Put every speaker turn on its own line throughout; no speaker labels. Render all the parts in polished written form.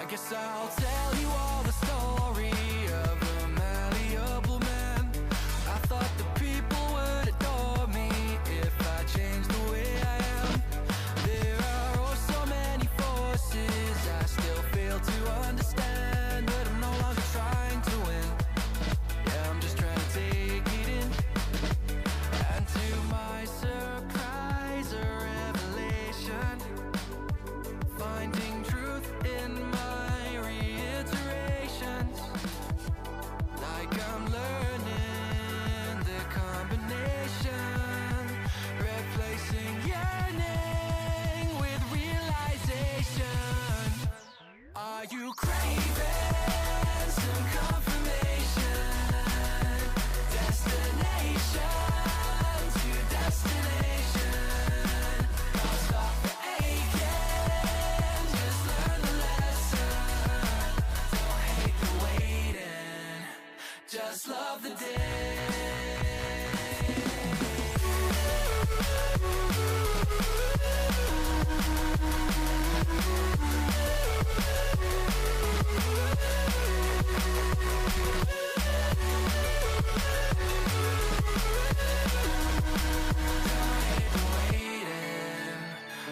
I guess I'll tell you all the story of a malleable man. I thought the people would adore me if I changed the way I am. There are oh so many forces I still fail to understand, but I'm no longer trying to win. Yeah, I'm just trying to take it in. And to my surprise or revelation, finding truth in my reiterations, like I'm learning the combination, replacing yearning with realization. Are you craving some confirmation? Destination to destination. Don't stop the aching, just learn the lesson. Don't hate the waiting, just love the day.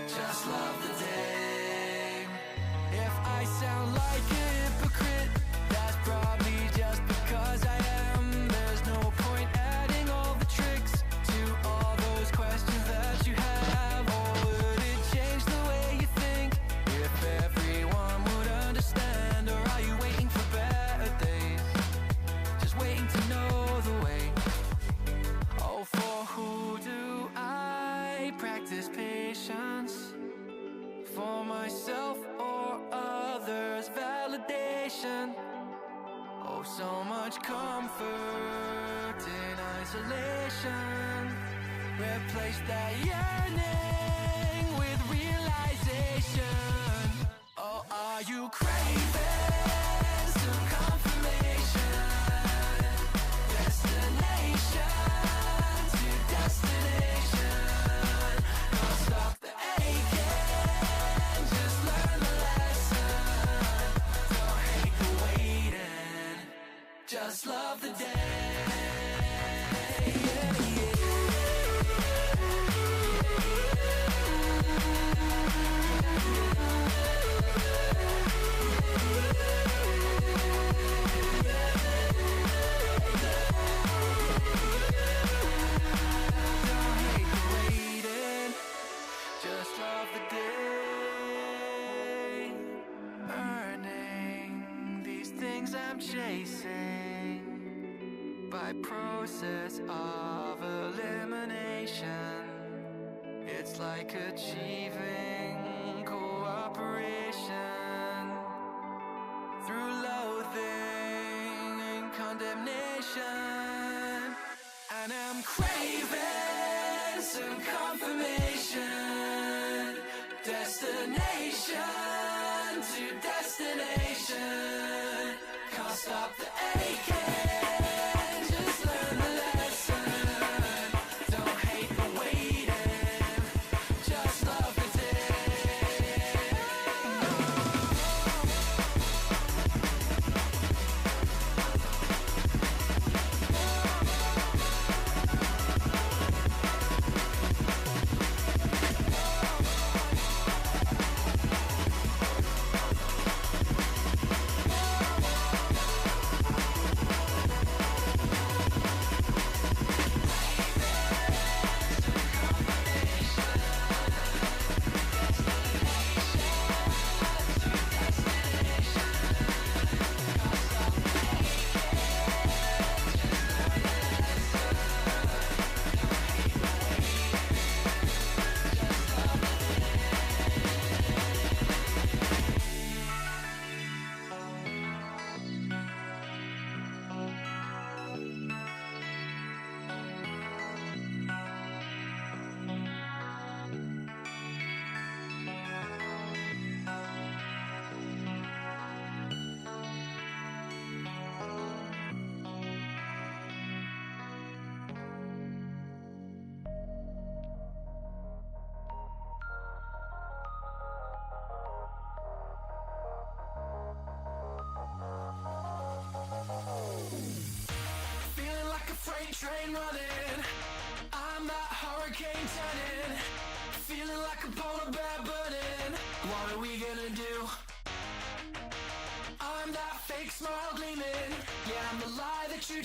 Just love the day. If I sound like a hypocrite, that's probably just because I am. There's no point adding all the tricks to all those questions that you have. Or would it change the way you think if everyone would understand? Or are you waiting for better days, just waiting to know the way? Oh, for who do I practice patience? For myself or others' validation? Oh, so much comfort in isolation. Replace that yearning with realization. Oh, are you craving some confirmation? Destination to destination. Don't stop the aching, just learn the lesson. Don't hate the waiting, just love the day. Don't hate the waiting, just love the day. Earning these things I'm chasing by process of elimination. It's like achieving cooperation through loathing and condemnation. And I'm craving some confirmation. Destination to destination. Can't stop the aching, just learn the lesson. Don't hate the waiting, just love the day.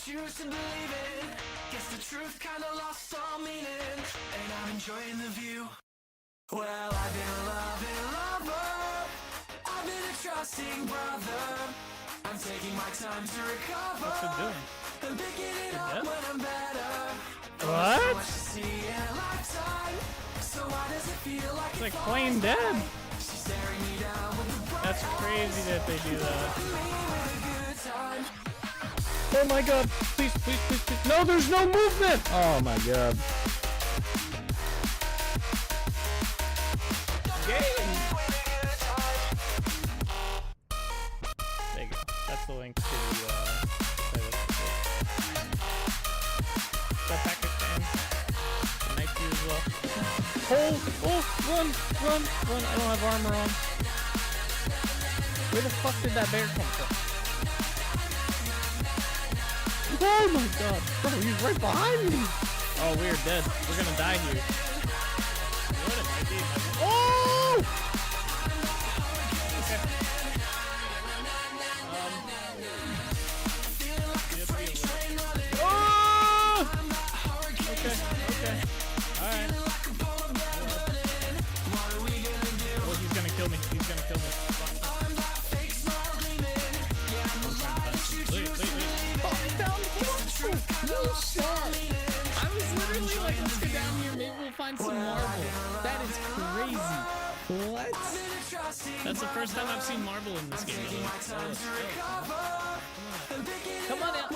choose to believe it. Guess the truth kinda lost all meaning, and I'm enjoying the view. Well, I've been a loving lover, I've been a trusting brother. I'm taking my time to recover.
What's it doing?
And picking it up when I'm better.
What?
So much to see in a lifetime. So why does it feel like
It's like plain dead.
she's staring me down with the bright
That's crazy that they do that.
me with a good time.
Oh my god. Please, please, please, please. No, there's no movement. Oh my god. Game. There you go. That's the link to that Pakistan. Nice view as well. Oh, run. I don't have armor on. Where the fuck did that bear come from? Oh my god. Bro, he's right behind me. Oh, we're dead. We're gonna die here. You know what it might be? Oh! Okay. Oh! Okay. Alright. Oh, he's gonna kill me. I was literally like, let's go down here, maybe we'll find some marble. That is crazy. What? That's the first time I've seen marble in this game. Come on out.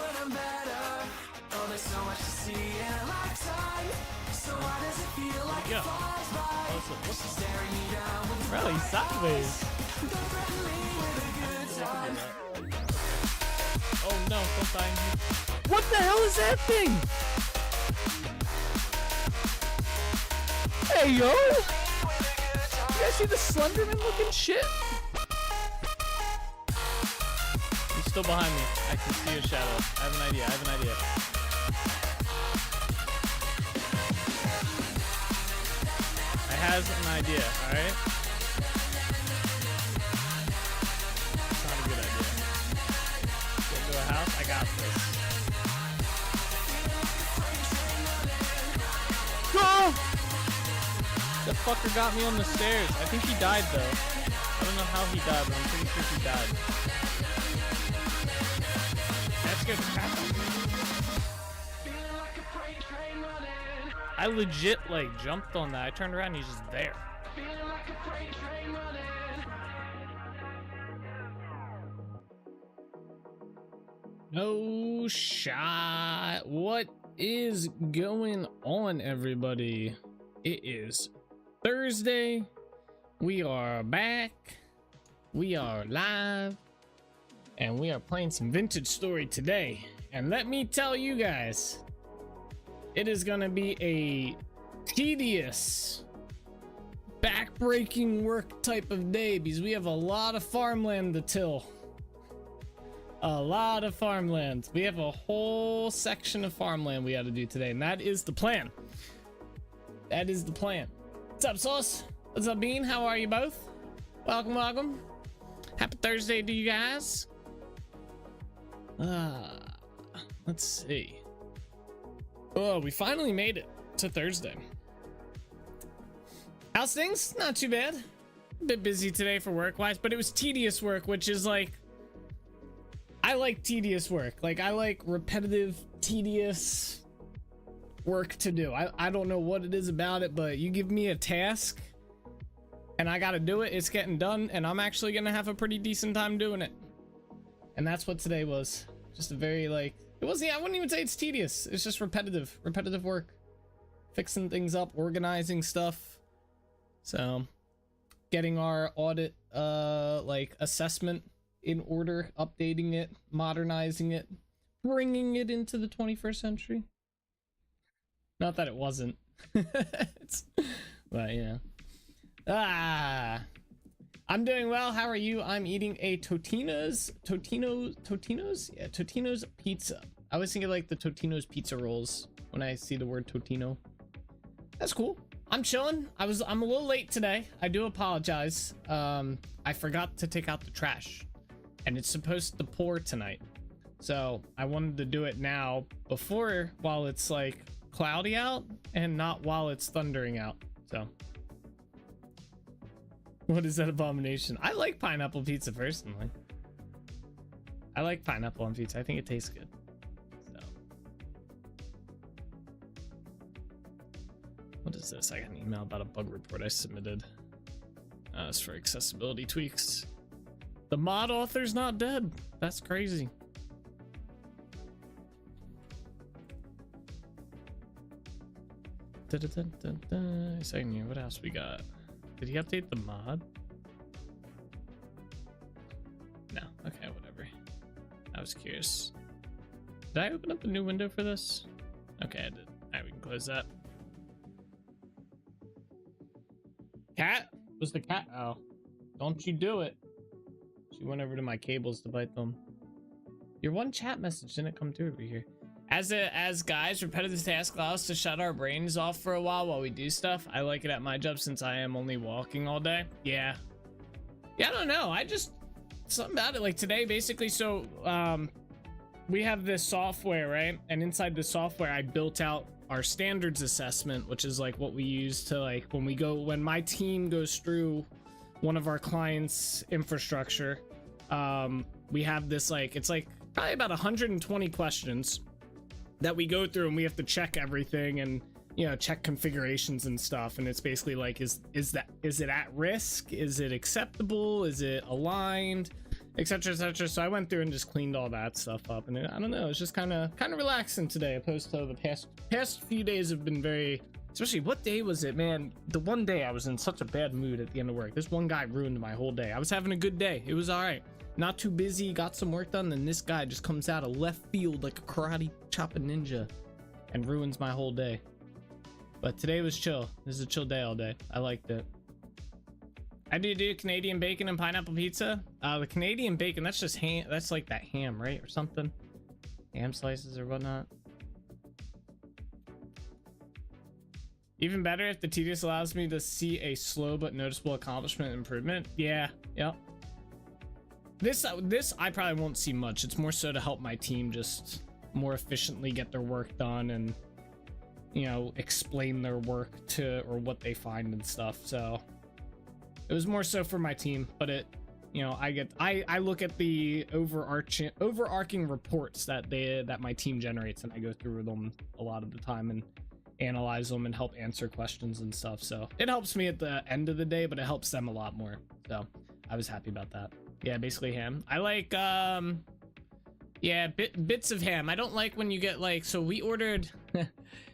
Yeah. Bro, he's sideways. Oh no, don't die in here. What the hell is that thing? Hey yo! You guys see the Slenderman looking shit? He's still behind me. I can see a shadow. I have an idea. I has an idea, alright? It's not a good idea. Go to a house? I got this. Go! That fucker got me on the stairs. I think he died though. I don't know how he died, but I'm pretty sure he died. That's good. I legit like jumped on that. I turned around and he's just there. No shot. What is going on, everybody? It is Thursday. We are back. We are live. And we are playing some Vintage Story today. And let me tell you guys, it is gonna be a tedious, back-breaking work type of day because we have a lot of farmland to till. A lot of farmland. We have a whole section of farmland we got to do today, and that is the plan. That is the plan. What's up, Sauce? What's up, Bean? How are you both? Welcome. Happy Thursday to you guys. Let's see. Oh, we finally made it to Thursday. How's things? Not too bad. A bit busy today for work-wise, but it was tedious work, which is like, I like tedious work. Like, I like repetitive, tedious work to do. I don't know what it is about it, but you give me a task and I gotta do it, it's getting done, and I'm actually gonna have a pretty decent time doing it. And that's what today was. Just a very, like, it wasn't, I wouldn't even say it's tedious. It's just repetitive work. Fixing things up, organizing stuff. So, getting our audit, like, assessment in order, updating it, modernizing it, bringing it into the 21st century. Not that it wasn't. But yeah. I'm doing well. How are you? I'm eating a Totino's pizza. I always think of like the Totino's pizza rolls when I see the word Totino. That's cool. I'm chilling. I'm a little late today. I do apologize. I forgot to take out the trash, and it's supposed to pour tonight. So I wanted to do it now before, while it's like cloudy out, and not while it's thundering out. So what is that abomination? I like pineapple pizza personally. I like pineapple on pizza. I think it tastes good. So what is this? I got an email about a bug report I submitted. It's for accessibility tweaks. The mod author's not dead. That's crazy. Second year, what else we got? Did he update the mod? No. Okay, whatever. I was curious. Did I open up a new window for this? Okay, I did. Alright, we can close that. Cat? Was the cat? Oh. Don't you do it. She went over to my cables to bite them. Your one chat message didn't come through over here. As guys, repetitive tasks allow us to shut our brains off for a while we do stuff. I like it at my job since I am only walking all day. Yeah. Yeah, I don't know. I just, something about it. Like today, basically, so we have this software, right? And inside the software, I built out our standards assessment, which is like what we use to like when my team goes through one of our clients' infrastructure. We have this like, it's like probably about 120 questions that we go through, and we have to check everything and, you know, check configurations and stuff. And it's basically like, is it at risk? Is it acceptable? Is it aligned? Etc, etc. So I went through and just cleaned all that stuff up, and I don't know, it's just kind of relaxing today, opposed to the past few days have been very, especially what day was it, man? The one day I was in such a bad mood at the end of work. This one guy ruined my whole day. I was having a good day. It was all right. Not too busy, got some work done, then this guy just comes out of left field like a karate chopping ninja and ruins my whole day. But today was chill. This is a chill day all day. I liked it. How do you do Canadian bacon and pineapple pizza? The Canadian bacon, that's just ham. That's like that ham, right? Or something. Ham slices or whatnot. Even better if the tedious allows me to see a slow but noticeable accomplishment improvement. Yeah, yep. This I probably won't see much. It's more so to help my team just more efficiently get their work done and, you know, explain their work to, or what they find and stuff. So it was more so for my team, but it, you know, I look at the overarching reports that my team generates, and I go through them a lot of the time and analyze them and help answer questions and stuff. So it helps me at the end of the day, but it helps them a lot more. So I was happy about that. Yeah, basically ham. I like yeah, bits of ham. I don't like when you get like, so we ordered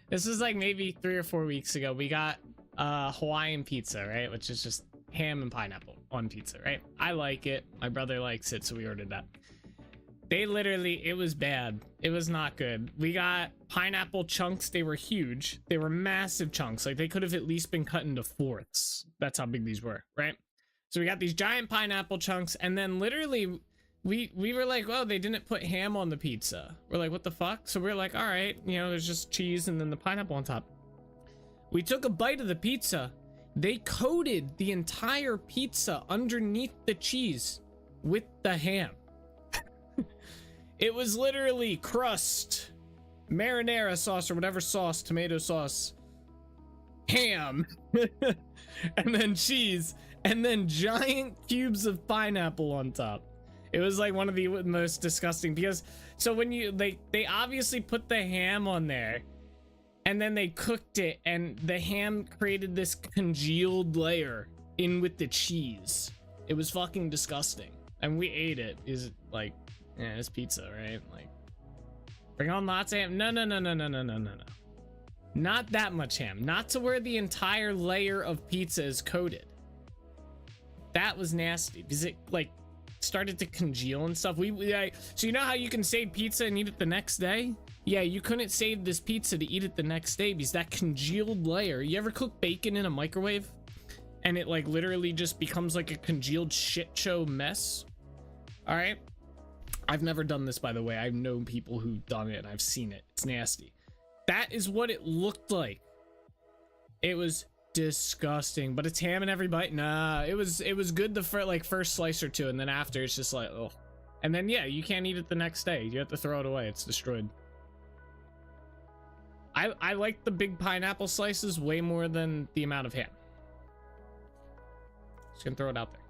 this was like maybe 3 or 4 weeks ago. We got Hawaiian pizza, right? Which is just ham and pineapple on pizza, right? I like it. My brother likes it, so we ordered that. They literally, it was bad. It was not good. We got pineapple chunks. They were huge. They were massive chunks. Like they could have at least been cut into fourths. That's how big these were, right? So we got these giant pineapple chunks, and then literally we were like, well, they didn't put ham on the pizza. We're like, what the fuck? So we're like, all right, you know, there's just cheese and then the pineapple on top. We took a bite of the pizza. They coated the entire pizza underneath the cheese with the ham. It was literally crust, marinara sauce or whatever sauce, tomato sauce, ham, and then cheese, and then giant cubes of pineapple on top. It was like one of the most disgusting, because so when you they obviously put the ham on there and then they cooked it, and the ham created this congealed layer in with the cheese. It was fucking disgusting, and we ate it. Is like, yeah, it's pizza, right? Like, bring on lots of ham. No. Not that much ham. Not to where the entire layer of pizza is coated. That was nasty because it like started to congeal and stuff. So you know how you can save pizza and eat it the next day? Yeah, you couldn't save this pizza to eat it the next day because that congealed layer. You ever cook bacon in a microwave and it like literally just becomes like a congealed shit show mess? All right. I've never done this, by the way. I've known people who've done it and I've seen it. It's nasty. That is what it looked like. It was disgusting, but it's ham in every bite. Nah, it was good the first slice or two, and then after it's just like, oh, And then, yeah, you can't eat it the next day. You have to throw it away. It's destroyed. I like the big pineapple slices way more than the amount of ham. Just gonna throw it out there.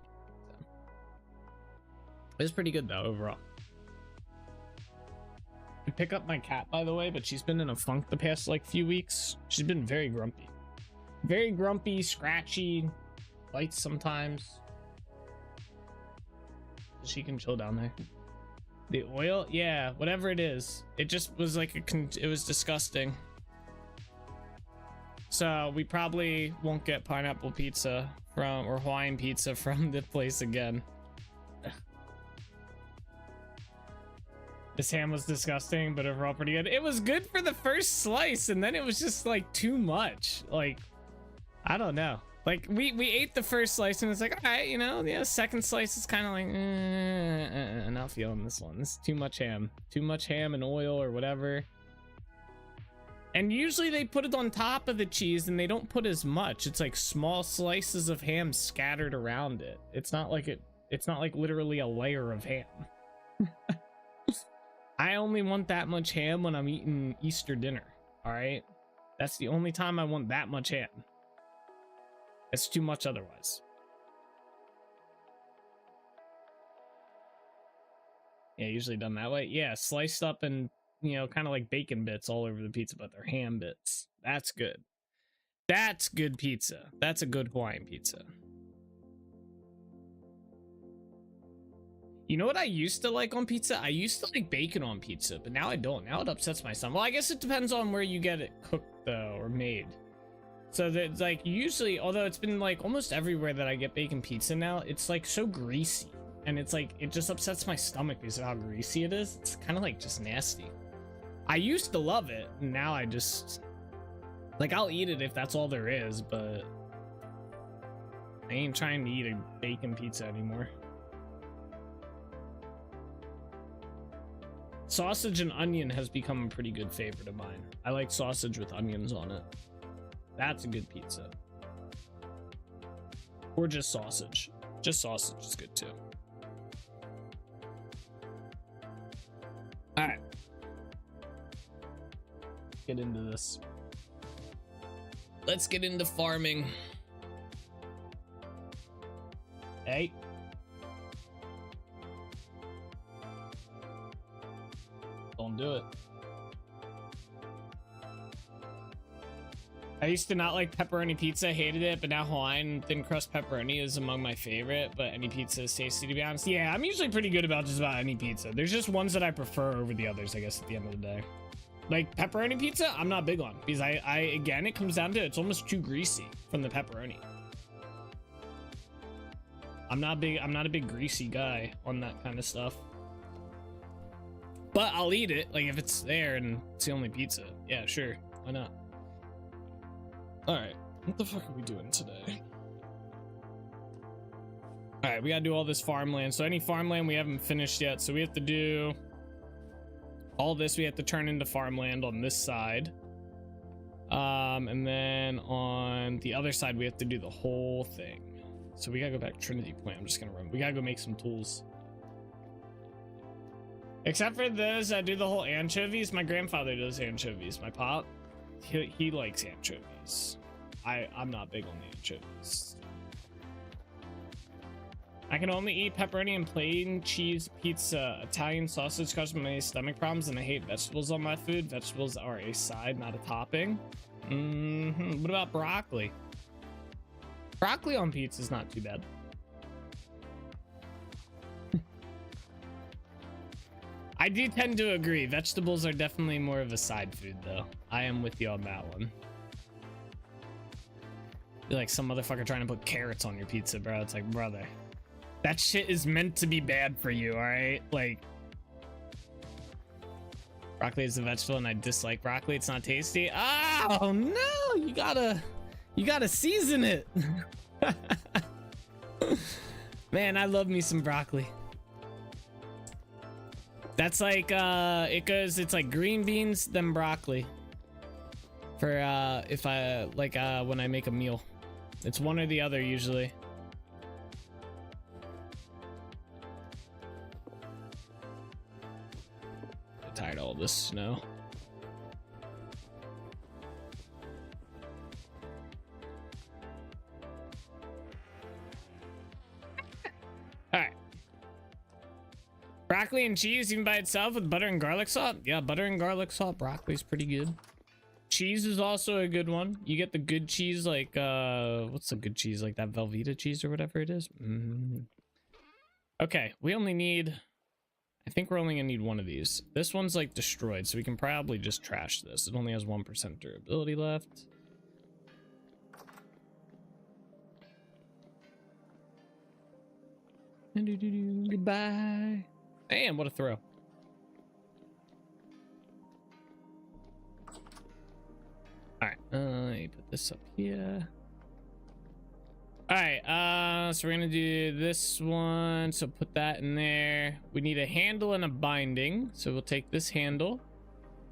So. It's pretty good though, overall. I pick up my cat, by the way, but she's been in a funk the past like few weeks. She's been very grumpy. Very grumpy, scratchy, bites sometimes. She can chill down there. The oil, yeah, whatever it is. It just was like it was disgusting. So we probably won't get pineapple pizza from, or Hawaiian pizza from the place again. This ham was disgusting, but overall pretty good. It was good for the first slice, and then it was just like too much. Like, I don't know. Like we ate the first slice and it's like, all right, you know, yeah, second slice is kind of like, not feeling this one. This is too much ham and oil or whatever. And usually they put it on top of the cheese and they don't put as much. It's like small slices of ham scattered around it. It's not like literally a layer of ham. I only want that much ham when I'm eating Easter dinner. All right. That's the only time I want that much ham. It's too much otherwise. Yeah, usually done that way. Yeah, sliced up and, you know, kind of like bacon bits all over the pizza, but they're ham bits. That's good. That's good pizza. That's a good Hawaiian pizza. You know what I used to like on pizza? I used to like bacon on pizza, but now I don't. Now it upsets my stomach. Well, I guess it depends on where you get it cooked, though, or made. So that, like, usually, although it's been like almost everywhere that I get bacon pizza now, it's like so greasy, and it's like it just upsets my stomach because of how greasy it is. It's kind of like just nasty. I used to love it, and now I just like, I'll eat it if that's all there is, but I ain't trying to eat a bacon pizza anymore. Sausage and onion has become a pretty good favorite of mine. I like sausage with onions on it. That's a good pizza. Or just sausage. Just sausage is good too. All right. Get into this. Let's get into farming. Hey. Don't do it. I used to not like pepperoni pizza, hated it, but now Hawaiian thin crust pepperoni is among my favorite, but any pizza is tasty, to be honest. Yeah, I'm usually pretty good about just about any pizza. There's just ones that I prefer over the others, I guess, at the end of the day. Like pepperoni pizza, I'm not big on, because I again, it comes down to it's almost too greasy from the pepperoni. I'm not a big greasy guy on that kind of stuff. But I'll eat it, like if it's there and it's the only pizza. Yeah, sure, why not? All right, what the fuck are we doing today? All right, we gotta do all this farmland. So any farmland we haven't finished yet. So we have to do all this. We have to turn into farmland on this side. And then on the other side, we have to do the whole thing. So we gotta go back to Trinity Point. I'm just gonna run. We gotta go make some tools. Except for those that do the whole anchovies. My grandfather does anchovies. My pop, he likes anchovies. I'm not big on the anchovies. I can only eat pepperoni and plain cheese pizza. Italian sausage causes my stomach problems, and I hate vegetables on my food. Vegetables are a side, not a topping. What about broccoli? Broccoli on pizza is not too bad. I do tend to agree. Vegetables are definitely more of a side food, though. I am with you on that one. You're like some motherfucker trying to put carrots on your pizza, bro. It's like, brother, that shit is meant to be bad for you, all right? Like, broccoli is a vegetable, and I dislike broccoli. It's not tasty. Oh no! You gotta season it. Man, I love me some broccoli. That's like it's like green beans then broccoli for if I like when I make a meal. It's one or the other usually. this snow. All right. Broccoli and cheese even by itself with butter and garlic salt. Yeah, butter and garlic salt broccoli's pretty good. Cheese is also a good one. You get the good cheese, like what's the good cheese, like that Velveeta cheese or whatever it is. Okay, we only need, I think we're only gonna need one of these. This one's like destroyed, so we can probably just trash this. It only has 1% durability left. Goodbye. Damn, what a throw. All right, let me put this up here. All right, so we're gonna do this one. So put that in there. We need a handle and a binding. So we'll take this handle.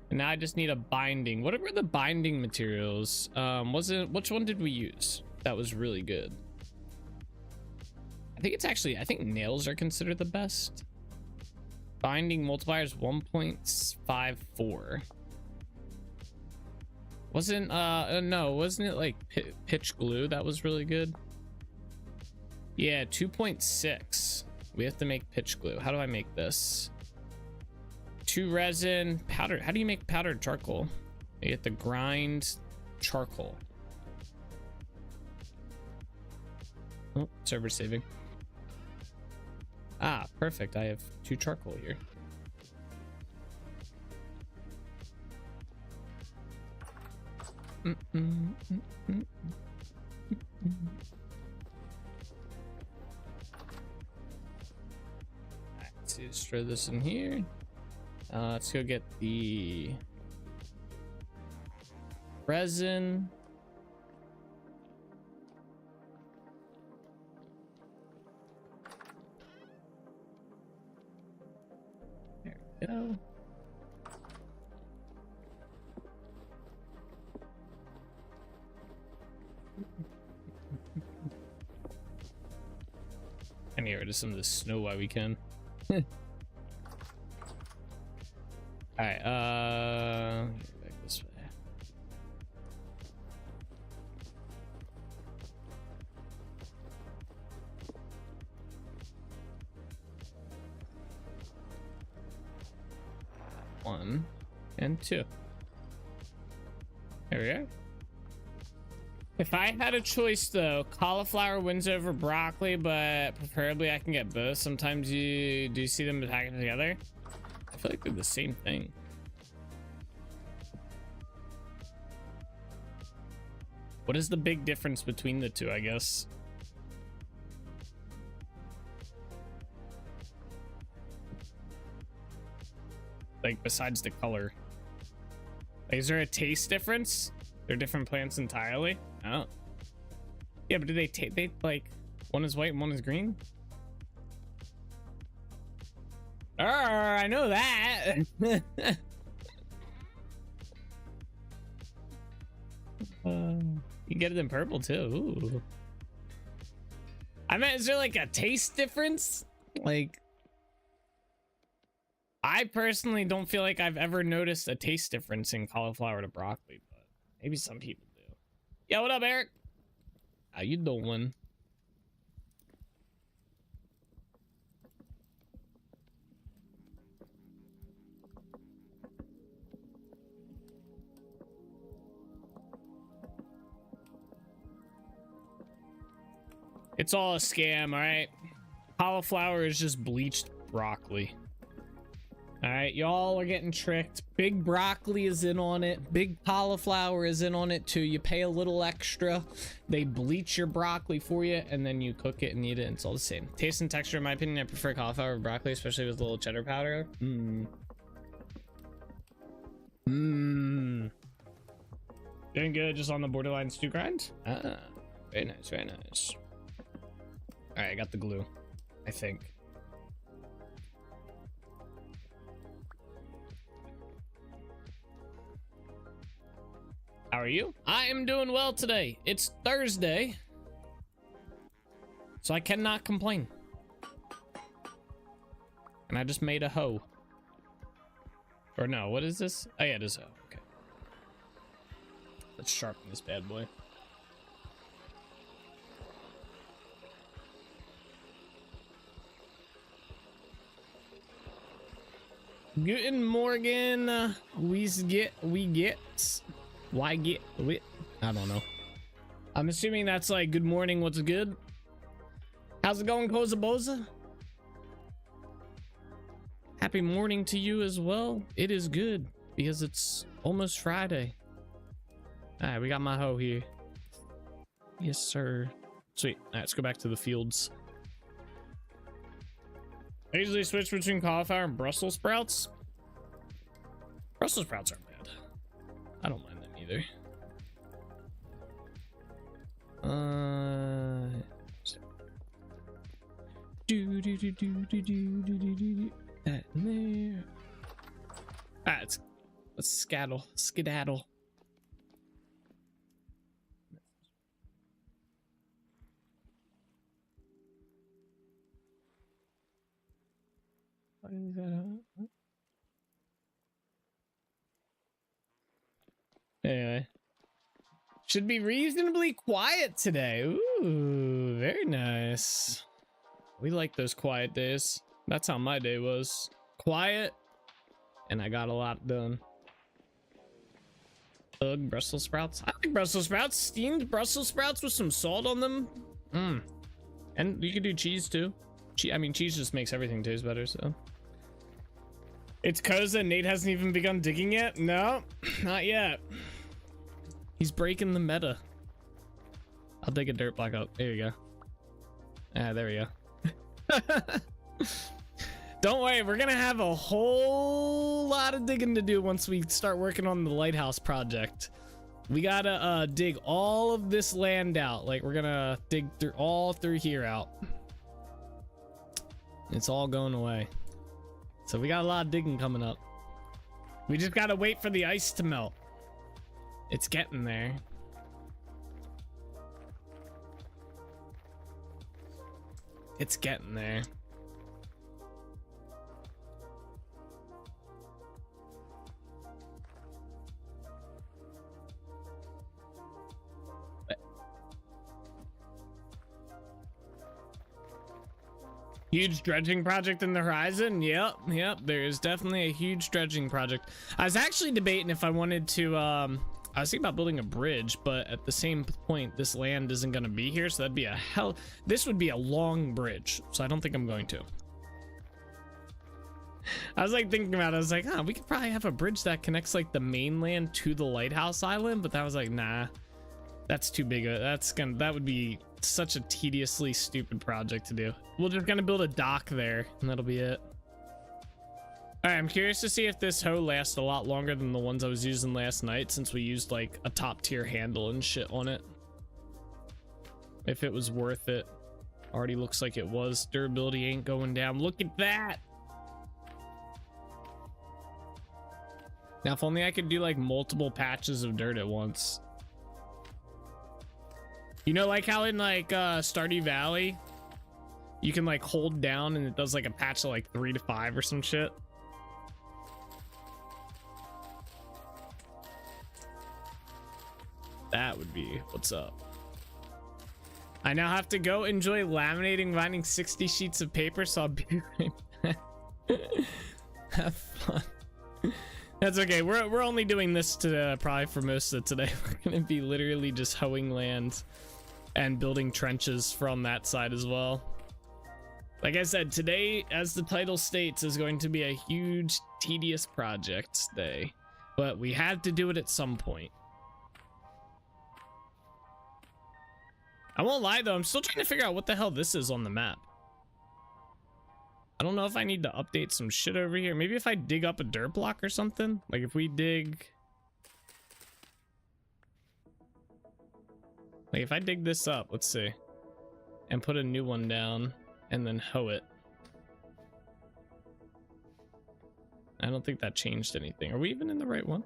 And now I just need a binding. What were the binding materials? Which one did we use? That was really good. I think it's actually, I think nails are considered the best. Binding multiplier is 1.54. Wasn't it like pitch glue that was really good? Yeah, 2.6. We have to make pitch glue. How do I make this? 2 resin, powder. How do you make powdered charcoal? You have to grind charcoal. Oh, server saving. Ah, perfect. I have 2 charcoal here. Let's just throw this in here. Let's go get the resin. There we go. I need to get rid of some of the snow while we can. All right, back this way. One and 2. There we go. If I had a choice though, cauliflower wins over broccoli, but preferably I can get both. Sometimes you do see them attacking together. I feel like they're the same thing. What is the big difference between the two, I guess? Like besides the color. Like, is there a taste difference? They're different plants entirely? Oh. Yeah, but do they take, they like, one is white and one is green? I know that. You get it in purple too. Ooh. I mean, is there like a taste difference? Like, I personally don't feel like I've ever noticed a taste difference in cauliflower to broccoli, but maybe some people do. Yo, what up, Eric? How you doing? It's all a scam, all right? Cauliflower is just bleached broccoli. All right, y'all are getting tricked. Big broccoli is in on it. Big cauliflower is in on it too. You pay a little extra. They bleach your broccoli for you, and then you cook it and eat it. And it's all the same. Taste and texture, in my opinion, I prefer cauliflower over broccoli, especially with a little cheddar powder. Doing good, just on the borderline stew grind. Ah, very nice, very nice. All right, I got the glue, I think. How are you? I am doing well today. It's Thursday, so I cannot complain. And I just made a hoe. Or no, what is this? Oh yeah, it is hoe. Okay. Let's sharpen this bad boy. Guten Morgen. We get. Why get? I don't know. I'm assuming that's like good morning. What's good? How's it going, Koza Boza? Happy morning to you as well. It is good because it's almost Friday. All right, we got my hoe here. Yes, sir. Sweet. All right, let's go back to the fields. I usually switch between cauliflower and Brussels sprouts. Brussels sprouts aren't bad. I don't mind them either. That in there. Alright, let's skedaddle. What is that? Anyway, should be reasonably quiet today. Ooh, very nice. We like those quiet days. That's how my day was. Quiet, and I got a lot done. Ugh, Brussels sprouts. I like Brussels sprouts. Steamed Brussels sprouts with some salt on them. And you can do cheese too. I mean, cheese just makes everything taste better, so. It's Koza. Nate hasn't even begun digging yet? No, not yet. He's breaking the meta. I'll dig a dirt block up. There you go. Ah, there we go. Don't worry, we're gonna have a whole lot of digging to do once we start working on the lighthouse project. We gotta dig all of this land out. Like, we're gonna dig through all through here out. It's all going away. So we got a lot of digging coming up. We just gotta wait for the ice to melt. It's getting there. It's getting there. Huge dredging project in the horizon. Yep, there is definitely a huge dredging project. I was actually debating if I wanted to I was thinking about building a bridge, but at the same point this land isn't going to be here, so that'd be this would be a long bridge, so I don't think I'm going to. I was like thinking about it. I was like, we could probably have a bridge that connects like the mainland to the lighthouse island, but that was like, nah, that's too big. That would be such a tediously stupid project to do. We're just gonna build a dock there and that'll be it. All right, I'm curious to see if this hoe lasts a lot longer than the ones I was using last night, since we used like a top tier handle and shit on it. If it was worth it. Already looks like it was. Durability ain't going down. Look at that. Now, if only I could do like multiple patches of dirt at once. You know, like how in like Stardew Valley, you can like hold down and it does like a patch of like 3 to 5 or some shit. That would be what's up. I now have to go enjoy laminating, binding 60 sheets of paper, so I'll be right back. Have fun. That's okay. We're only doing this to probably for most of today. We're gonna be literally just hoeing land and building trenches from that side as well. Like I said, today, as the title states, is going to be a huge, tedious project day, but we had to do it at some point. I won't lie though, I'm still trying to figure out what the hell this is on the map. I don't know if I need to update some shit over here. Maybe if I dig up a dirt block or something. Like if we dig... Like if I dig this up, let's see. And put a new one down and then hoe it. I don't think that changed anything. Are we even in the right one?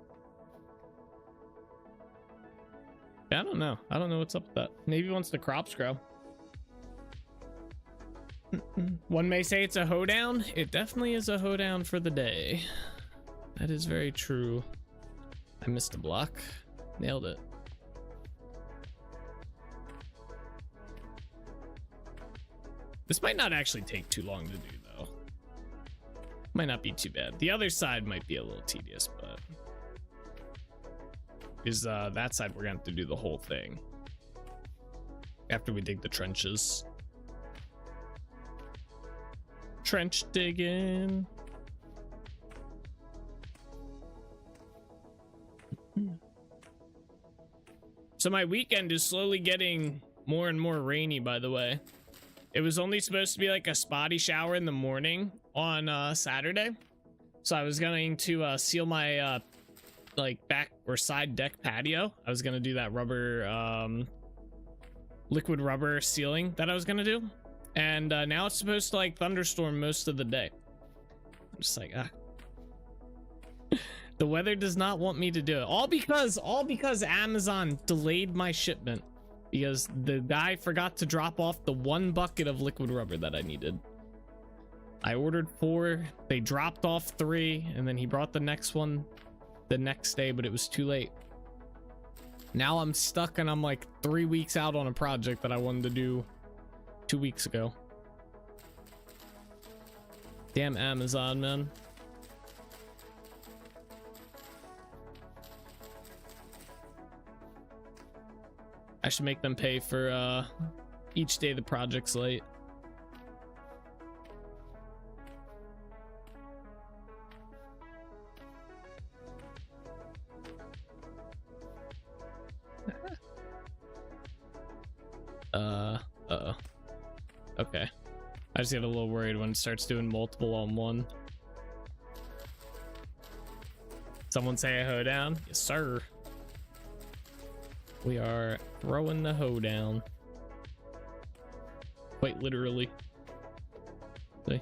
Yeah, I don't know. I don't know what's up with that. Maybe once the crops grow. One may say it's a hoedown. It definitely is a hoedown for the day. That is very true. I missed a block. Nailed it. This might not actually take too long to do, though. Might not be too bad. The other side might be a little tedious, but... Is that side we're gonna have to do the whole thing. After we dig the trenches. Trench digging. So my weekend is slowly getting more and more rainy, by the way. It was only supposed to be like a spotty shower in the morning on Saturday. So I was going to seal my like back or side deck patio. I was gonna do that rubber liquid rubber sealing that I was gonna do. And now it's supposed to like thunderstorm most of the day. I'm just like, the weather does not want me to do it. All because Amazon delayed my shipment because the guy forgot to drop off the 1 bucket of liquid rubber that I needed. I ordered 4, they dropped off 3, and then he brought the next one the next day, but it was too late. Now I'm stuck and I'm like 3 weeks out on a project that I wanted to do 2 weeks ago. Damn Amazon, man. I should make them pay for each day the project's late. Uh-oh. Okay. I just get a little worried when it starts doing multiple on one. Someone say a hoedown? Yes, sir. We are throwing the hoe down. Quite literally. See?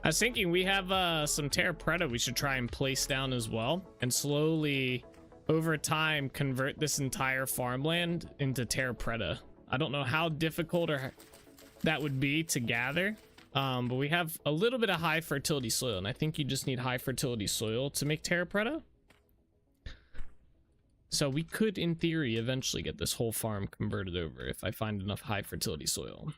I was thinking we have some Terra Preta we should try and place down as well, and slowly over time convert this entire farmland into Terra Preta. I don't know how difficult or that would be to gather, but we have a little bit of high fertility soil, and I think you just need high fertility soil to make Terra Preta. So we could, in theory, eventually get this whole farm converted over if I find enough high fertility soil.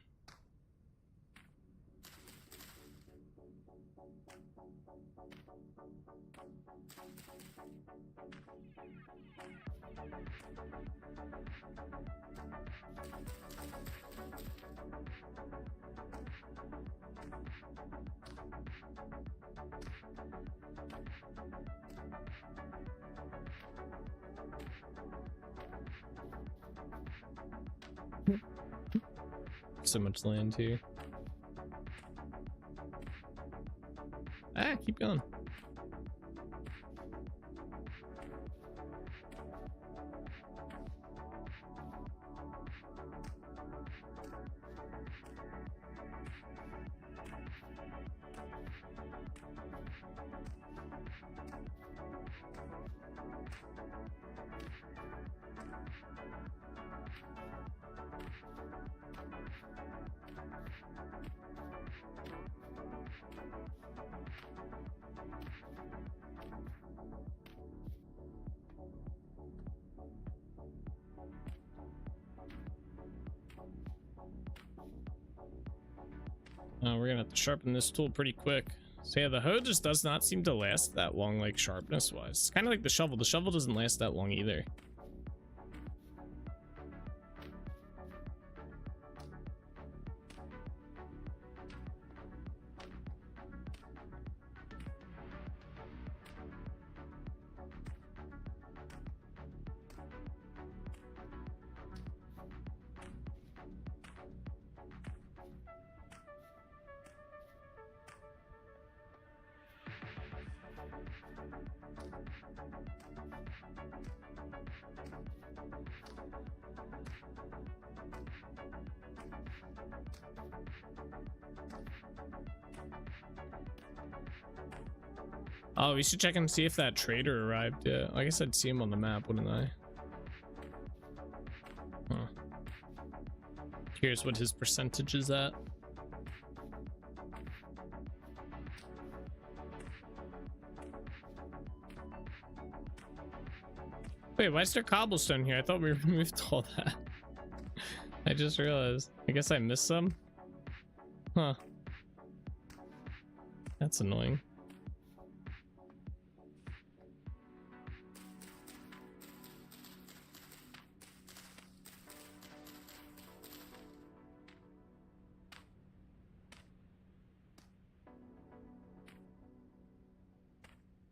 So much land here. Keep going. We're gonna have to sharpen this tool pretty quick. So yeah, the hoe just does not seem to last that long, like sharpness wise. It's kind of like the shovel. The shovel doesn't last that long either. Oh, we should check and see if that trader arrived yet. I guess I'd see him on the map, wouldn't I? Huh. Here's what his percentage is at. Wait, why is there cobblestone here? I thought we removed all that. I just realized. I guess I missed some. Huh. That's annoying.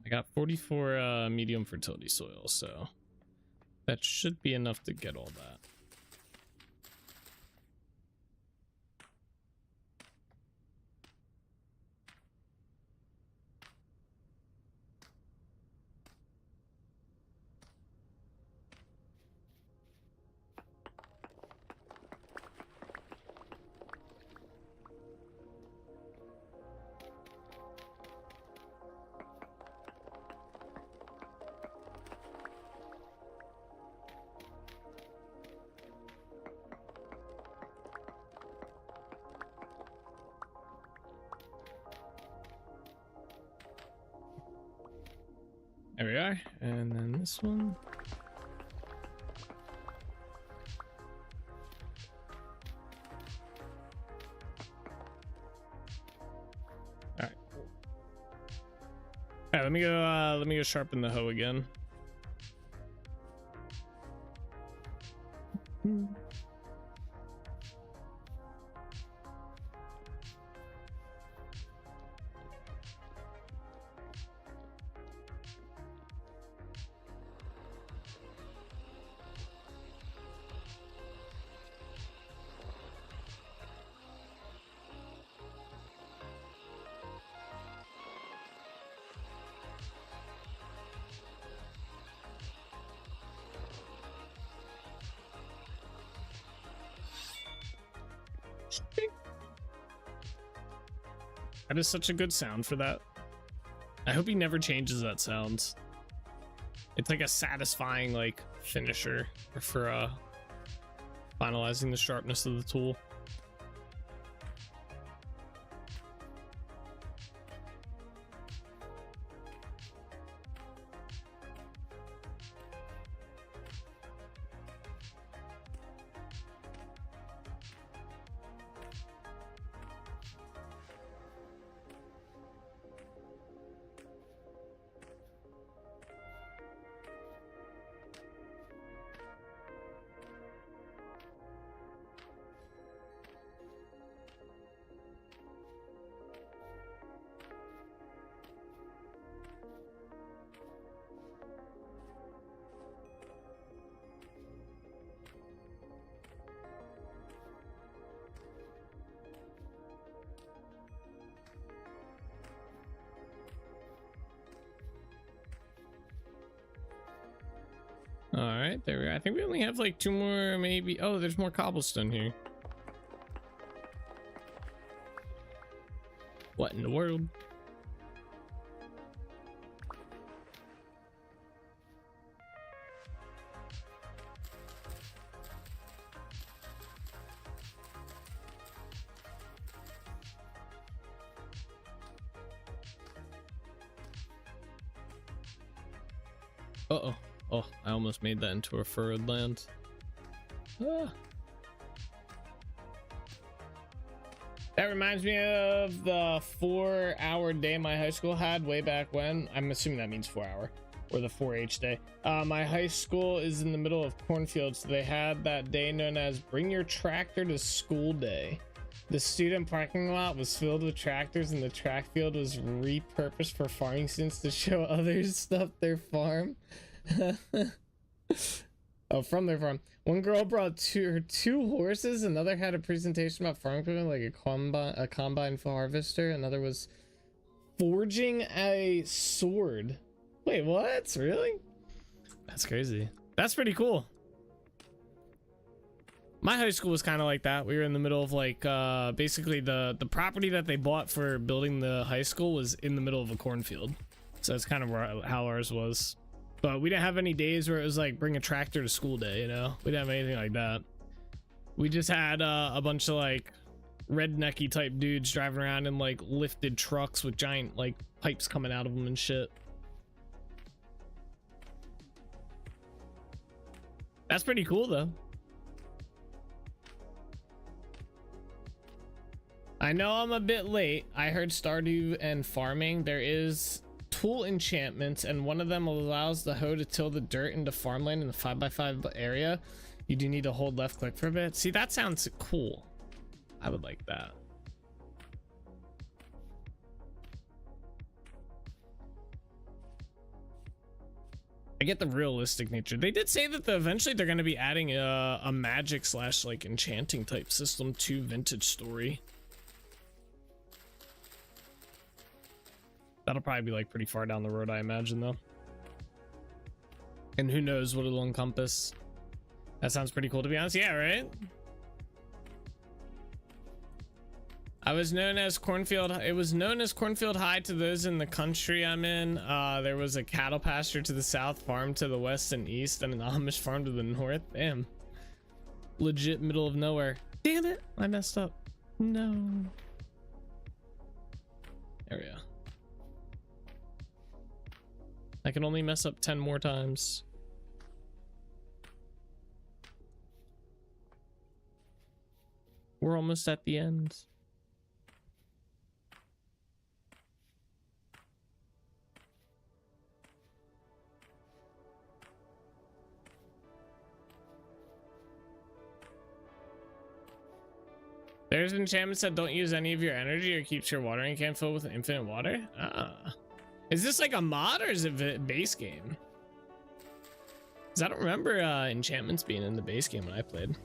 I got 44 medium fertility soil, so that should be enough to get all that. There we are, and then this one. All right. All right, let me go sharpen the hoe again. That is such a good sound for that. I hope he never changes that sound. It's like a satisfying like finisher for finalizing the sharpness of the tool. All right, there we go. I think we only have like 2 more, maybe. Oh, there's more cobblestone here. What in the world? Uh-oh. Oh, I almost made that into a furrowed land. Ah. That reminds me of the 4-hour day my high school had way back when. I'm assuming that means 4 hour, or the 4-H day. My high school is in the middle of cornfields, so they had that day known as Bring Your Tractor to School Day. The student parking lot was filled with tractors, and the track field was repurposed for farming students to show others stuff their farm. Oh, from their farm. One girl brought two horses, another had a presentation about farming equipment like a combine harvester, another was forging a sword. Wait, what? Really? That's crazy. That's pretty cool. My high school was kind of like that. We were in the middle of like basically the property that they bought for building the high school was in the middle of a cornfield, so that's kind of how ours was. But we didn't have any days where it was like bring a tractor to school day, you know? We didn't have anything like that. We just had a bunch of like rednecky type dudes driving around in like lifted trucks with giant like pipes coming out of them and shit. That's pretty cool though. I know I'm a bit late. I heard Stardew and farming. There is tool enchantments, and one of them allows the hoe to till the dirt into farmland in the 5x5 area. You do need to hold left click for a bit. See, that sounds cool. I would like that. I get the realistic nature. They did say that eventually they're going to be adding a magic / like enchanting type system to Vintage Story. That'll probably be like pretty far down the road, I imagine, though. And who knows what it'll encompass. That sounds pretty cool, to be honest. Yeah, right? It was known as Cornfield High to those in the country I'm in. There was a cattle pasture to the south, farm to the west and east, and an Amish farm to the north. Damn. Legit middle of nowhere. Damn it, I messed up. No. There we go. I can only mess up 10 more times. We're almost at the end. There's enchantments that don't use any of your energy or keeps your watering can filled with infinite water. Ah. Is this like a mod or is it a base game? Because I don't remember enchantments being in the base game when I played.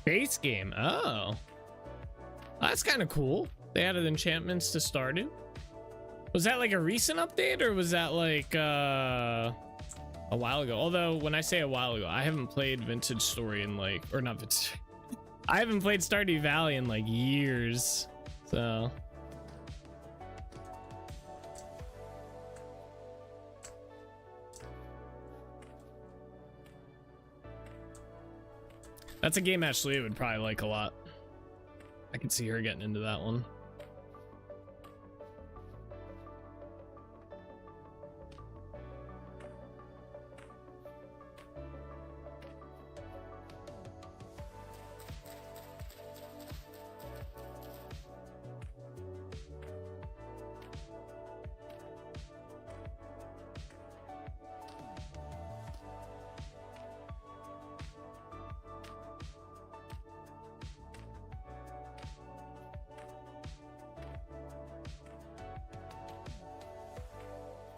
Base game. Oh, that's kind of cool. They added enchantments to Stardew. Was that like a recent update or was that like a while ago? Although when I say a while ago, I haven't played Vintage Story in like, or not Vintage. I haven't played Stardew Valley in like years. So that's a game Ashley would probably like a lot. I could see her getting into that one.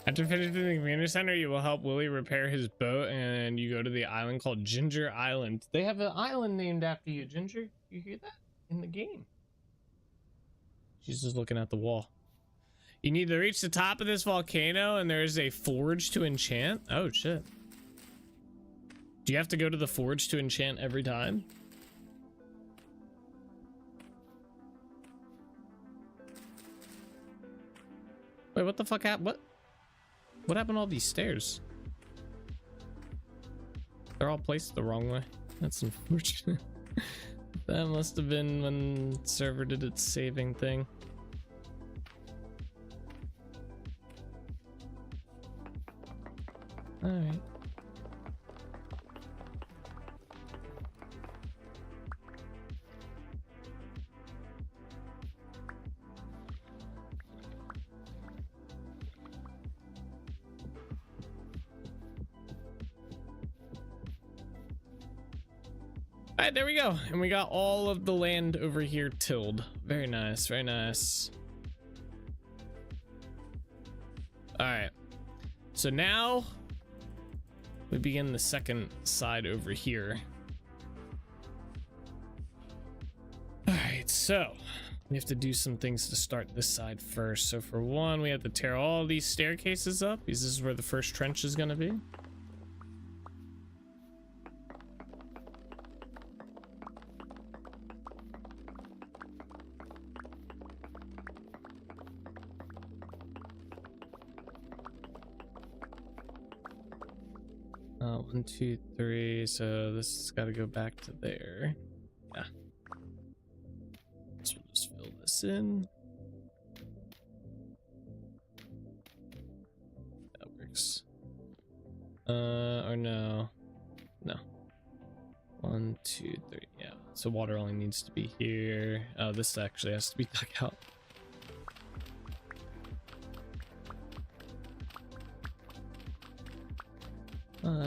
After finishing the community center, you will help Willie repair his boat, and you go to the island called Ginger Island. They have an island named after you, Ginger. You hear that in the game? She's just looking at the wall. You need to reach the top of this volcano, and there's a forge to enchant. Oh, shit. Do you have to go to the forge to enchant every time? Wait, what the fuck happened? What happened to all these stairs? They're all placed the wrong way. That's unfortunate. That must have been when the server did its saving thing. All right. All right, there we go. And we got all of the land over here tilled. Very nice, very nice. All right. So now we begin the second side over here. All right, so We have to do some things to start this side first. So for one, we have to tear all these staircases up because this is where the first trench is going to be. 1, 2, 3. So this has got to go back to there. Yeah. So we'll just fill this in. That works. Or no. No. 1, 2, 3. Yeah. So water only needs to be here. Oh, this actually has to be dug out.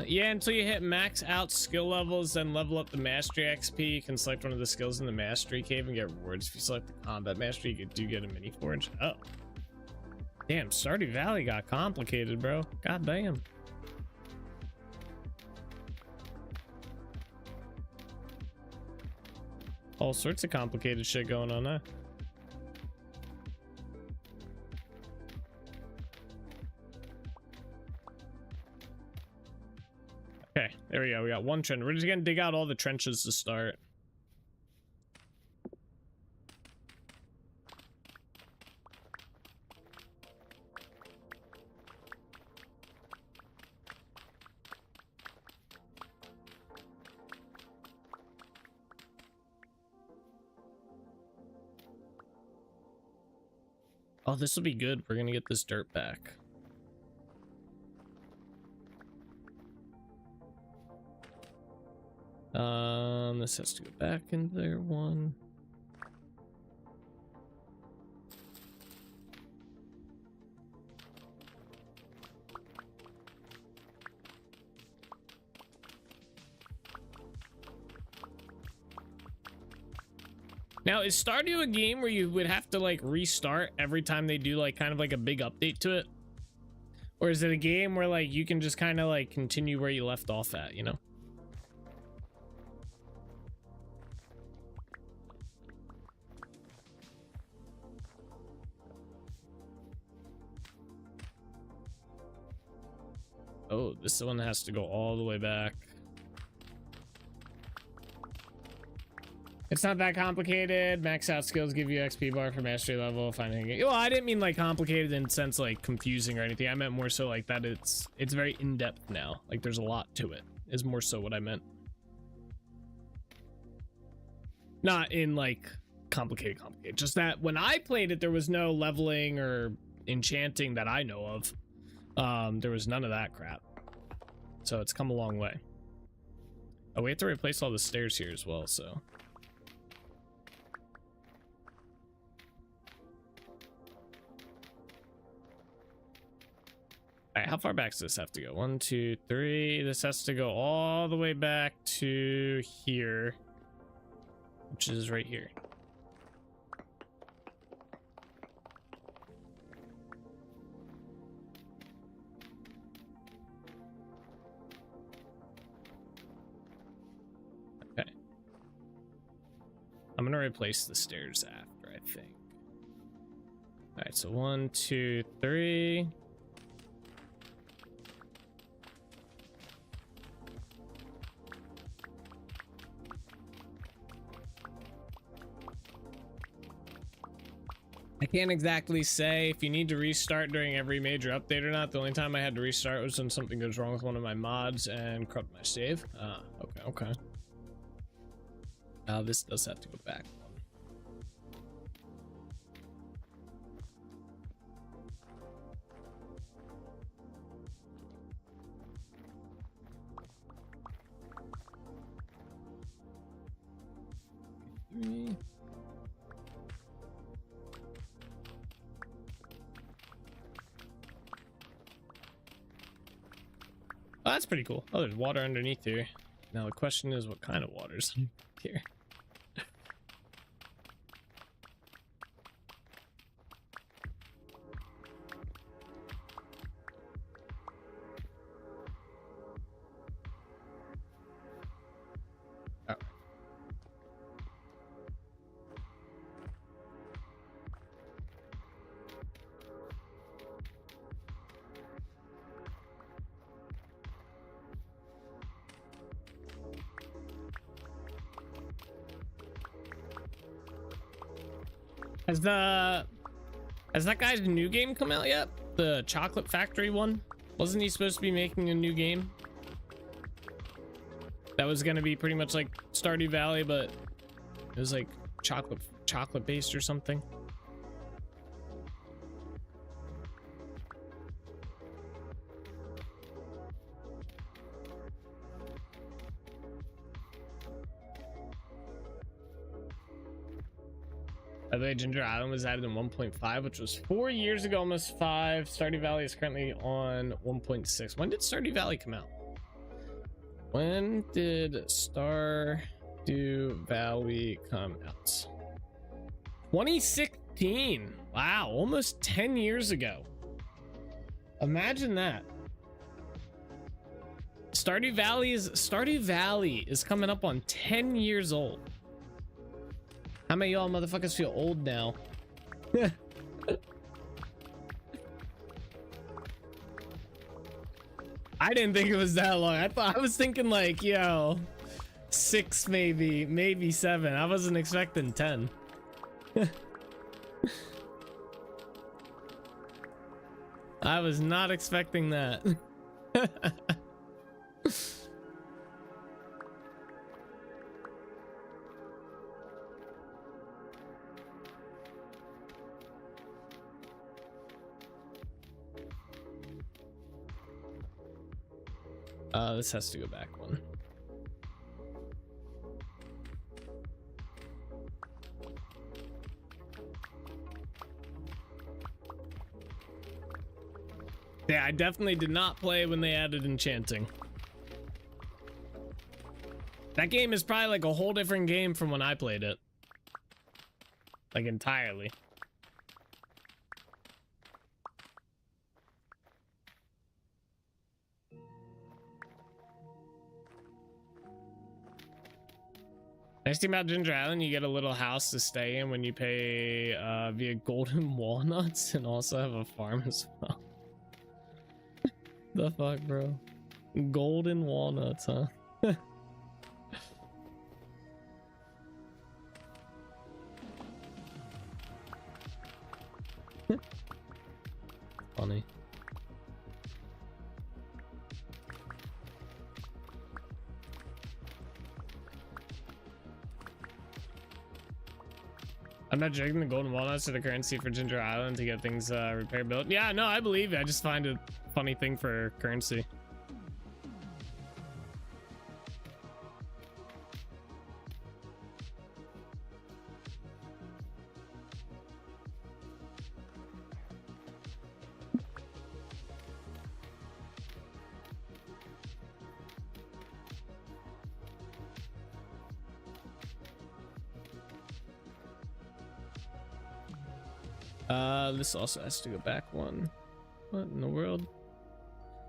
Yeah, until you hit max out skill levels, then level up the mastery XP. You can select one of the skills in the mastery cave and get rewards. If you select the combat mastery, you do get a mini forge. Oh. Damn, Stardew Valley got complicated, bro. God damn. All sorts of complicated shit going on there. Okay, there we go. We got one trench. We're just gonna dig out all the trenches to start. Oh, this will be good. We're gonna get this dirt back. This has to go back into there. One. Now, is Stardew a game where you would have to like restart every time they do like kind of like a big update to it? Or is it a game where like you can just kind of like continue where you left off at, you know? Oh, this one has to go all the way back. It's not that complicated. Max out skills give you XP bar for mastery level. Finding it. Well, I didn't mean like complicated in the sense like confusing or anything. I meant more so like that it's very in-depth now. Like there's a lot to it. Is more so what I meant. Not in like complicated. Just that when I played it, there was no leveling or enchanting that I know of. There was none of that crap. So it's come a long way. Oh, we have to replace all the stairs here as well, so. All right, how far back does this have to go? 1, 2, 3. This has to go all the way back to here, which is right here. Okay. I'm gonna replace the stairs after, I think. All right, so 1, 2, 3. I can't exactly say if you need to restart during every major update or not. The only time I had to restart was when something goes wrong with one of my mods and corrupt my save. Okay. This does have to go back. Three. Oh, that's pretty cool. Oh, there's water underneath here. Now the question is, what kind of water's here? Oh. Has the has that guy's new game come out yet? The Chocolate Factory one? Wasn't he supposed to be making a new game? That was gonna be pretty much like Stardew Valley, but it was like chocolate based or something. By the way, Ginger Island was added in 1.5, which was 4 years ago, almost 5. Stardew Valley is currently on 1.6. When did Stardew Valley come out? When did Stardew Valley come out? 2016. Wow, almost 10 years ago. Imagine that. Stardew Valley is coming up on 10 years old. How many of y'all motherfuckers feel old now? I didn't think it was that long. I was thinking like, yo, 6 maybe 7. I wasn't expecting 10. I was not expecting that. This has to go back one. Yeah, I definitely did not play when they added enchanting. That game is probably like a whole different game from when I played it. Like entirely. Nice thing about Ginger Island, you get a little house to stay in when you pay via golden walnuts, and also have a farm as well. The fuck, bro? Golden walnuts, huh? Funny. I'm not joking. The golden walnuts are the currency for Ginger Island to get things repair built. Yeah, no, I believe it. I just find it a funny thing for currency. This also has to go back one. What in the world?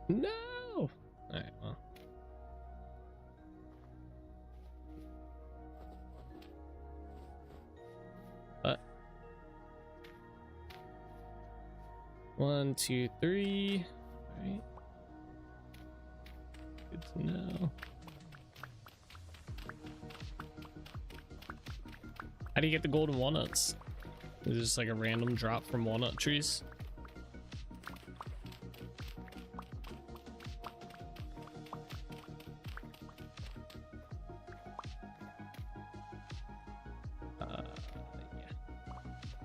No! Alright, well. What? 1, 2, 3. Alright. Good to know. How do you get the golden walnuts? Is it just like a random drop from walnut trees? Yeah.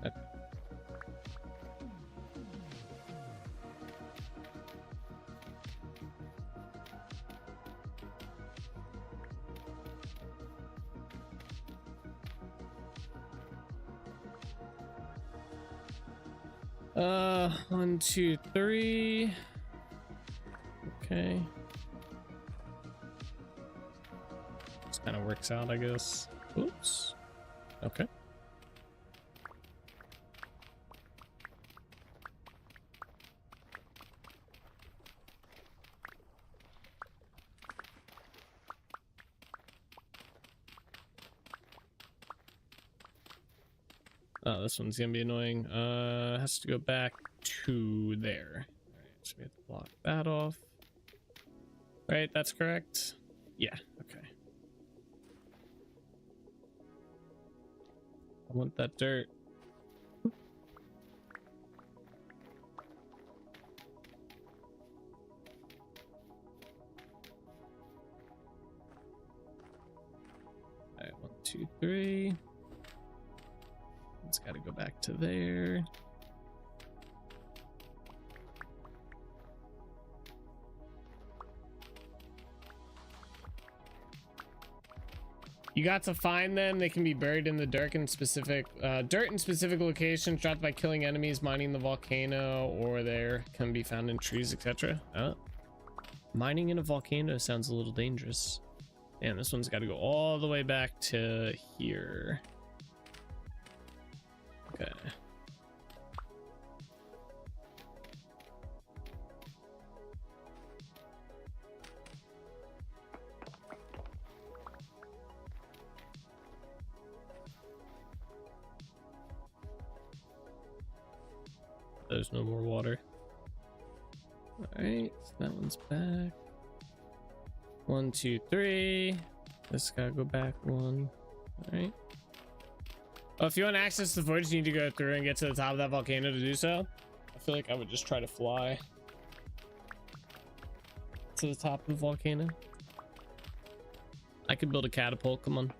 Okay. 1, 2, 3. Okay. This kind of works out, I guess. Oops. Okay. Oh, this one's gonna be annoying. Has to go back to there. All right, so we have to block that off. Right, that's correct. Yeah, okay. I want that dirt. 2, 3. It's got to go back to there. You got to find them. They can be buried in the dirt in specific locations, dropped by killing enemies, mining the volcano, or there can be found in trees, etc. Mining in a volcano sounds a little dangerous. And this one's got to go all the way back to here. Okay. There's no more water. All right, so that one's back. 1, 2, 3. This gotta go back 1. All right. Oh, if you want to access the void, you need to go through and get to the top of that volcano to do so. I feel like I would just try to fly to the top of the volcano. I could build a catapult. Come on.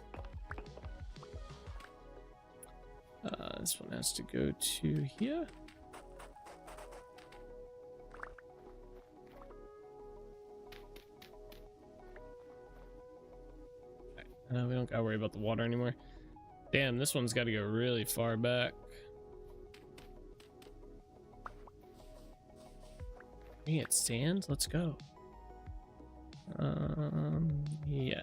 This one has to go to here. We don't gotta worry about the water anymore. Damn, this one's got to go really far back. We get sand. Let's go. Yeah.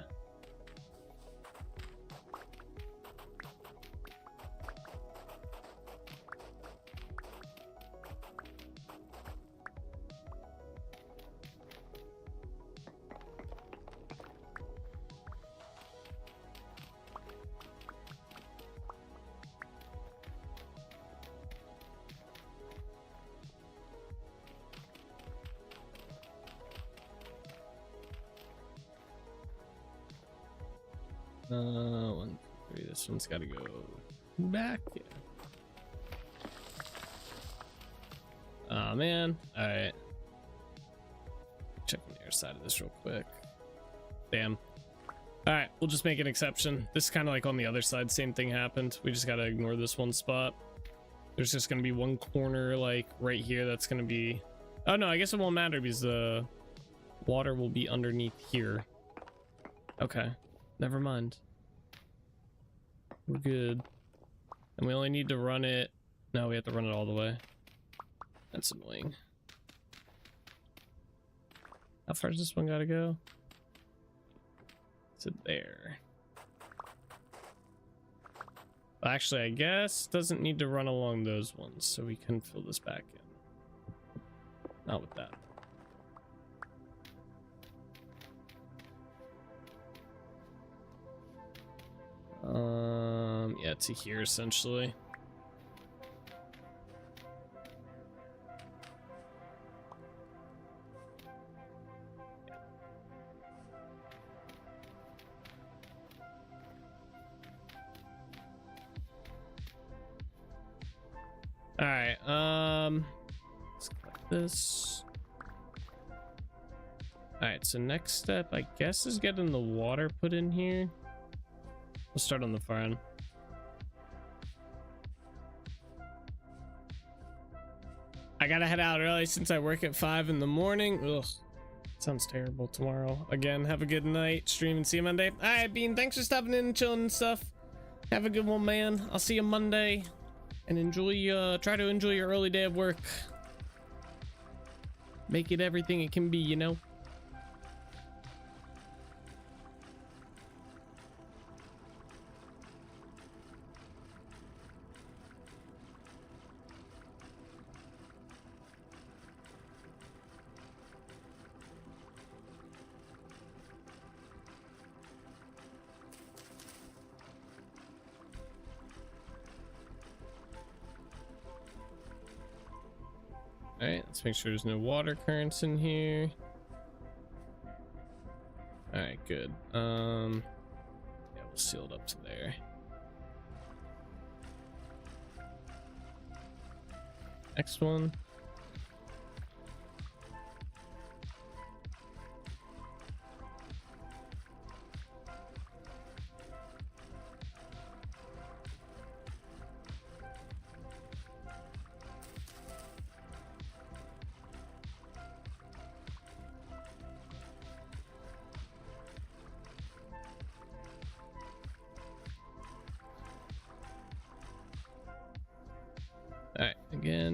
One, 2, 3. This one's got to go back. Yeah. Oh man. All right. Check the other side of this real quick. Damn. All right, we'll just make an exception. This is kind of like on the other side. Same thing happened. We just got to ignore this one spot. There's just going to be one corner like right here. That's going to be. Oh no, I guess it won't matter because the water will be underneath here. Okay. Never mind. We're good. And we only need to run it. No, we have to run it all the way. That's annoying. How far does this one gotta go? To there. Actually, I guess doesn't need to run along those ones, so we can fill this back in. Not with that. Yeah, to here essentially. All right, let's collect this. All right, so next step, I guess, is getting the water put in here. We'll start on the far end. I gotta head out early since I work at 5 in the morning. Ugh, sounds terrible. Tomorrow again. Have a good night. Stream and see you Monday. All right, Bean. Thanks for stopping in and chilling and stuff. Have a good one, man. I'll see you Monday. And enjoy. Try to enjoy your early day of work. Make it everything it can be, you know. All right, let's make sure there's no water currents in here. All right, good. Yeah, we'll seal it up to there. Next one.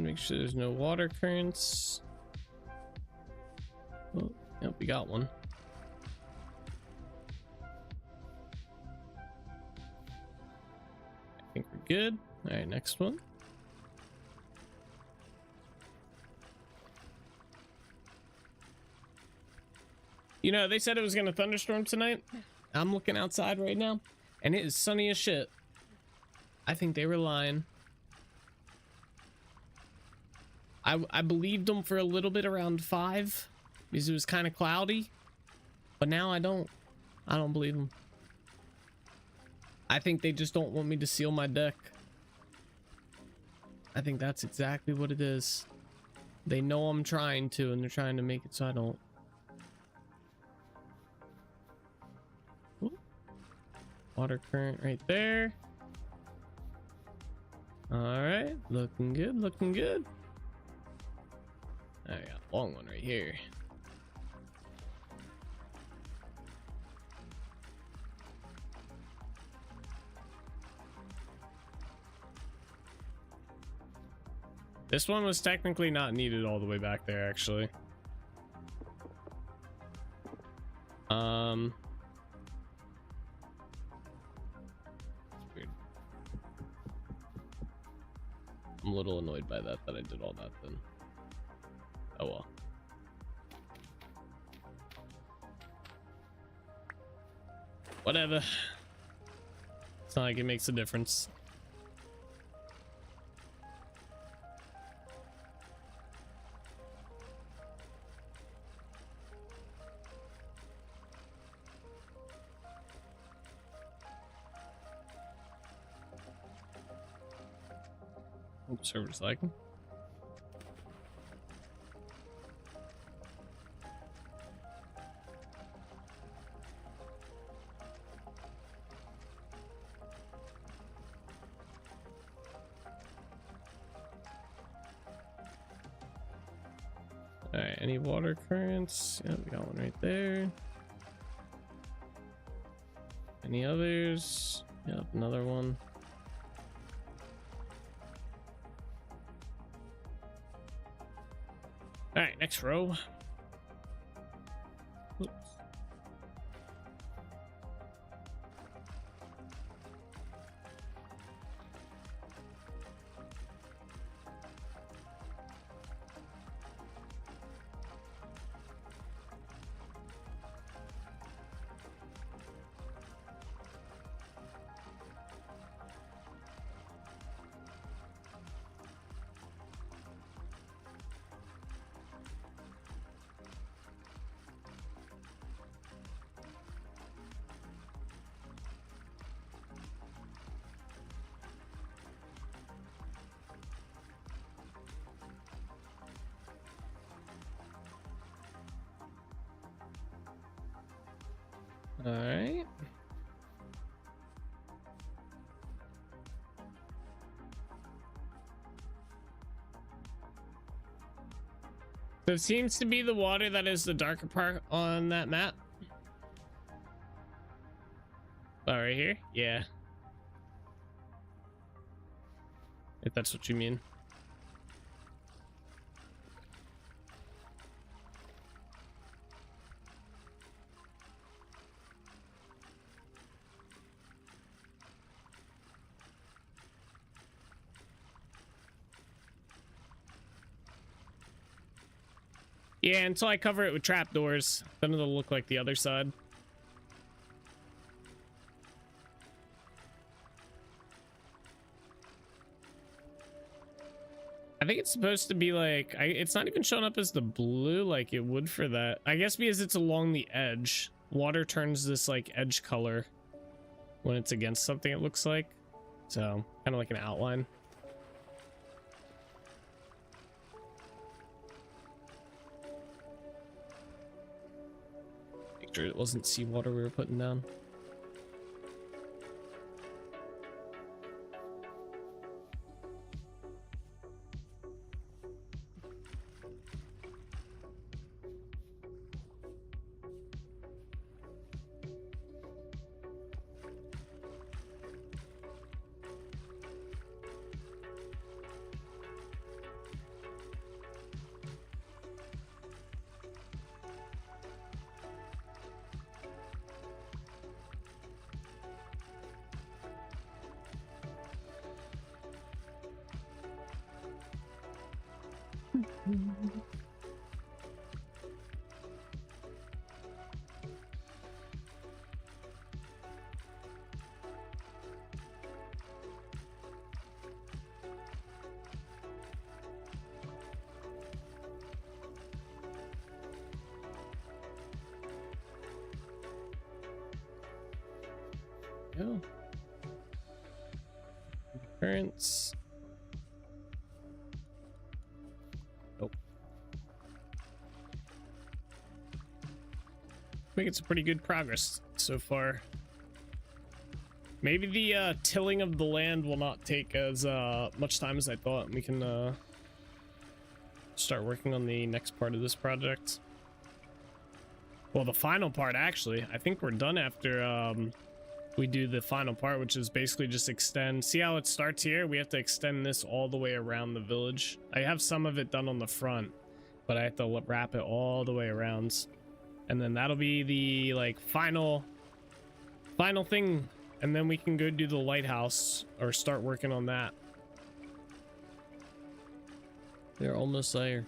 make sure there's no water currents. Oh, yep, we got one. I think we're good. All right, next one. You know, they said it was gonna thunderstorm tonight. I'm looking outside right now, and it is sunny as shit. I think they were lying. I believed them for a little bit around 5 because it was kind of cloudy, but now I don't believe them. I think they just don't want me to seal my deck. I think that's exactly what it is. They know I'm trying to, and they're trying to make it so I don't. Ooh. Water current right there. All right, looking good, looking good. I got a long one right here. This one was technically not needed all the way back there, actually. It's weird. I'm a little annoyed by that I did all that then. Oh well. Whatever. It's not like it makes a difference. Oops, server's lagging. All right, any water currents? Yeah, we got one right there. Any others? Yep, another one. All right, next row. Oops. All right. So it seems to be the water that is the darker part on that map. Oh, right here? Yeah. If that's what you mean. Yeah, until I cover it with trapdoors, then it'll look like the other side. I think it's supposed to be like, it's not even showing up as the blue like it would for that. I guess because it's along the edge. Water turns this like edge color when it's against something, it looks like. So, kind of like an outline. Make sure it wasn't seawater we were putting down. Go. Currents. Nope. Making some pretty good progress so far. Maybe the tilling of the land will not take as much time as I thought. We can start working on the next part of this project. Well, the final part, actually. I think we're done after we do the final part, which is basically just extend. See how it starts here? We have to extend this all the way around the village. I have some of it done on the front, but I have to wrap it all the way around. And then that'll be the like final thing. And then we can go do the lighthouse or start working on that. They're almost there.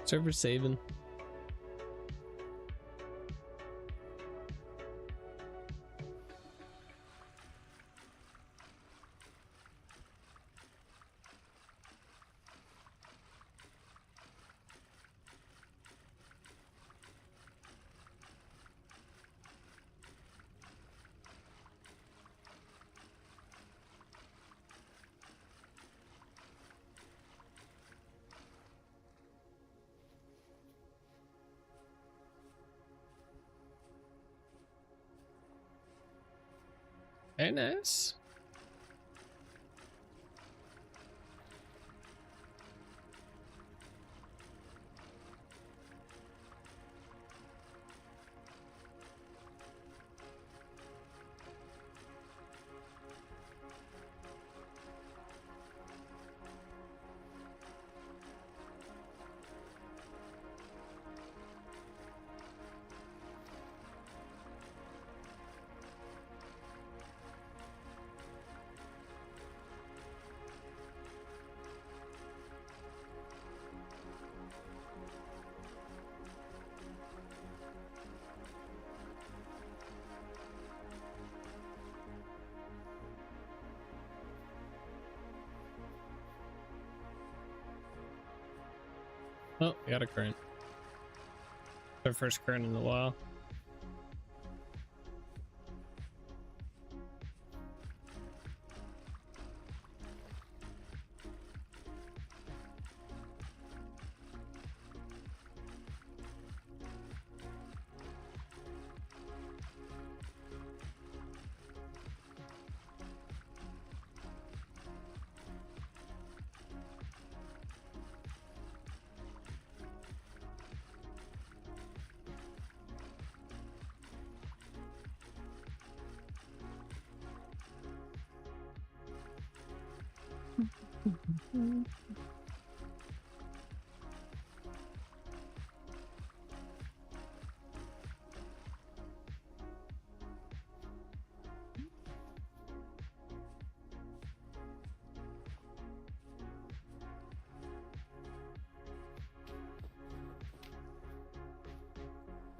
Server saving. Very nice. Oh, we got a current. Our first current in a while.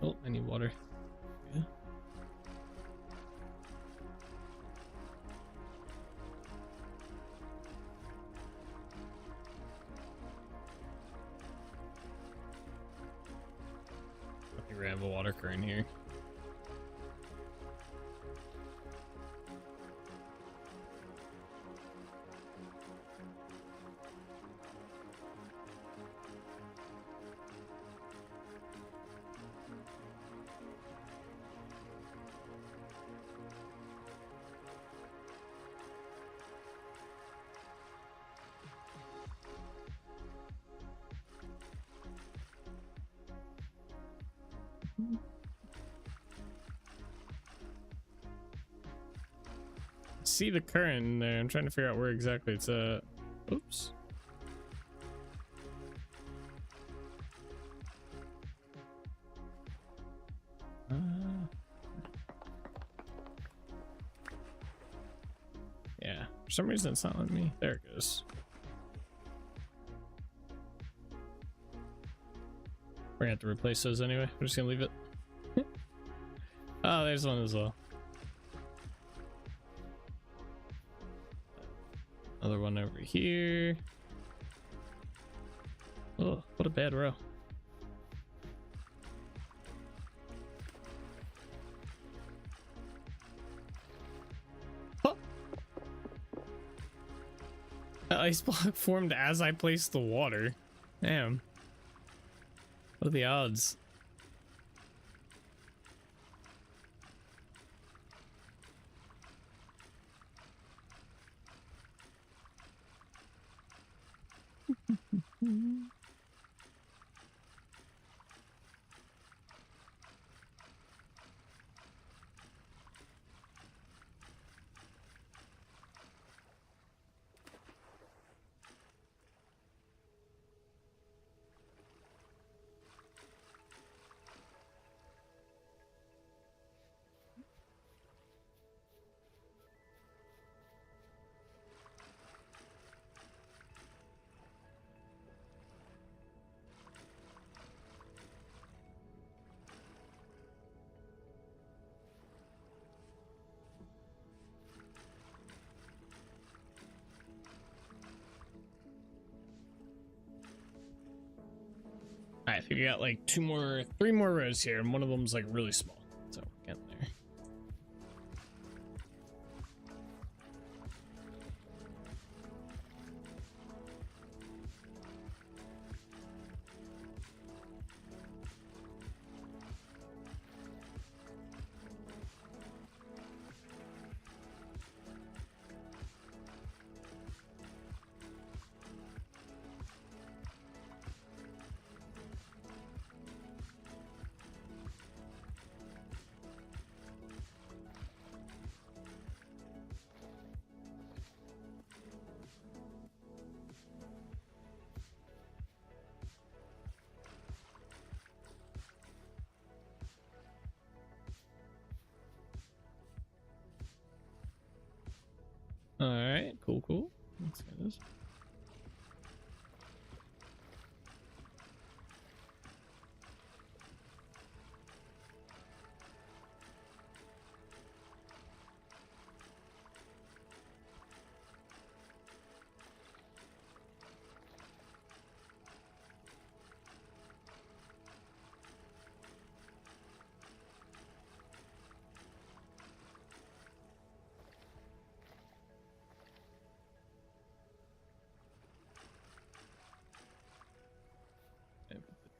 Oh, I need water. Yeah. I think we have a water current here. see the current in there. I'm trying to figure out where exactly it's oops. Yeah, for some reason it's not letting me. There it goes. We're gonna have to replace those anyway. We're just gonna leave it. Oh, there's one as well. Another one over here. Oh, what a bad row. Oh. The ice block formed as I placed the water. Damn. What are the odds? I think we got like three more rows here, and one of them's like really small. So get there. All right, cool. Let's get this.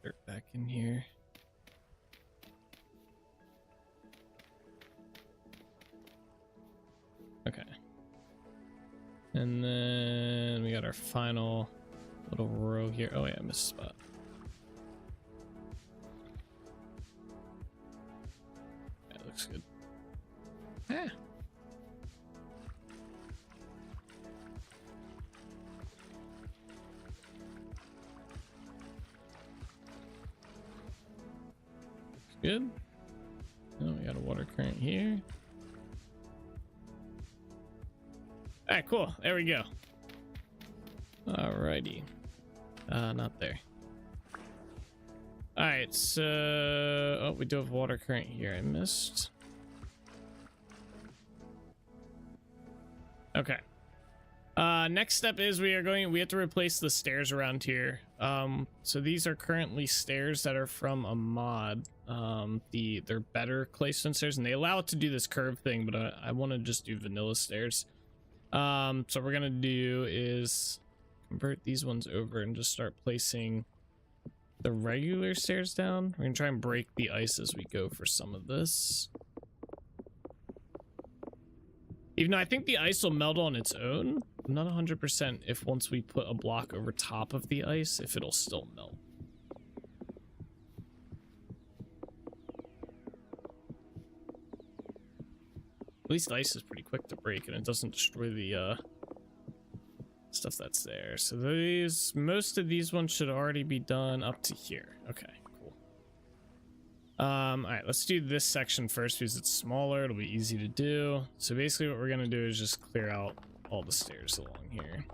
Dirt back in here. Okay. And then we got our final little row here. Oh yeah, I missed a spot. That looks good. Ah. Good. Oh, we got a water current here. All right, cool. There we go. Alrighty. Not there. All right, so oh, we do have water current here. I missed. Okay. Next step is we have to replace the stairs around here. So these are currently stairs that are from a mod. They're better placement stairs, and they allow it to do this curve thing, but I want to just do vanilla stairs. So what we're gonna do is convert these ones over and just start placing the regular stairs down. We're gonna try and break the ice as we go for some of this. Even though I think the ice will melt on its own, I'm not 100% if once we put a block over top of the ice, if it'll still melt. At least ice is pretty quick to break and it doesn't destroy the stuff that's there. So these, most of these ones should already be done up to here. Okay, cool. All right, let's do this section first because it's smaller. It'll be easy to do. So basically what we're gonna do is just clear out all the stairs along here.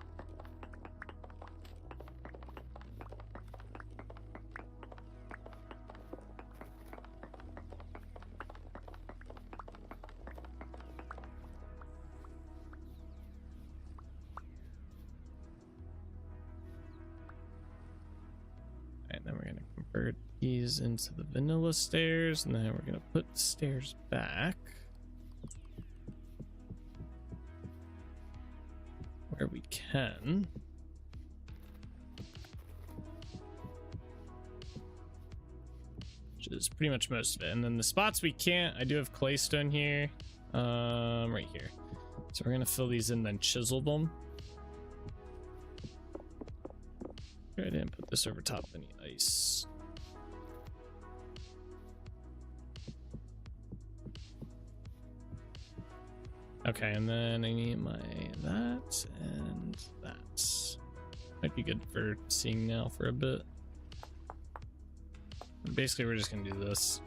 And then we're gonna convert these into the vanilla stairs, and then we're gonna put the stairs back where we can. Which is pretty much most of it. And then the spots we can't, I do have claystone here, right here. So we're gonna fill these in, then chisel them. I didn't put this over top of any ice. Okay, and then I need my that and that. Might be good for seeing now for a bit. Basically, we're just gonna do this.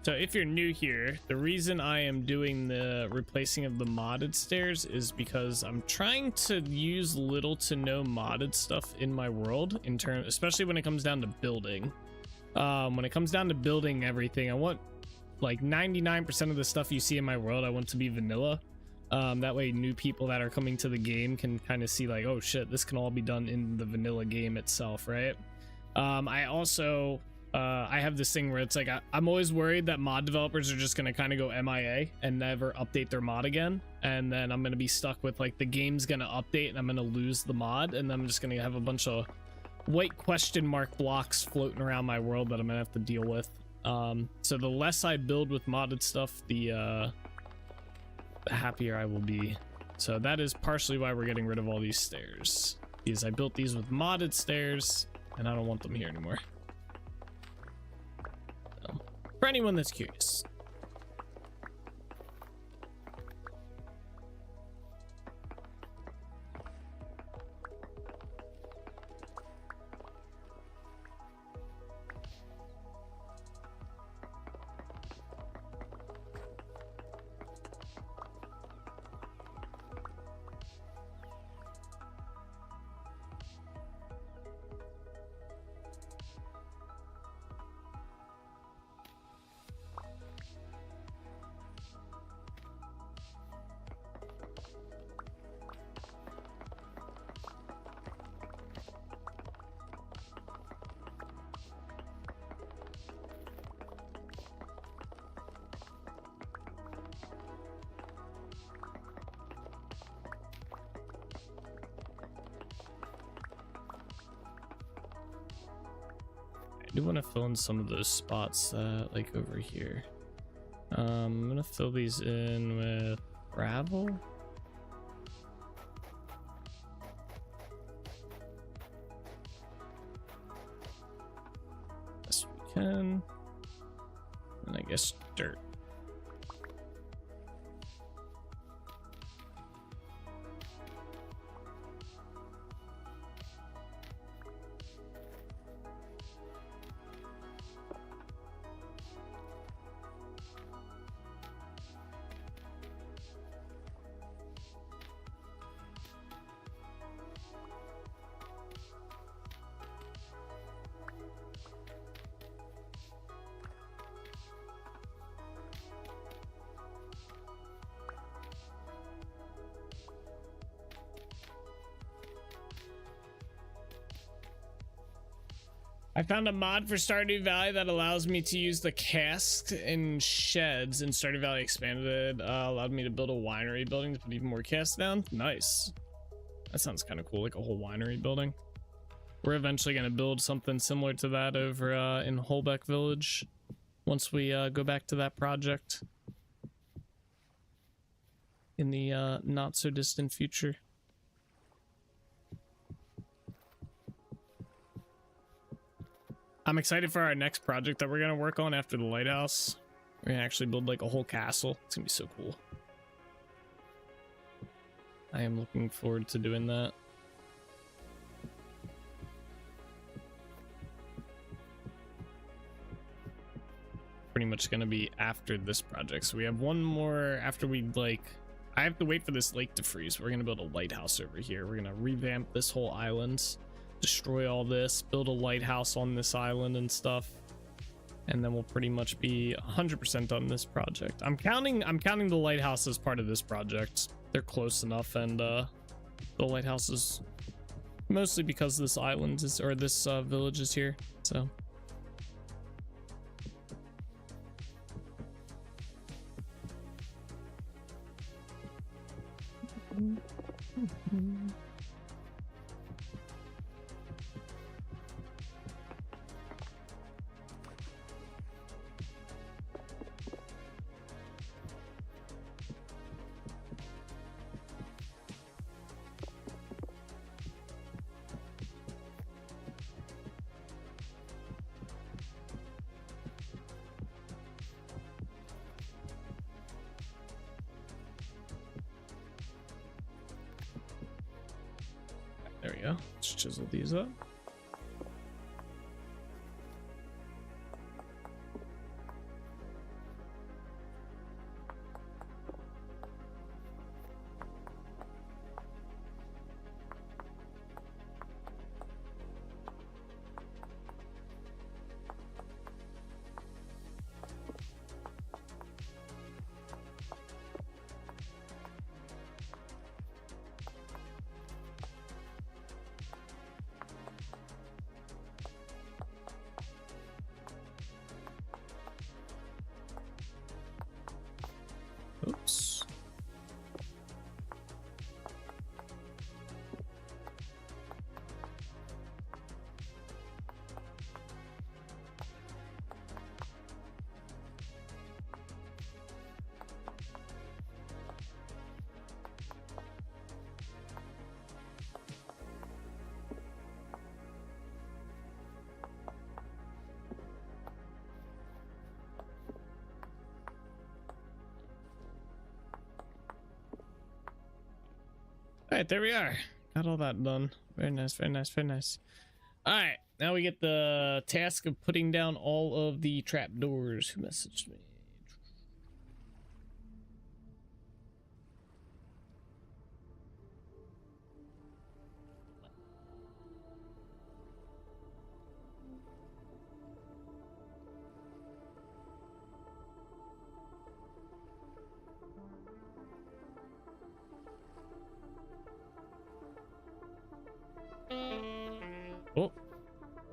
So if you're new here, the reason I am doing the replacing of the modded stairs is because I'm trying to use little to no modded stuff in my world, in turn, especially when it comes down to building. When it comes down to building everything, I want like 99% of the stuff you see in my world, I want to be vanilla. That way new people that are coming to the game can kind of see like, oh shit, this can all be done in the vanilla game itself, right? I also... I have this thing where it's like I'm always worried that mod developers are just going to kind of go MIA and never update their mod again, and then I'm going to be stuck with like the game's going to update and I'm going to lose the mod, and I'm just going to have a bunch of white question mark blocks floating around my world that I'm going to have to deal with. So the less I build with modded stuff, the happier I will be. So that is partially why we're getting rid of all these stairs, because I built these with modded stairs and I don't want them here anymore. For anyone that's curious. I do want to fill in some of those spots like over here. I'm gonna fill these in with gravel. Yes, we can. And I guess dirt. I found a mod for Stardew Valley that allows me to use the cask and sheds in Stardew Valley Expanded. Allowed me to build a winery building to put even more casks down. Nice. That sounds kind of cool, like a whole winery building. We're eventually going to build something similar to that over in Holbeck Village once we go back to that project in the not so distant future. I'm excited for our next project that we're gonna work on after the lighthouse. We're gonna actually build like a whole castle. It's gonna be so cool. I am looking forward to doing that. Pretty much gonna be after this project. So we have one more after we like, I have to wait for this lake to freeze. We're gonna build a lighthouse over here. We're gonna revamp this whole island, destroy all this, build a lighthouse on this island and stuff. And then we'll pretty much be 100% on this project. I'm counting the lighthouse as part of this project. They're close enough, and the lighthouse is mostly because this island is, or this village is here. So there we go. Let's chisel these up. Oops. All right, there we are. Got all that done. Very nice, very nice, very nice. All right, now we get the task of putting down all of the trapdoors. Who messaged me?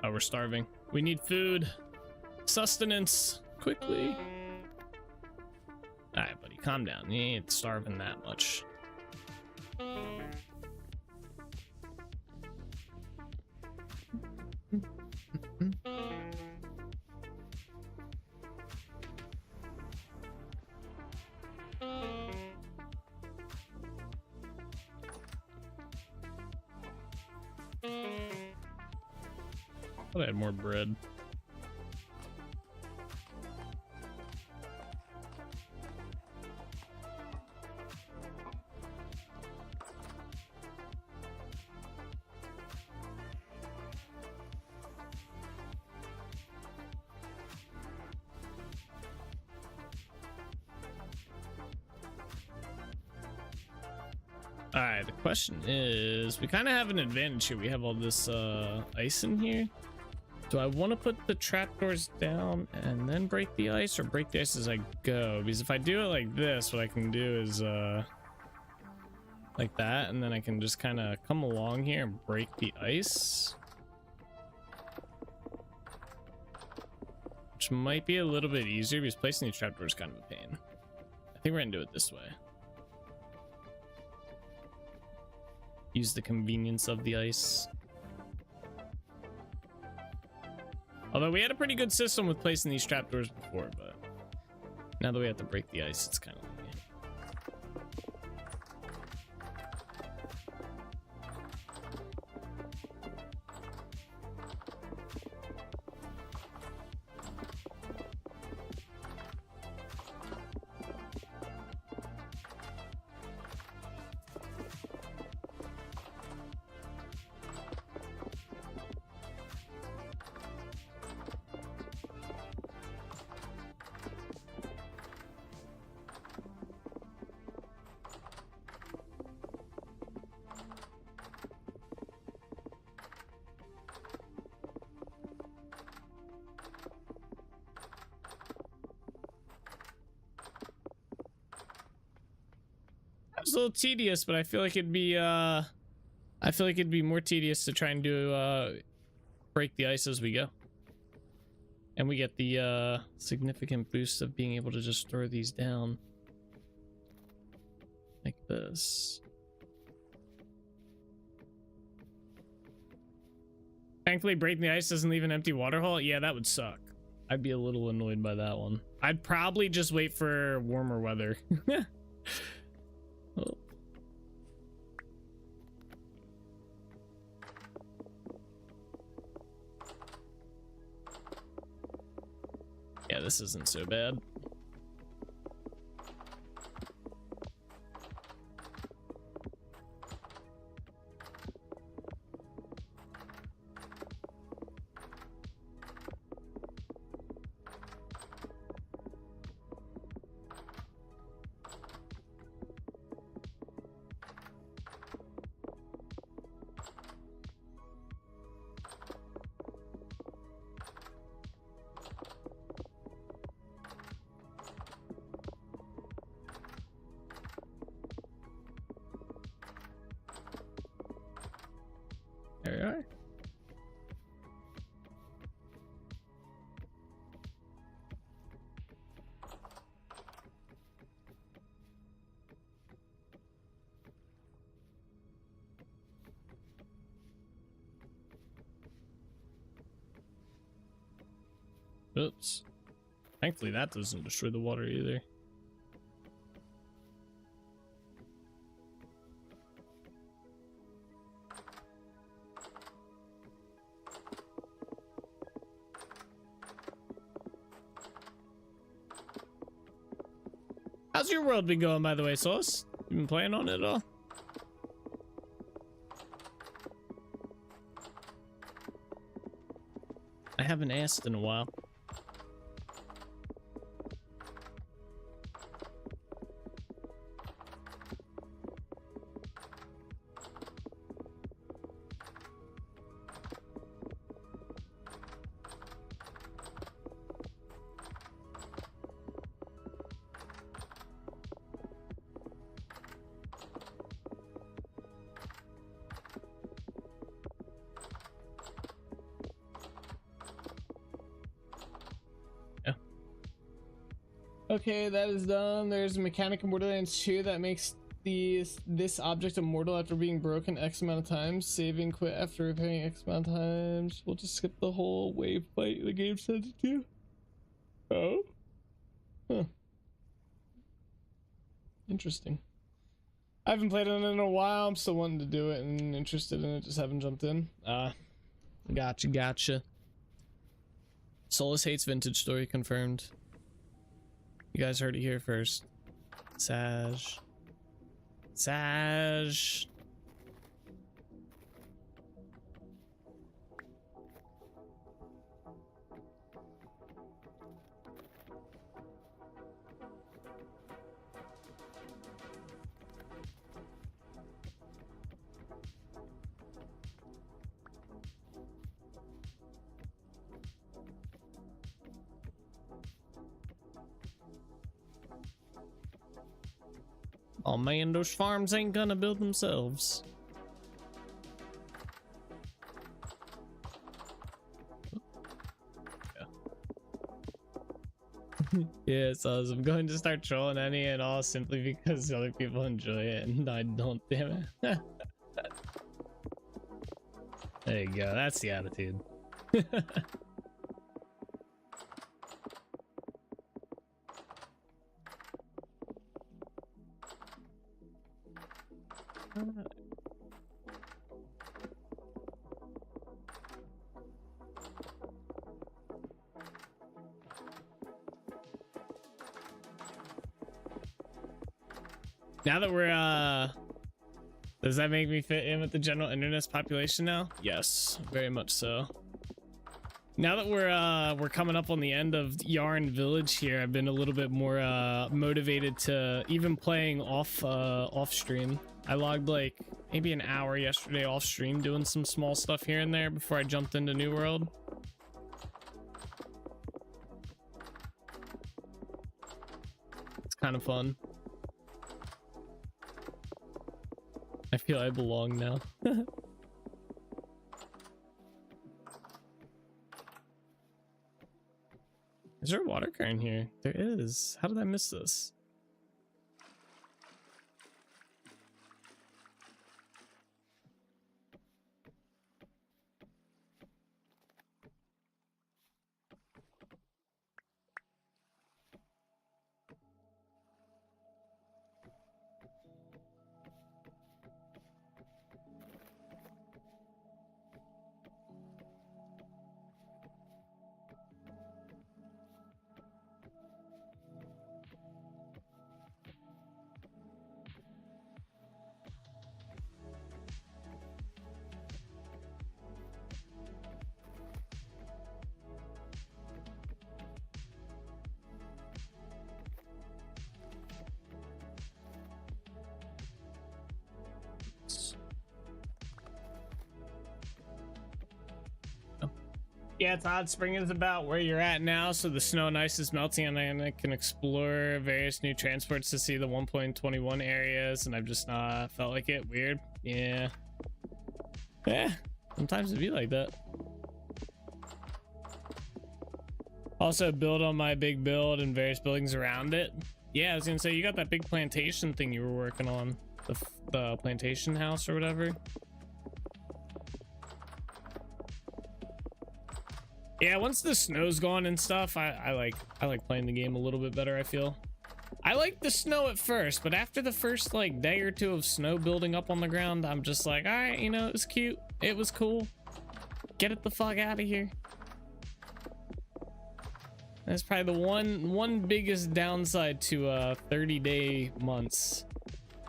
Oh, we're starving. We need food. Sustenance. Quickly. Alright, buddy, calm down. You ain't starving that much. I thought I had more bread. All right, the question is, we kind of have an advantage here. We have all this ice in here. Do I want to put the trapdoors down and then break the ice, or break the ice as I go? Because if I do it like this, what I can do is like that, and then I can just kind of come along here and break the ice, which might be a little bit easier because placing these trapdoors is kind of a pain. I think we're gonna do it this way. Use the convenience of the ice. Although we had a pretty good system with placing these trapdoors before, but now that we have to break the ice, it's kind of like, was a little tedious, but I feel like it'd be more tedious to try and do break the ice as we go. And we get the significant boost of being able to just throw these down like this. Thankfully, breaking the ice doesn't leave an empty water hole. Yeah, that would suck. I'd be a little annoyed by that one. I'd probably just wait for warmer weather. Oh. Yeah, this isn't so bad. There we are. Oops. Thankfully that doesn't destroy the water either. How's your world been going, by the way, Sauce? You been playing on it at all? I haven't asked in a while. Okay, that is done. There's a mechanic in Borderlands 2 that makes this object immortal after being broken X amount of times. Saving quit after repairing X amount of times. We'll just skip the whole wave fight the game sent it to. Oh? Huh. Interesting. I haven't played on it in a while. I'm still wanting to do it and interested in it, just haven't jumped in. Gotcha. Solus hates vintage story confirmed. You guys heard it here first. Saj. Oh man, those farms ain't gonna build themselves. Yeah, so I'm going to start trolling any and all simply because other people enjoy it and I don't, damn it. There you go, that's the attitude. Now that we're does that make me fit in with the general internet's population now? Yes, very much so. Now that we're coming up on the end of Yarn Village here, I've been a little bit more motivated to even playing off stream. I logged like maybe an hour yesterday off stream doing some small stuff here and there before I jumped into New World. It's kind of fun. feel I belong now. Is there a water current here? There is. How did I miss this? Yeah, Todd, spring is about where you're at now, so the snow and ice is melting and I can explore various new transports to see the 1.21 areas, and I've just not felt like it. Weird. Yeah. Yeah, sometimes it'd be like that. Also build on my big build and various buildings around it. Yeah, I was gonna say, you got that big plantation thing you were working on, the plantation house or whatever. Yeah, once the snow's gone and stuff, I like playing the game a little bit better, I feel. I like the snow at first, but after the first like day or two of snow building up on the ground, I'm just like, all right, you know, it was cute. It was cool. Get it the fuck out of here. That's probably the one biggest downside to 30-day months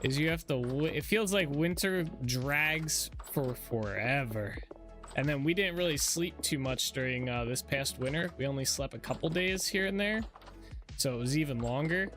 is you have to, it feels like winter drags for forever. And then we didn't really sleep too much during this past winter. We only slept a couple days here and there, so it was even longer.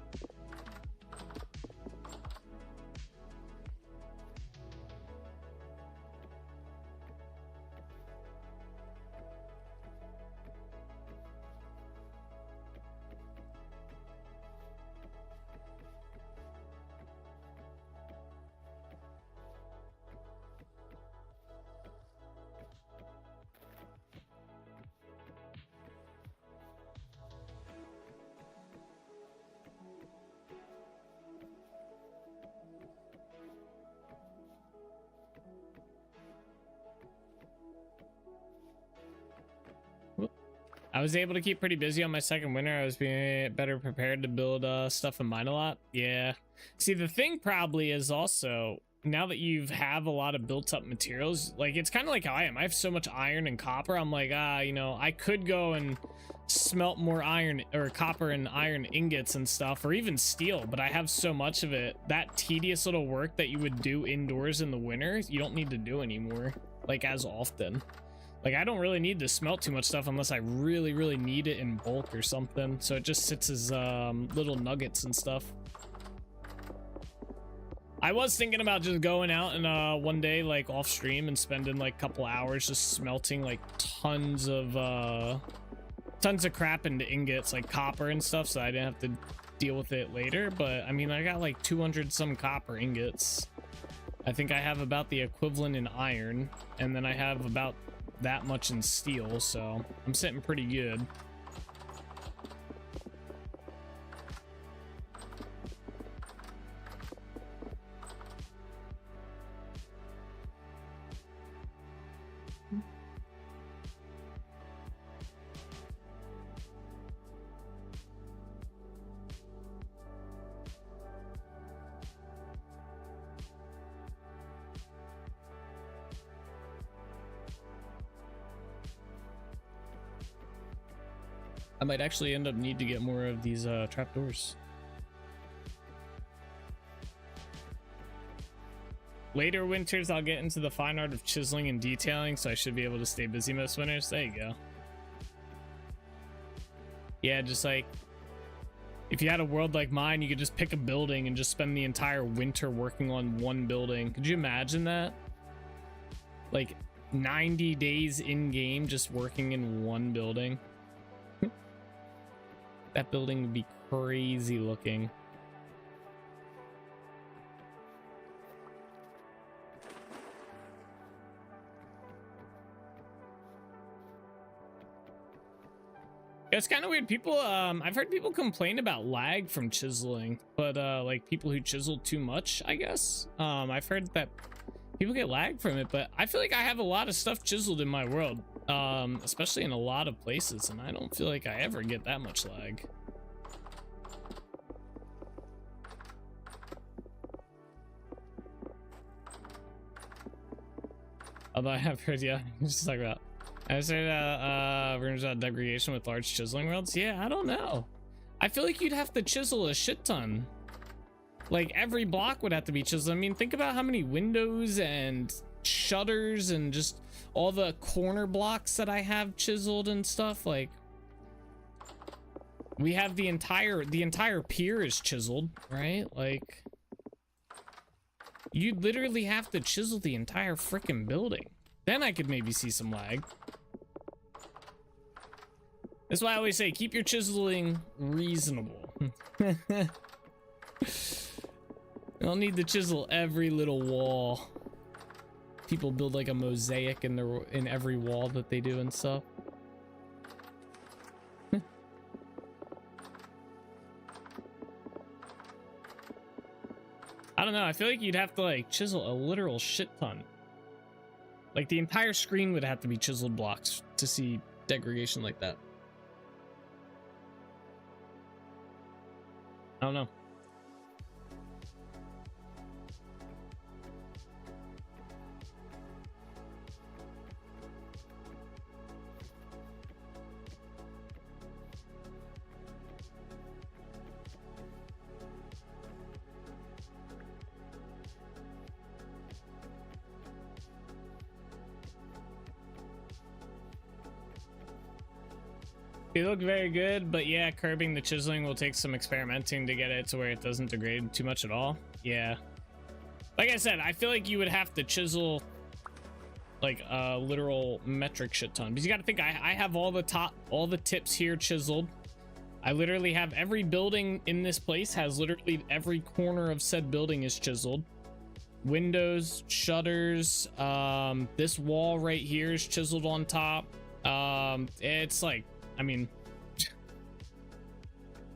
I was able to keep pretty busy on my second winter. I was being better prepared to build stuff and mine a lot. Yeah. See, the thing probably is also, now that you have a lot of built up materials, like it's kind of like how I am. I have so much iron and copper. I'm like, you know, I could go and smelt more iron or copper and iron ingots and stuff, or even steel, but I have so much of it. That tedious little work that you would do indoors in the winter, you don't need to do anymore, like as often. Like, I don't really need to smelt too much stuff unless I really, really need it in bulk or something. So it just sits as little nuggets and stuff. I was thinking about just going out and one day, like off stream, and spending like a couple hours just smelting like tons of crap into ingots, like copper and stuff, so I didn't have to deal with it later. But I mean, I got like 200 some copper ingots. I think I have about the equivalent in iron, and then I have about that much in steel, so I'm sitting pretty good. I might actually end up need to get more of these trapdoors. Later winters, I'll get into the fine art of chiseling and detailing, so I should be able to stay busy most winters. There you go. Yeah, just like, if you had a world like mine, you could just pick a building and just spend the entire winter working on one building. Could you imagine that? Like 90 days in game just working in one building. That building would be crazy looking. It's kind of weird. People, I've heard people complain about lag from chiseling, but like people who chisel too much, I guess. I've heard that people get lag from it, but I feel like I have a lot of stuff chiseled in my world, especially in a lot of places, and I don't feel like I ever get that much lag. Although I have heard, yeah, just talk about. I say that rooms about degradation with large chiseling worlds. Yeah, I don't know. I feel like you'd have to chisel a shit ton. Like every block would have to be chiseled. I mean, think about how many windows and shutters and just all the corner blocks that I have chiseled and stuff. Like we have the entire pier is chiseled, right? Like you'd literally have to chisel the entire freaking building. Then I could maybe see some lag. That's why I always say keep your chiseling reasonable. You don't need to chisel every little wall. People build like a mosaic in every wall that they do and stuff. I don't know. I feel like you'd have to like chisel a literal shit ton. Like the entire screen would have to be chiseled blocks to see degradation like that. I don't know. They look very good, but yeah, curbing the chiseling will take some experimenting to get it to where it doesn't degrade too much at all. Yeah. Like I said, I feel like you would have to chisel like a literal metric shit ton. Because you got to think, I have all the tips here chiseled. I literally have every building in this place has literally every corner of said building is chiseled. Windows, shutters, this wall right here is chiseled on top. It's like, I mean,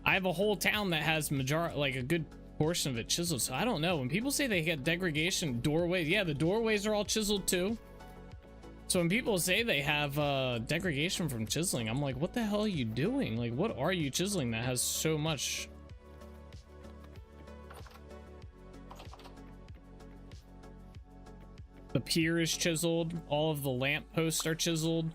I have a whole town that has like a good portion of it chiseled. So I don't know. When people say they get degradation doorways, yeah, the doorways are all chiseled too. So when people say they have degradation from chiseling, I'm like, what the hell are you doing? Like, what are you chiseling that has so much? The pier is chiseled. All of the lamp posts are chiseled.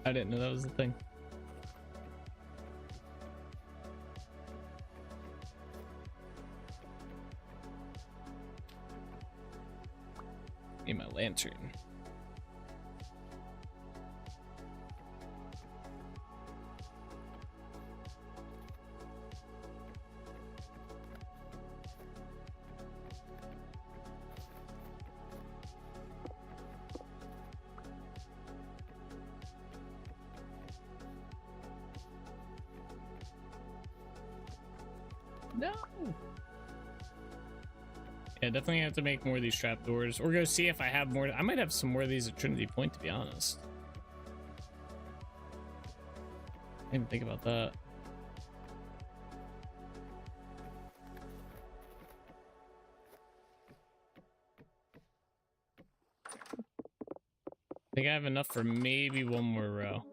I didn't know that was the thing. Need my lantern. No. Yeah, definitely have to make more of these trapdoors, or go see if I have more. I might have some more of these at Trinity Point, to be honest. I didn't even think about that. think I have enough for maybe one more row.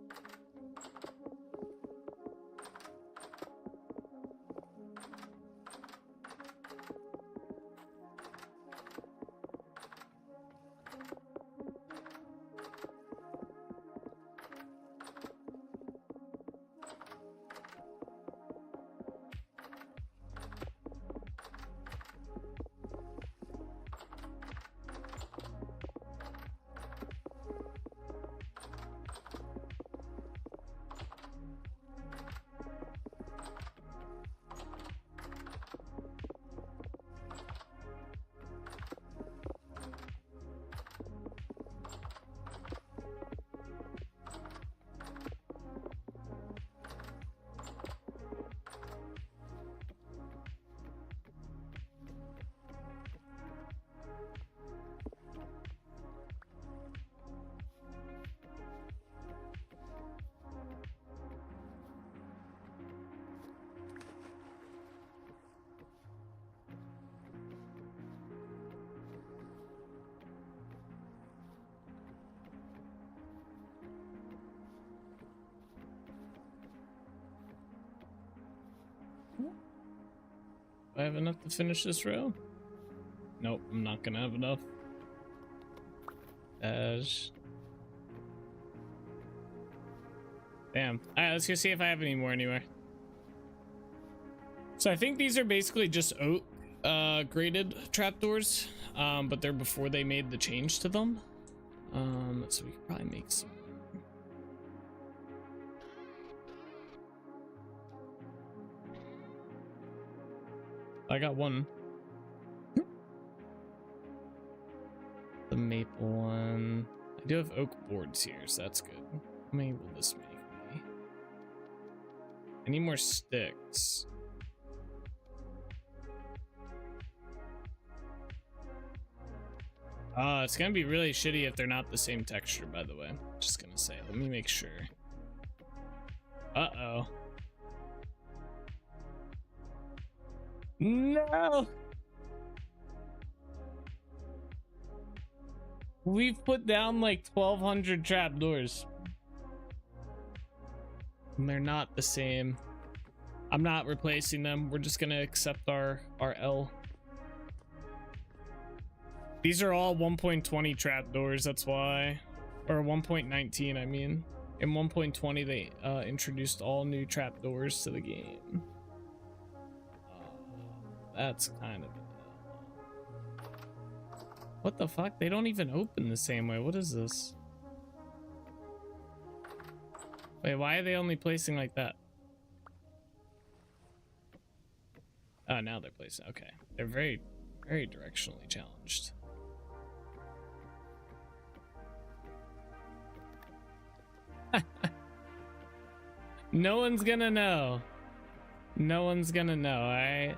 Do I have enough to finish this row? Nope, I'm not gonna have enough. Damn. Alright, let's go see if I have any more anywhere. So I think these are basically just oak graded trapdoors, but they're before they made the change to them. So we could probably make some. I got one. The maple one. I do have oak boards here, so that's good. How many will this make me? I need more sticks. It's gonna be really shitty if they're not the same texture, by the way. Just gonna say, let me make sure. Uh-oh. No! We've put down like 1,200 trapdoors. And they're not the same. I'm not replacing them. We're just gonna accept our L. These are all 1.20 trapdoors, that's why. Or 1.19, I mean. In 1.20, they introduced all new trapdoors to the game. That's kind of... What the fuck? They don't even open the same way. What is this? Wait, why are they only placing like that? Oh, now they're placing... Okay. They're very, very directionally challenged. No one's gonna know. No one's gonna know, alright?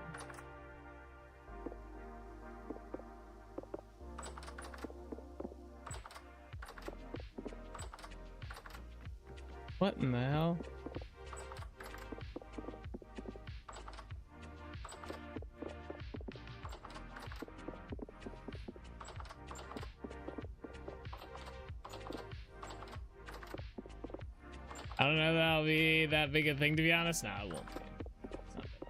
What in the hell? I don't know if that'll be that big a thing, to be honest. Nah, it won't be. It's not that.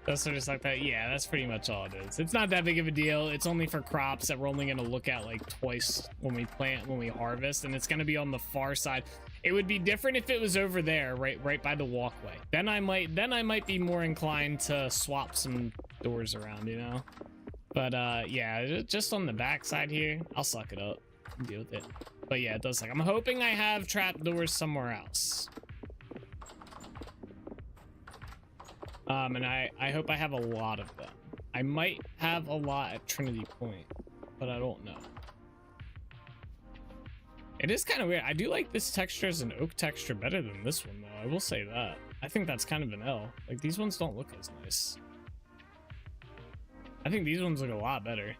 Those sort of like that. Yeah, that's pretty much all it is. It's not that big of a deal. It's only for crops that we're only going to look at like twice when we plant, when we harvest, and it's going to be on the far side. It would be different if it was over there, right by the walkway. Then I might be more inclined to swap some doors around, you know. But yeah, just on the back side here, I'll suck it up and deal with it. But yeah, it does like I'm hoping I have trapdoors somewhere else. And I hope I have a lot of them. I might have a lot at Trinity Point, but I don't know. It is kind of weird. I do like this texture as an oak texture better than this one, though. I will say that. I think that's kind of an L. Like, these ones don't look as nice. I think these ones look a lot better.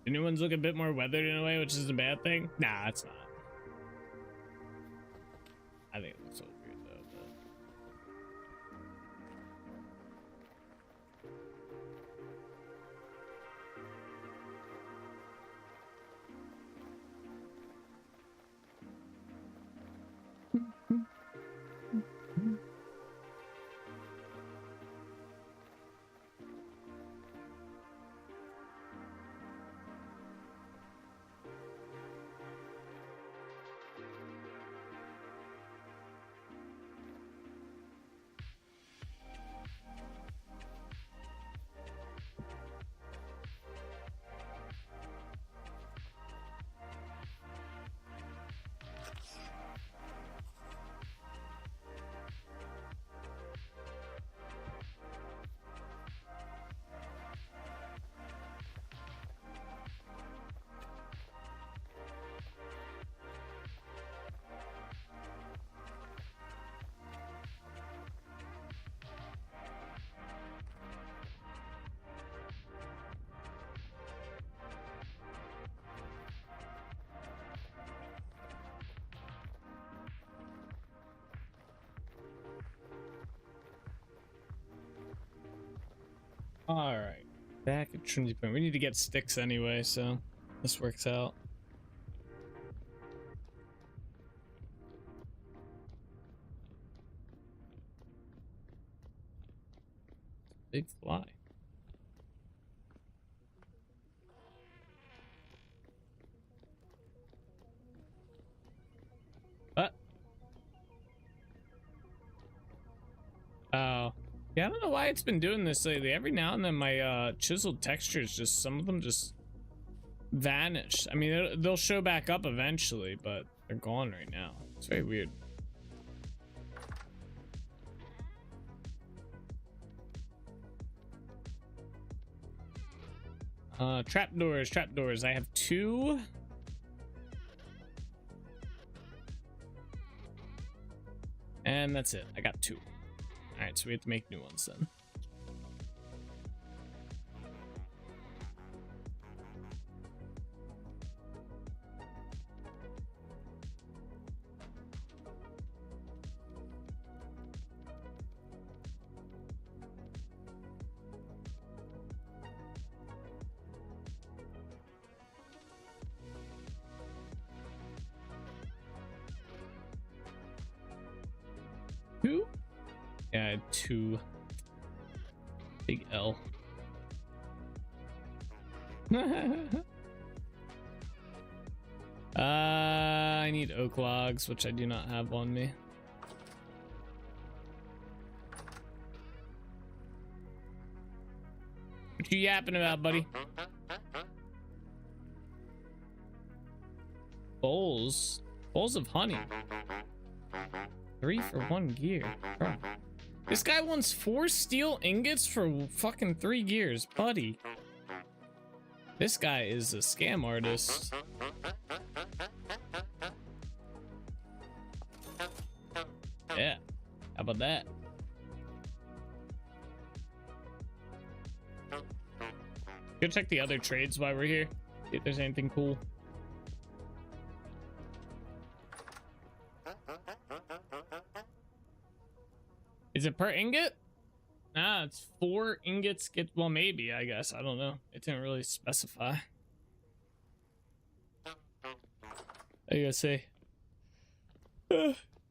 The new ones look a bit more weathered in a way, which is a bad thing. Nah, it's not. I think it looks so weird though. But... All right, back at Trinity Point. We need to get sticks anyway, so this works out. Big fly. What? Oh. Yeah, I don't know why it's been doing this lately. Every now and then my chiseled textures just, some of them just vanish. I mean, they'll show back up eventually, but they're gone right now. It's very weird. Trapdoors. I have 2. And that's it. I got 2. All right, so we have to make new ones then. Two? Yeah, I had 2. Big L. I need oak logs, which I do not have on me. What you yapping about, buddy? Bowls of honey. 3 for 1 gear. Bro. This guy wants 4 steel ingots for fucking 3 gears, buddy. This guy is a scam artist. Yeah, how about that? Go check the other trades while we're here. See if there's anything cool. Is it per ingot? Nah, it's 4 ingots. Well, maybe, I guess. I don't know. It didn't really specify. I gotta say.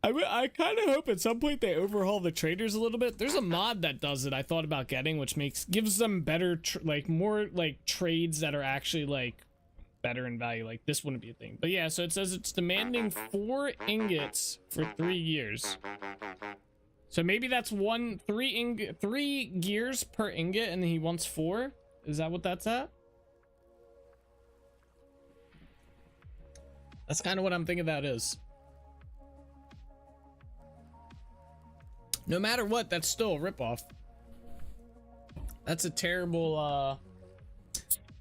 I kind of hope at some point they overhaul the traders a little bit. There's a mod that does it I thought about getting, which gives them better, more like trades that are actually like better in value. Like this wouldn't be a thing. But yeah, so it says it's demanding 4 ingots for 3 years. So maybe that's 3 gears per ingot, and he wants 4. Is that what that's at? That's kind of what I'm thinking that is. No matter what, that's still a ripoff. That's a terrible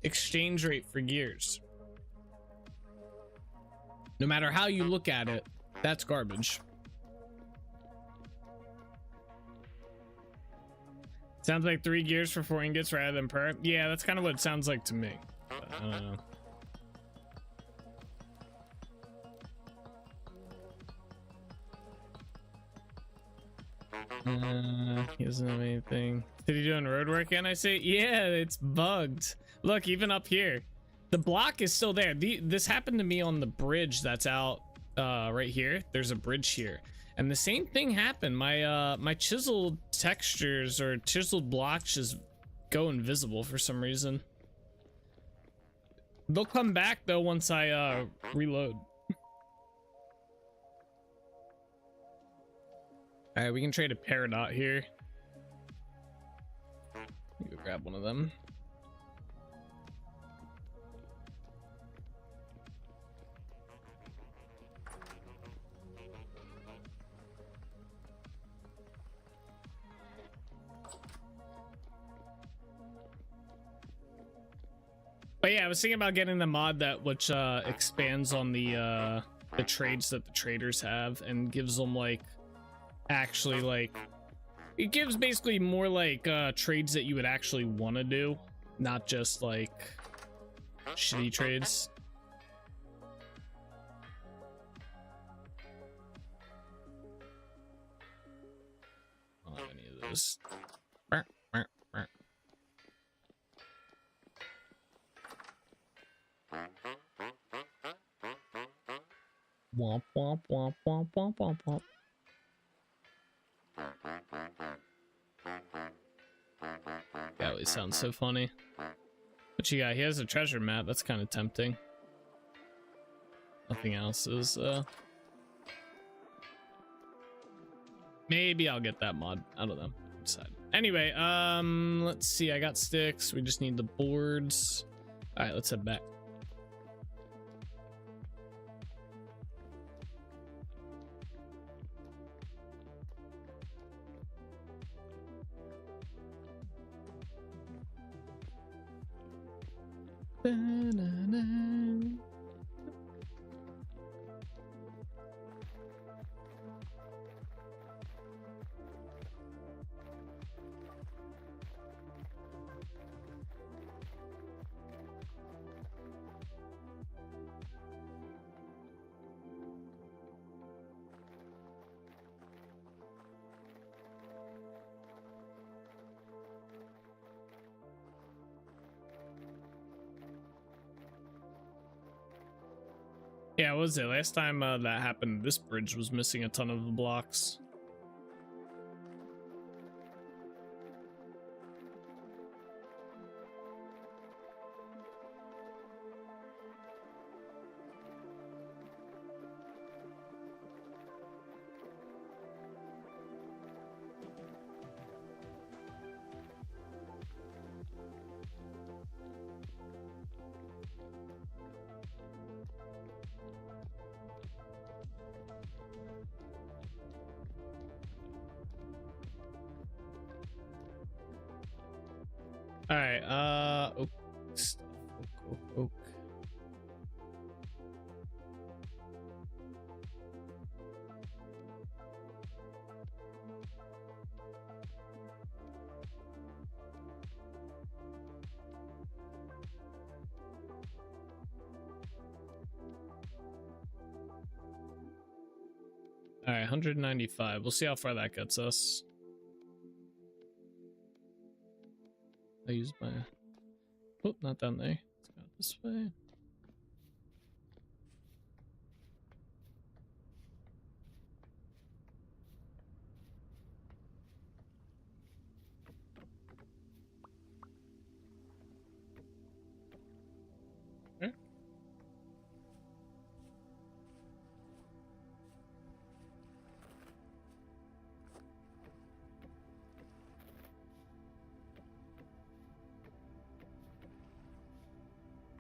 exchange rate for gears. No matter how you look at it, that's garbage. Sounds like 3 gears for 4 ingots rather than per. Yeah, that's kind of what it sounds like to me. But but I don't know. He doesn't have anything. Did he doing road work? And I say, yeah, it's bugged. Look, even up here, the block is still there. This happened to me on the bridge that's out right here. There's a bridge here, and the same thing happened. My chiseled textures or chiseled blocks just go invisible for some reason. They'll come back though once I reload. All right, we can trade a Peridot here. Let me go grab one of them. But yeah, I was thinking about getting the mod that which expands on the trades that the traders have and gives them like actually like it gives basically more like trades that you would actually want to do, not just like shitty trades. I don't have any of those. Womp womp womp womp womp womp womp. That always sounds so funny. What you got? He has a treasure map. That's kind of tempting. Nothing else is maybe I'll get that mod. I don't know. Decide. Anyway, let's see. I got sticks. We just need the boards. All right, let's head back. Yeah, what was it? Last time that happened, this bridge was missing a ton of the blocks. All right, oak stuff, oak. All right, 195. We'll see how far that gets us. I used my... Oh, not down there. Let's go this way. Okay.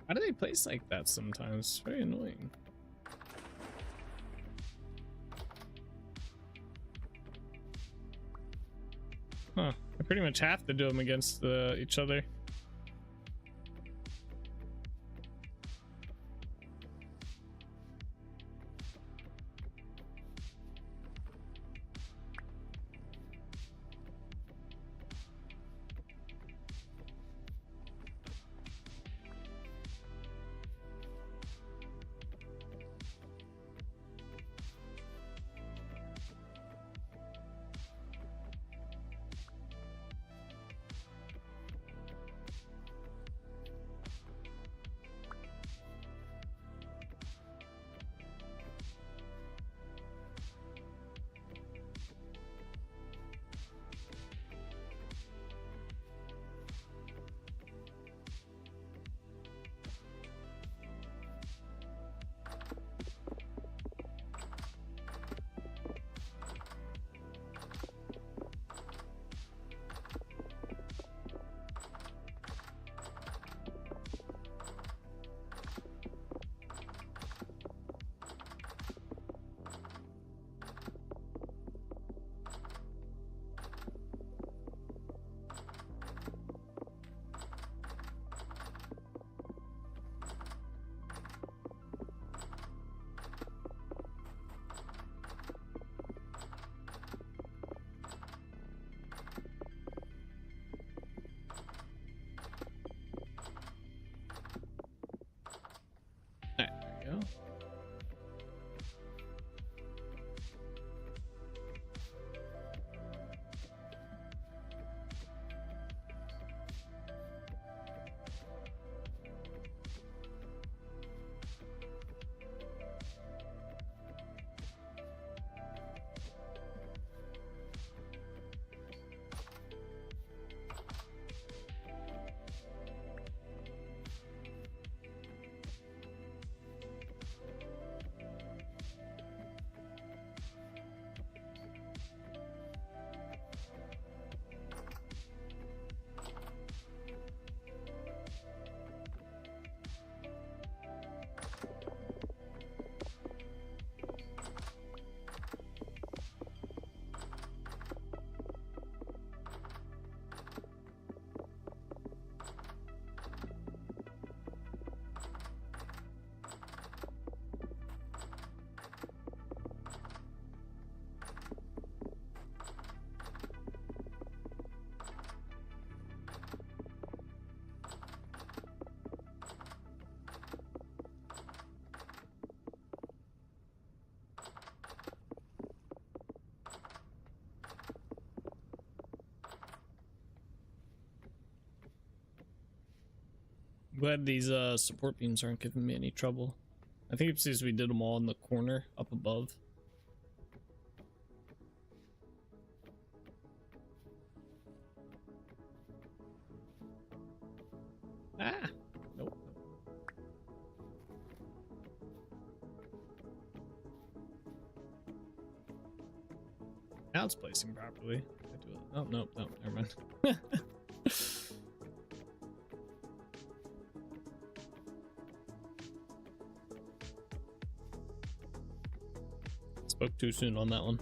How do they place like that sometimes? It's very annoying. Huh. I pretty much have to do them against each other. I'm glad these support beams aren't giving me any trouble. I think it's because we did them all in the corner up above. Ah, nope. Now it's placing properly. I do it. Oh, nope, no, never mind. Spoke too soon on that one.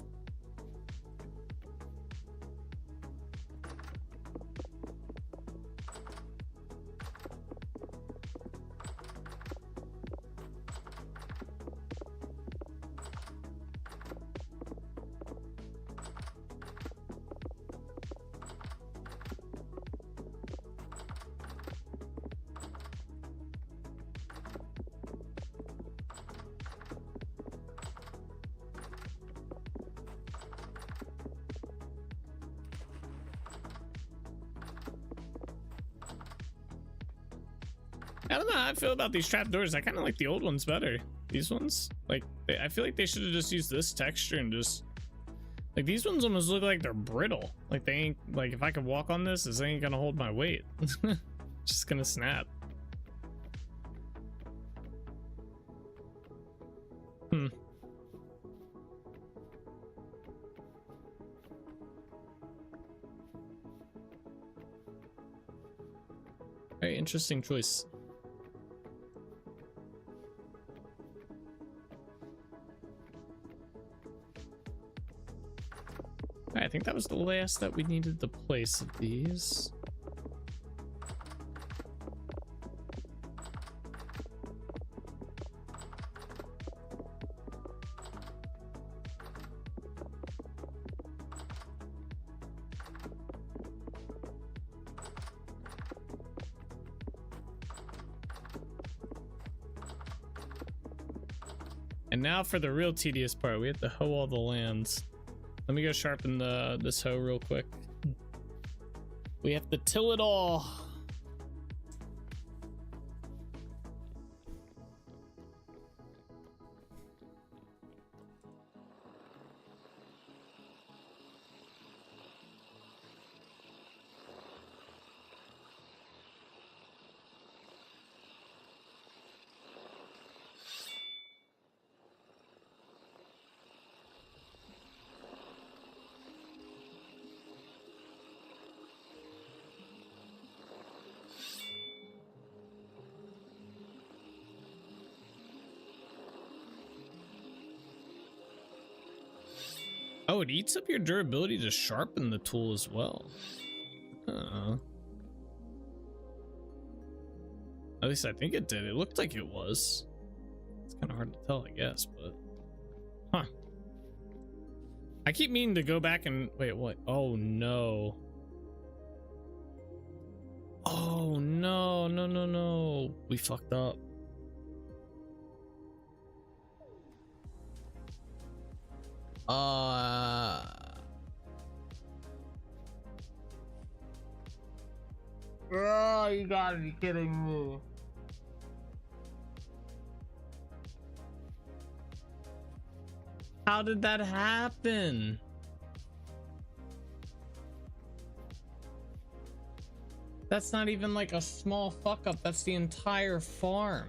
I don't know how I feel about these trapdoors. I kind of like the old ones better. These ones, like, I feel like they should have just used this texture and just, like, these ones almost look like they're brittle. Like, they ain't, like, if I could walk on this ain't gonna hold my weight. Just gonna snap. Very interesting choice. I think that was the last that we needed to place of these. And now for the real tedious part, we have to hoe all the lands. Let me go sharpen this hoe real quick. We have to till it all. Oh, it eats up your durability to sharpen the tool as well. At least I think it did. It looked like it was. It's kind of hard to tell, I guess, but... Huh. I keep meaning to go back and... Wait, what? Oh, no. Oh, no, no, no, no. We fucked up. Oh, you gotta be kidding me. How did that happen? That's not even like a small fuck up. That's the entire farm.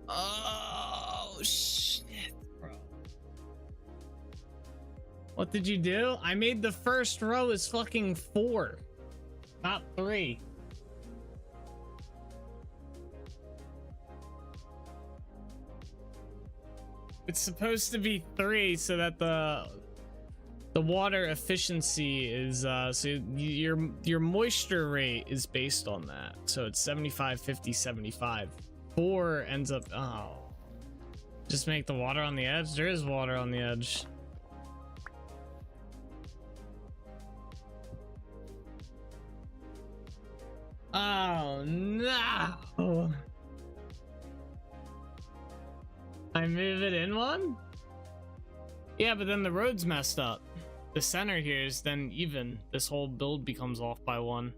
Oh, shit, bro. What did you do? I made the first row is fucking 4, not 3. It's supposed to be 3 so that the water efficiency is so your moisture rate is based on that. So it's 75, 50, 75. 4 ends up, oh, just make the water on the edge. There is water on the edge. Oh no, I move it in 1. Yeah, but then the road's messed up. The center here is then even. This whole build becomes off by 1.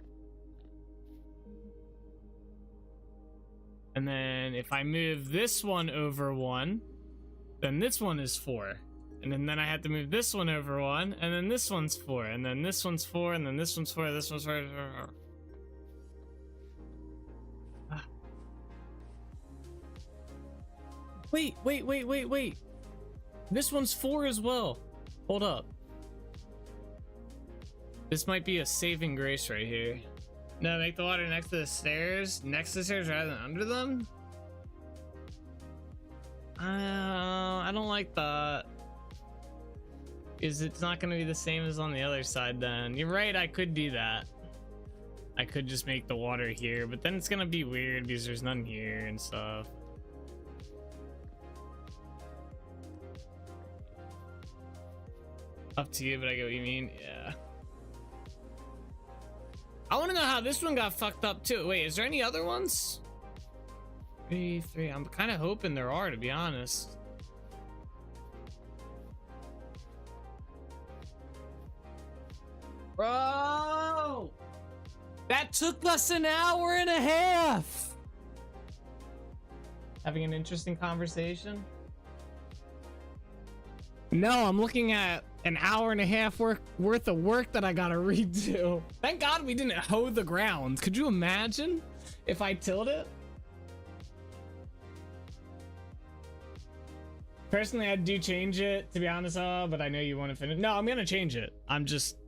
And then if I move this one over 1, then this one is 4. And then I have to move this one over 1, and then this one's 4, and then this one's 4, and then this one's 4, this one's 4. Wait. This one's 4 as well. Hold up. This might be a saving grace right here. No, make the water next to the stairs. Next to the stairs rather than under them? I don't like that. Is it's not going to be the same as on the other side then. You're right, I could do that. I could just make the water here, but then it's going to be weird because there's none here and stuff. Up to you, but I get what you mean. Yeah. I want to know how this one got fucked up too. Wait, is there any other ones? 3. I'm kind of hoping there are, to be honest. Bro! That took us an hour and a half! Having an interesting conversation? No, I'm looking at an hour and a half worth of work that I gotta redo. Thank God we didn't hoe the ground. Could you imagine if I tilled it? Personally, I do change it, to be honest, but I know you want to finish. No, I'm gonna change it. I'm just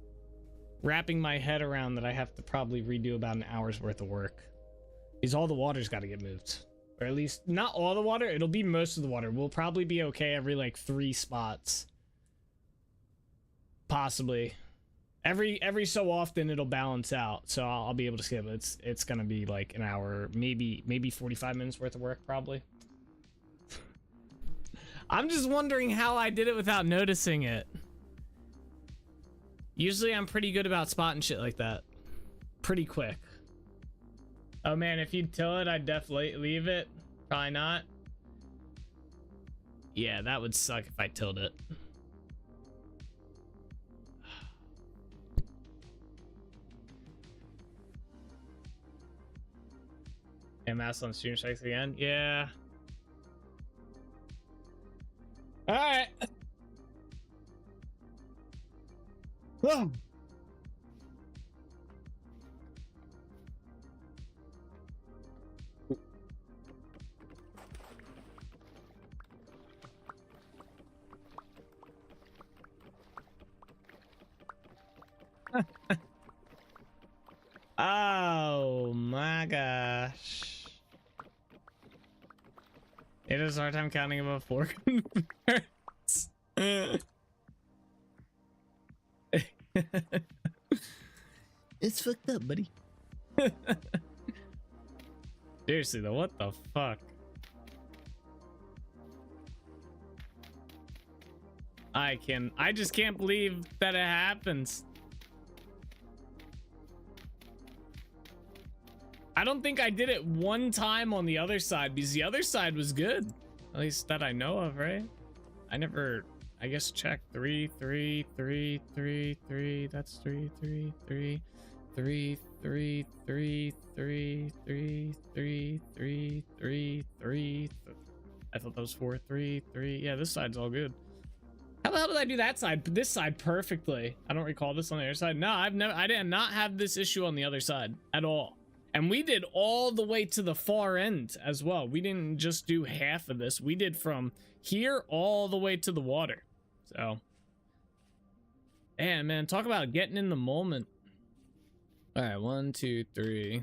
wrapping my head around that I have to probably redo about an hour's worth of work. Because all the water's got to get moved. Or at least, not all the water, it'll be most of the water. We'll probably be okay every, like, 3 spots. Possibly. Every so often, it'll balance out. So I'll be able to skip it. It's gonna be, like, an hour, maybe 45 minutes worth of work, probably. I'm just wondering how I did it without noticing it. Usually I'm pretty good about spotting shit like that. Pretty quick. Oh man, if you'd till it, I'd definitely leave it. Probably not. Yeah, that would suck if I tilled it. And mass on stream strikes again? Yeah. Alright. Whoa. Oh my gosh. It is a hard time counting above 4 converts. It's fucked up, buddy. Seriously though, what the fuck? I just can't believe that it happens. I don't think I did it one time on the other side because the other side was good. At least that I know of, right? I never, I guess, check 3, 3, 3, 3, 3. That's 3, 3, 3, 3, 3, 3, 3, 3, 3, 3, 3, 3. I thought that was 4, 3, 3. Yeah, this side's all good. How the hell did I do that side? This side perfectly. I don't recall this on the other side. No, I did not have this issue on the other side at all. And we did all the way to the far end as well. We didn't just do half of this. We did from here all the way to the water. So, man, talk about getting in the moment. All right, 1, 2, 3.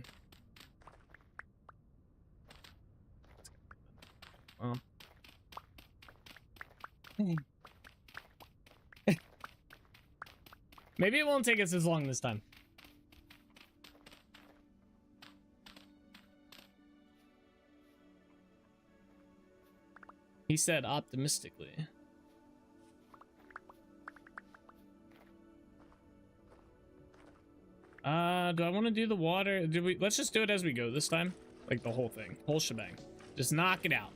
Well. Maybe it won't take us as long this time. He said optimistically. Do I want to do the water? Let's just do it as we go this time. Like the whole thing, whole shebang. Just knock it out.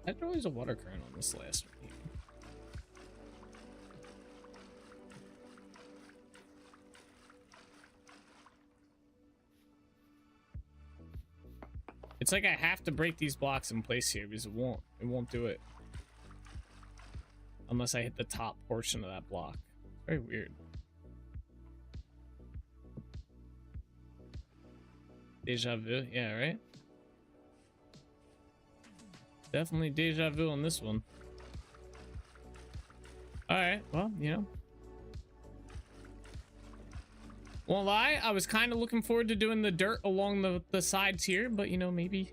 I thought there was a water current on this last one. It's like I have to break these blocks in place here because it won't do it. Unless I hit the top portion of that block. Very weird. Deja vu, yeah, right? Definitely deja vu on this one. Alright, well, you know. Won't lie, I was kind of looking forward to doing the dirt along the sides here, but you know, maybe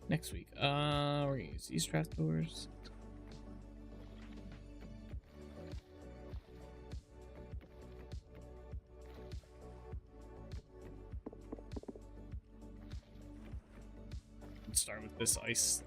next week. We're gonna use these trapdoors. Let's start with this ice.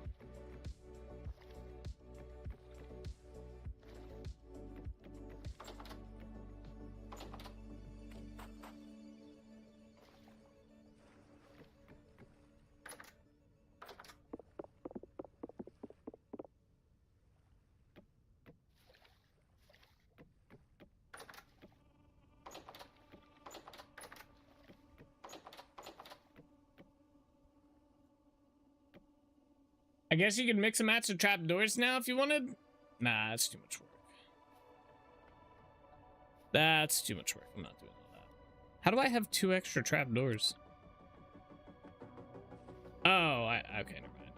I guess you could mix and match the trapdoors now if you wanted. Nah, that's too much work. That's too much work. I'm not doing all that. How do I have 2 extra trapdoors? Oh, okay, never mind.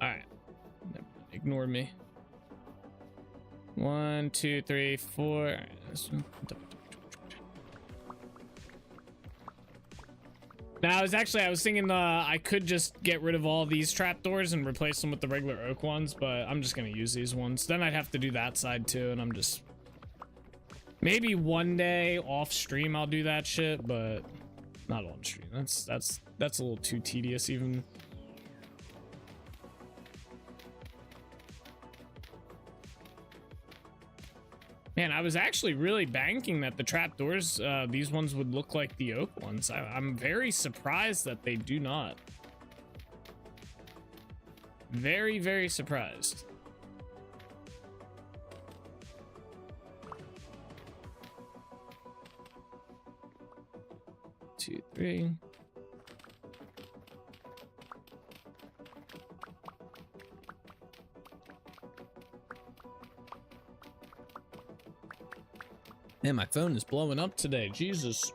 All right, never mind. Ignore me. 1, 2, 3, 4. All right, this one. Now, I was thinking I could just get rid of all these trapdoors and replace them with the regular oak ones, but I'm just gonna use these ones. Then I'd have to do that side too, and I'm just... Maybe one day off stream I'll do that shit, but not on stream. That's a little too tedious even. Man, I was actually really banking that the trapdoors, these ones would look like the oak ones. I'm very surprised that they do not. Very, very surprised. Two, three. Man, my phone is blowing up today. Jesus.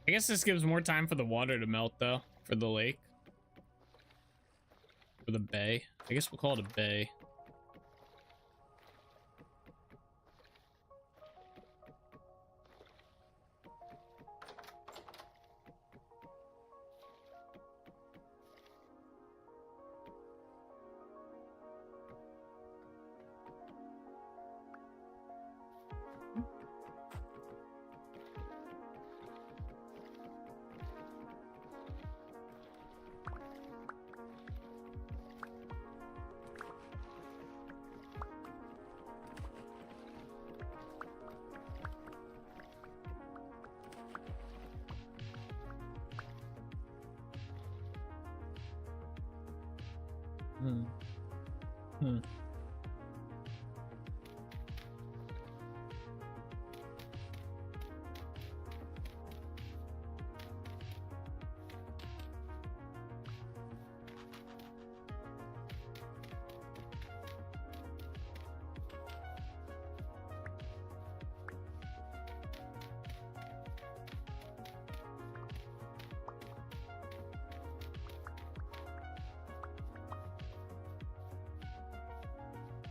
I guess this gives more time for the water to melt, though, for the lake. For the bay. I guess we'll call it a bay.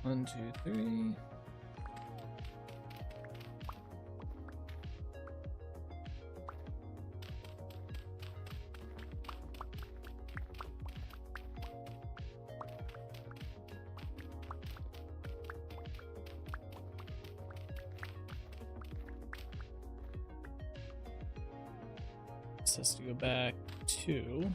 1, 2, 3. This has to go back to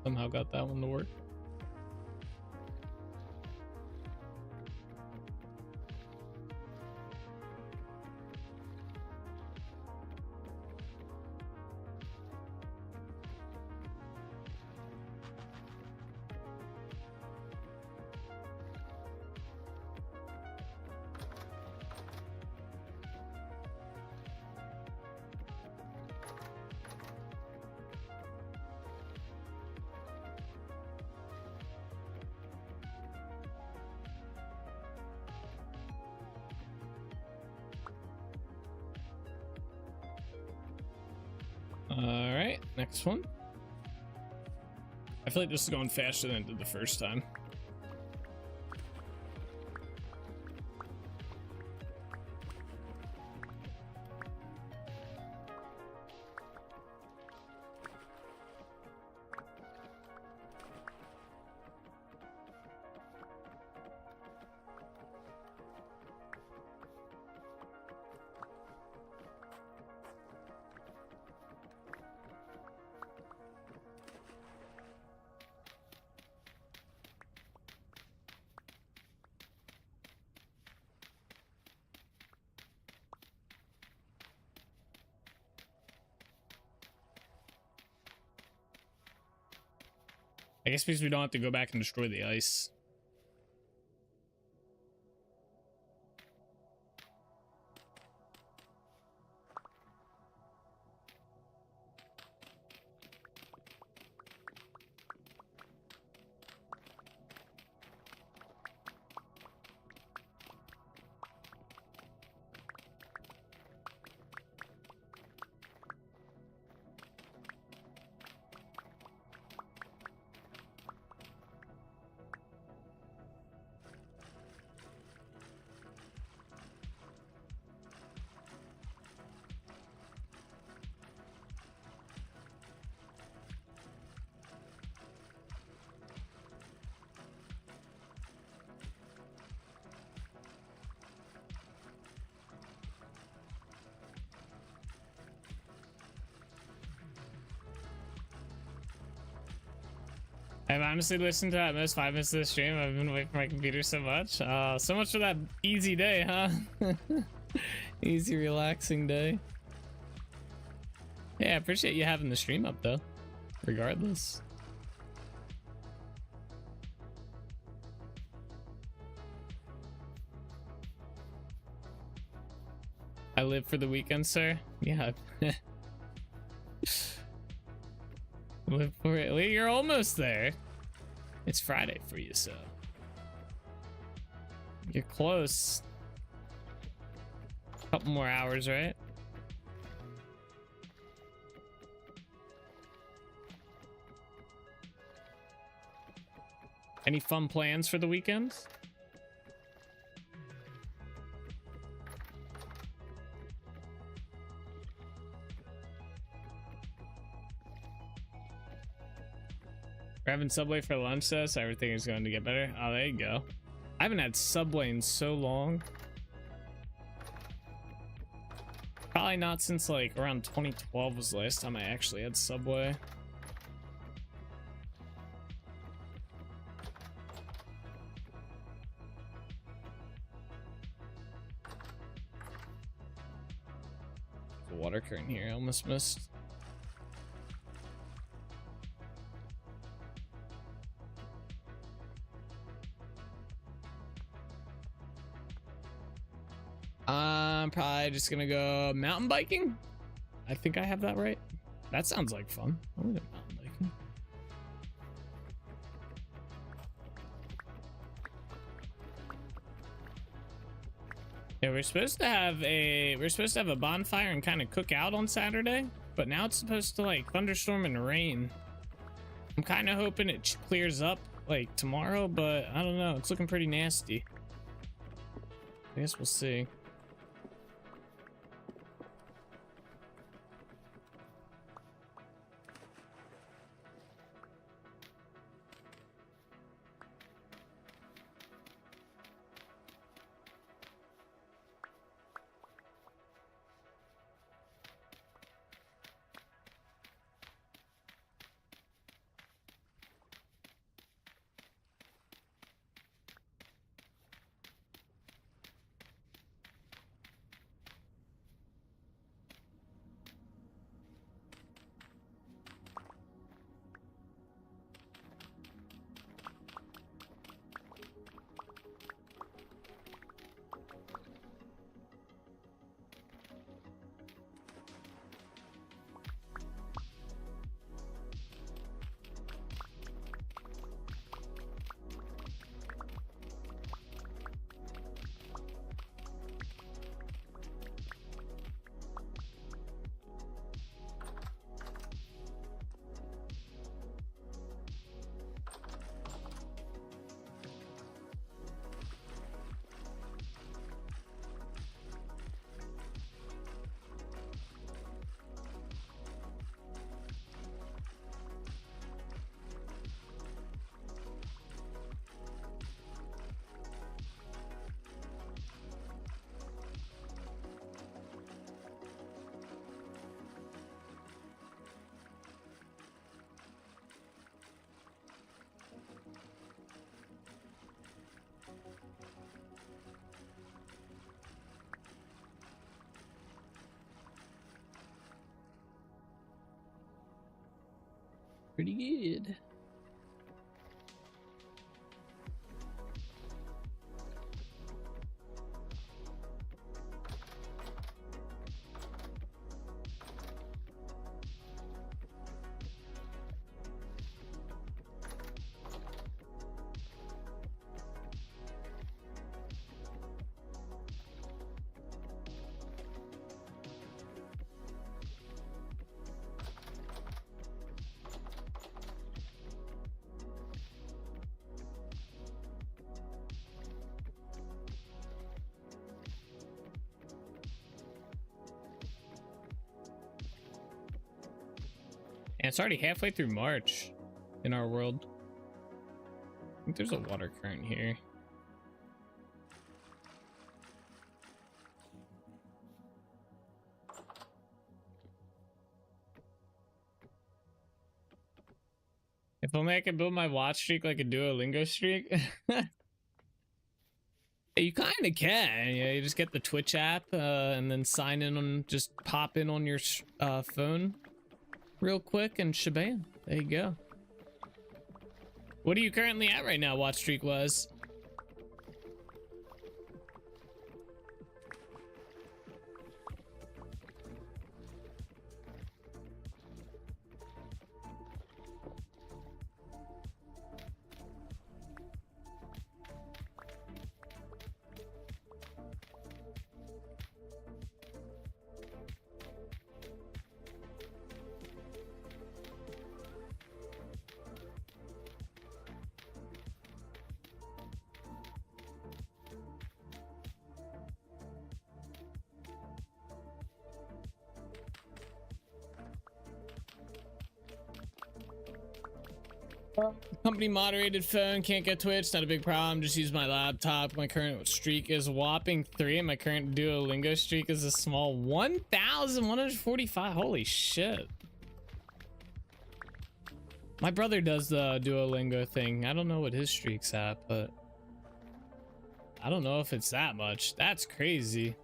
somehow got that one to work. All right, next one. I feel like this is going faster than it did the first time. I guess because we don't have to go back and destroy the ice. I've honestly listened to that most 5 minutes of the stream. I've been away from my computer so much. So much for that easy day, huh? Easy, relaxing day. Yeah, I appreciate you having the stream up, though. Regardless. I live for the weekend, sir. Yeah. Live for it. Well, you're almost there. It's Friday for you, so you're close. Couple more hours, right? Any fun plans for the weekends? Grabbing Subway for lunch, though, so everything is going to get better. Oh, there you go. I haven't had Subway in so long. Probably not since like around 2012 was the last time I actually had Subway. The water curtain here, I almost missed. I'm probably just gonna go mountain biking. I think I have that right. That sounds like fun. I'm gonna go mountain biking. Yeah, we're supposed to have a bonfire and kind of cook out on Saturday, but now it's supposed to like thunderstorm and rain. I'm kind of hoping it clears up like tomorrow, but I don't know. It's looking pretty nasty. I guess we'll see. Pretty good. And it's already halfway through March in our world. I think there's a water current here. If only I could build my watch streak like a Duolingo streak. You kind of can. Yeah, you just get the Twitch app and then sign in on, just pop in on your phone real quick and shabam. There you go. What are you currently at right now, watch streak wise? Company moderated phone, can't get Twitch, not a big problem, just use my laptop. My current streak is whopping 3 and my current Duolingo streak is a small 1,145. Holy shit. My brother does the Duolingo thing. I don't know what his streak's at, but I don't know if it's that much. That's crazy.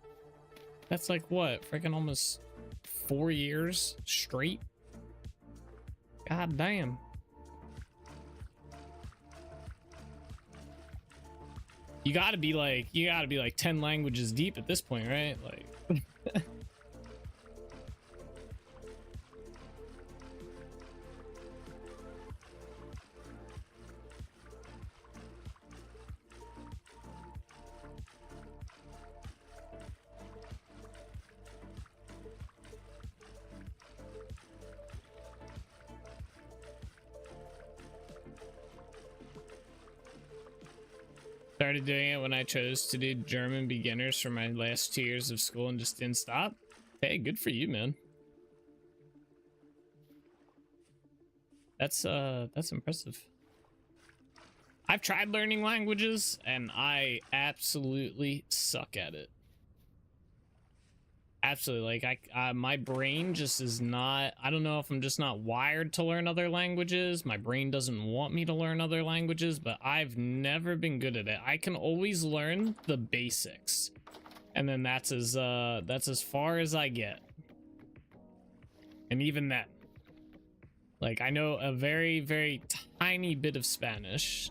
That's like what? Freaking almost 4 years straight? God damn. You gotta be like 10 languages deep at this point, right? Like started doing it when I chose to do German beginners for my last 2 years of school and just didn't stop. Hey, good for you, man. That's impressive. I've tried learning languages and I absolutely suck at it. Absolutely. Like my brain just is not, I don't know if I'm just not wired to learn other languages. My brain doesn't want me to learn other languages, but I've never been good at it. I can always learn the basics. And then that's as far as I get. And even then, like I know a very, very tiny bit of Spanish.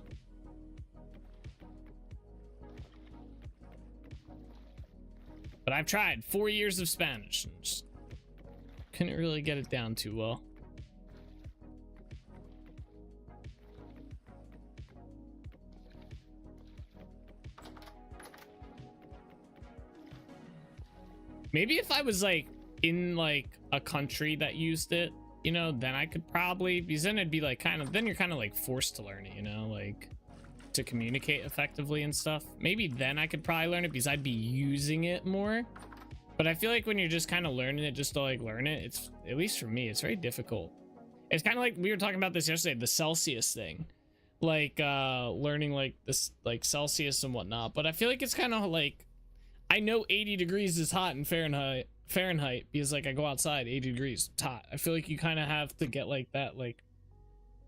But I've tried 4 years of Spanish and just couldn't really get it down too well. Maybe if I was like in like a country that used it, you know, then I could probably, because then it'd be like then you're kind of like forced to learn it, you know, like to communicate effectively and stuff. Maybe then I could probably learn it because I'd be using it more. But I feel like when you're just kind of learning it just to like learn it, it's, at least for me, it's very difficult. It's kind of like we were talking about this yesterday, the Celsius thing, like learning like this, like Celsius and whatnot. But I feel like it's kind of like, I know 80 degrees is hot in Fahrenheit because like I go outside, 80 degrees, it's hot. I feel like you kind of have to get like that, like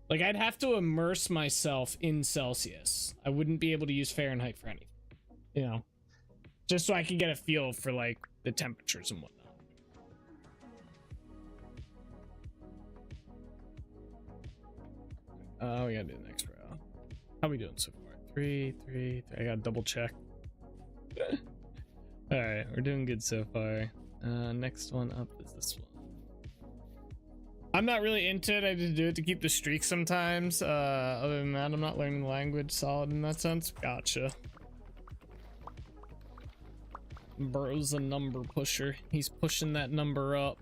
I'd have to immerse myself in Celsius. I wouldn't be able to use Fahrenheit for anything, you know, just so I could get a feel for like the temperatures and whatnot. We gotta do the next round. How we doing so far? 3. I gotta double check. All right, we're doing good so far. Next one up is this one. I'm not really into it. I just do it to keep the streak sometimes. Other than that, I'm not learning the language solid in that sense. Gotcha. Bro's a number pusher. He's pushing that number up.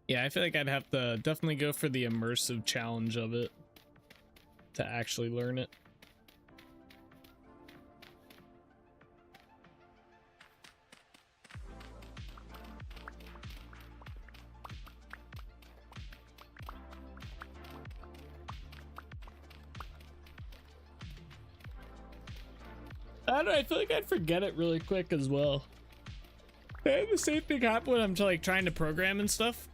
Yeah, I feel like I'd have to definitely go for the immersive challenge of it to actually learn it. I don't know, I feel like I'd forget it really quick as well. I had the same thing happen when I'm like trying to program and stuff.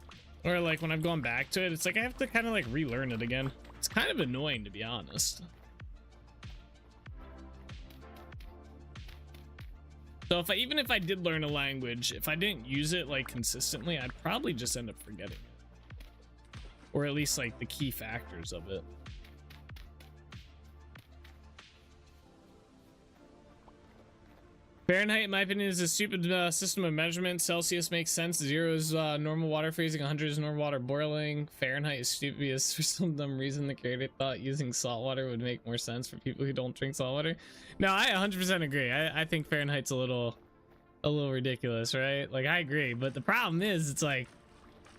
Or like when I've gone back to it, it's like I have to kind of like relearn it again. It's kind of annoying, to be honest. So even if I did learn a language, if I didn't use it like consistently, I'd probably just end up forgetting it. Or at least like the key factors of it. Fahrenheit, in my opinion, is a stupid system of measurement. Celsius makes sense. 0 is normal water freezing. 100 is normal water boiling. Fahrenheit is stupid because for some dumb reason the creator thought using salt water would make more sense for people who don't drink salt water. No, I 100% agree. I think Fahrenheit's a little ridiculous, right? Like, I agree, but the problem is it's like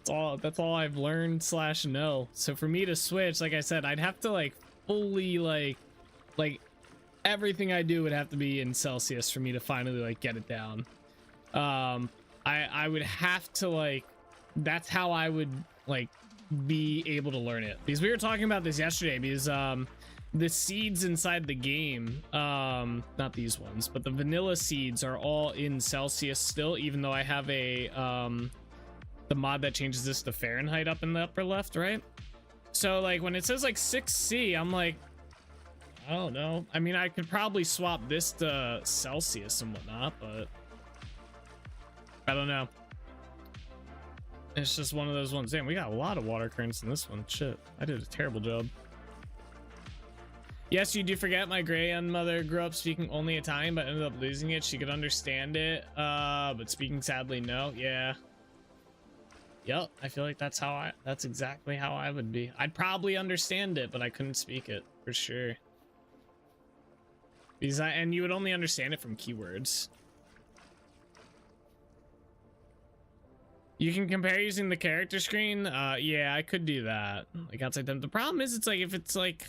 that's all I've learned slash know. So for me to switch, like I said, I'd have to like fully like everything I do would have to be in Celsius for me to finally like get it down. I would have to like, that's how I would like be able to learn it, because we were talking about this yesterday, because the seeds inside the game, not these ones, but the vanilla seeds are all in Celsius still, even though I have a the mod that changes this to Fahrenheit up in the upper left, right? So like when it says like 6C, I'm like, I don't know. I mean, I could probably swap this to Celsius and whatnot, but I don't know. It's just one of those ones. Damn, we got a lot of water currents in this one. Shit, I did a terrible job. Yes, you do forget my grandmother grew up speaking only Italian, but ended up losing it. She could understand it, but speaking sadly, no. Yeah. Yep, I feel like that's exactly how I would be. I'd probably understand it, but I couldn't speak it for sure. Because and you would only understand it from keywords. You can compare using the character screen. Yeah, I could do that. Like outside them. The problem is, it's like if it's like,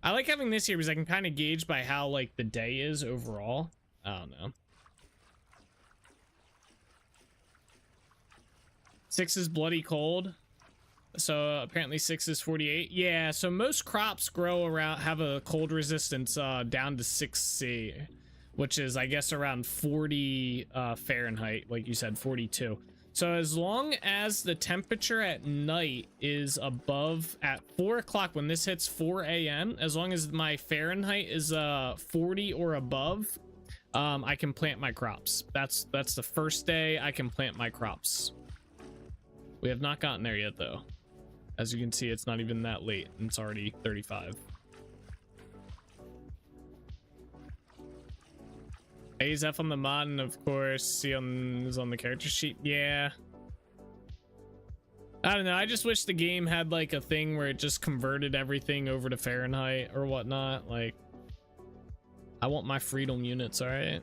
I like having this here because I can kind of gauge by how like the day is overall. I don't know. 6 is bloody cold. So apparently 6 is 48. Yeah, so most crops grow around, have a cold resistance down to 6C, which is I guess around 40 Fahrenheit, like you said, 42. So as long as the temperature at night is above at 4 o'clock, when this hits 4 a.m., as long as my Fahrenheit is 40 or above, I can plant my crops. That's the first day I can plant my crops. We have not gotten there yet though. As you can see, it's not even that late, and it's already 35. A is F on the mod, and of course C is on the character sheet. Yeah. I don't know, I just wish the game had like a thing where it just converted everything over to Fahrenheit or whatnot. Like, I want my freedom units, alright?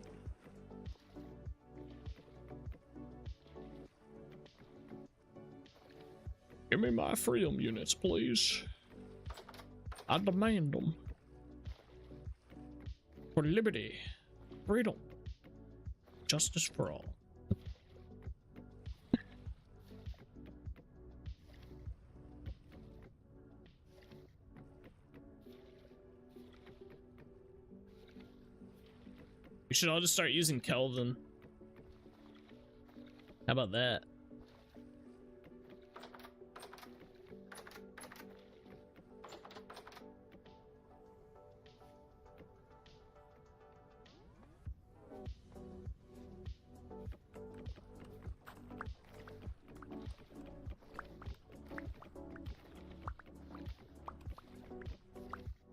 Give me my freedom units, please. I demand them. For liberty, freedom, justice for all. We should all just start using Kelvin. How about that?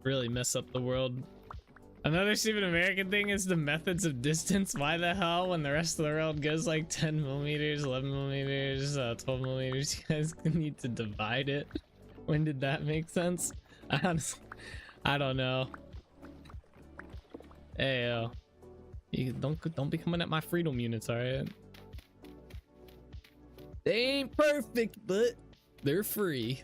Really mess up the world. Another stupid American thing is the methods of distance. Why the hell, when the rest of the world goes like 10 millimeters, 11 millimeters, 12 millimeters, you guys need to divide it? When did that make sense? I don't know. Hey, you don't be coming at my freedom units, alright? They ain't perfect, but they're free.